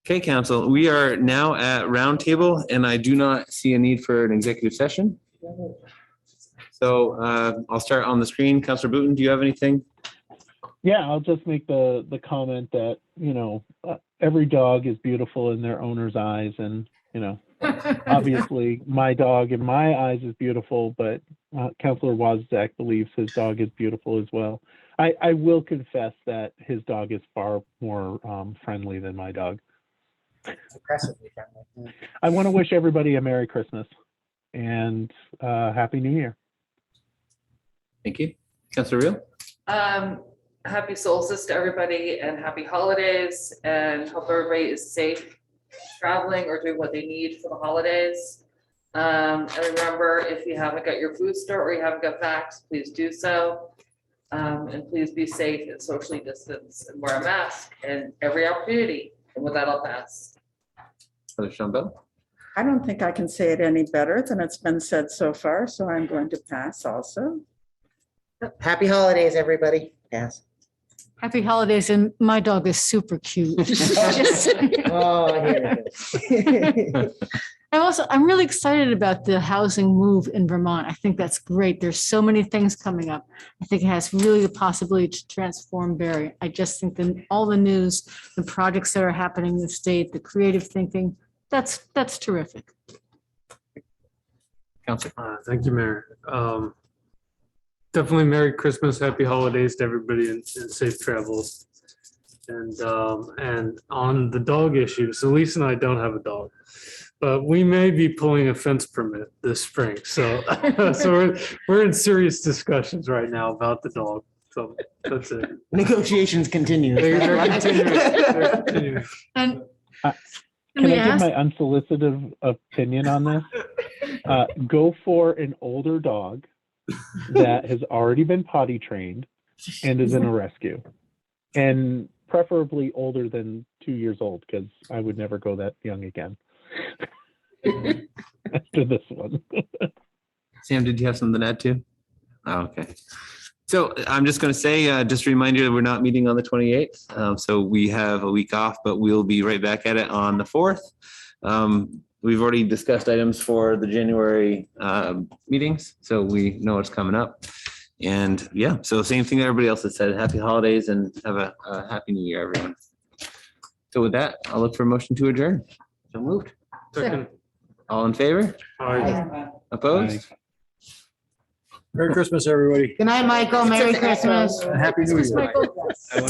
S17: Okay, council, we are now at roundtable and I do not see a need for an executive session. So I'll start on the screen. Councilor Booton, do you have anything?
S6: Yeah, I'll just make the comment that, you know, every dog is beautiful in their owner's eyes. And, you know, obviously my dog in my eyes is beautiful, but Councilor Wozniak believes his dog is beautiful as well. I will confess that his dog is far more friendly than my dog.
S5: Aggressively friendly.
S6: I want to wish everybody a Merry Christmas and Happy New Year.
S17: Thank you. Councilor Real?
S15: Happy solstice to everybody and happy holidays, and hope everybody is safe traveling or doing what they need for the holidays. And remember, if you haven't got your booster or you haven't got vax, please do so. And please be safe and socially distance and wear a mask and every opportunity. And with that, I'll pass.
S17: Sean Bell?
S18: I don't think I can say it any better than it's been said so far, so I'm going to pass also.
S5: Happy holidays, everybody. Yes.
S11: Happy holidays, and my dog is super cute.
S5: Oh, here it is.
S11: I'm really excited about the housing move in Vermont. I think that's great. There's so many things coming up. I think it has really the possibility to transform Barre. I just think that all the news, the projects that are happening in the state, the creative thinking, that's terrific.
S17: Councilor.
S4: Thank you, Mayor. Definitely Merry Christmas, Happy Holidays to everybody, and safe travels. And on the dog issue, so Lisa and I don't have a dog, but we may be pulling a fence permit this spring. So, so we're in serious discussions right now about the dog. So that's it.
S5: Negotiations continue.
S4: They're continuing.
S11: And
S6: can I give my unsolicited opinion on this? Go for an older dog that has already been potty trained and is in a rescue, and preferably older than 2 years old, because I would never go that young again. after this one.
S17: Sam, did you have something to add too? Oh, okay. So I'm just going to say, just a reminder that we're not meeting on the 28th. So we have a week off, but we'll be right back at it on the 4th. We've already discussed items for the January meetings, so we know what's coming up. And yeah, so same thing that everybody else has said. Happy holidays and have a happy new year, everyone. So with that, I'll look for a motion to adjourn. So moved.
S4: Second.
S17: All in favor?
S4: Aye.
S17: Opposed?
S9: Merry Christmas, everybody.
S5: Good night, Michael. Merry Christmas.
S9: Happy New Year.
S11: Michael.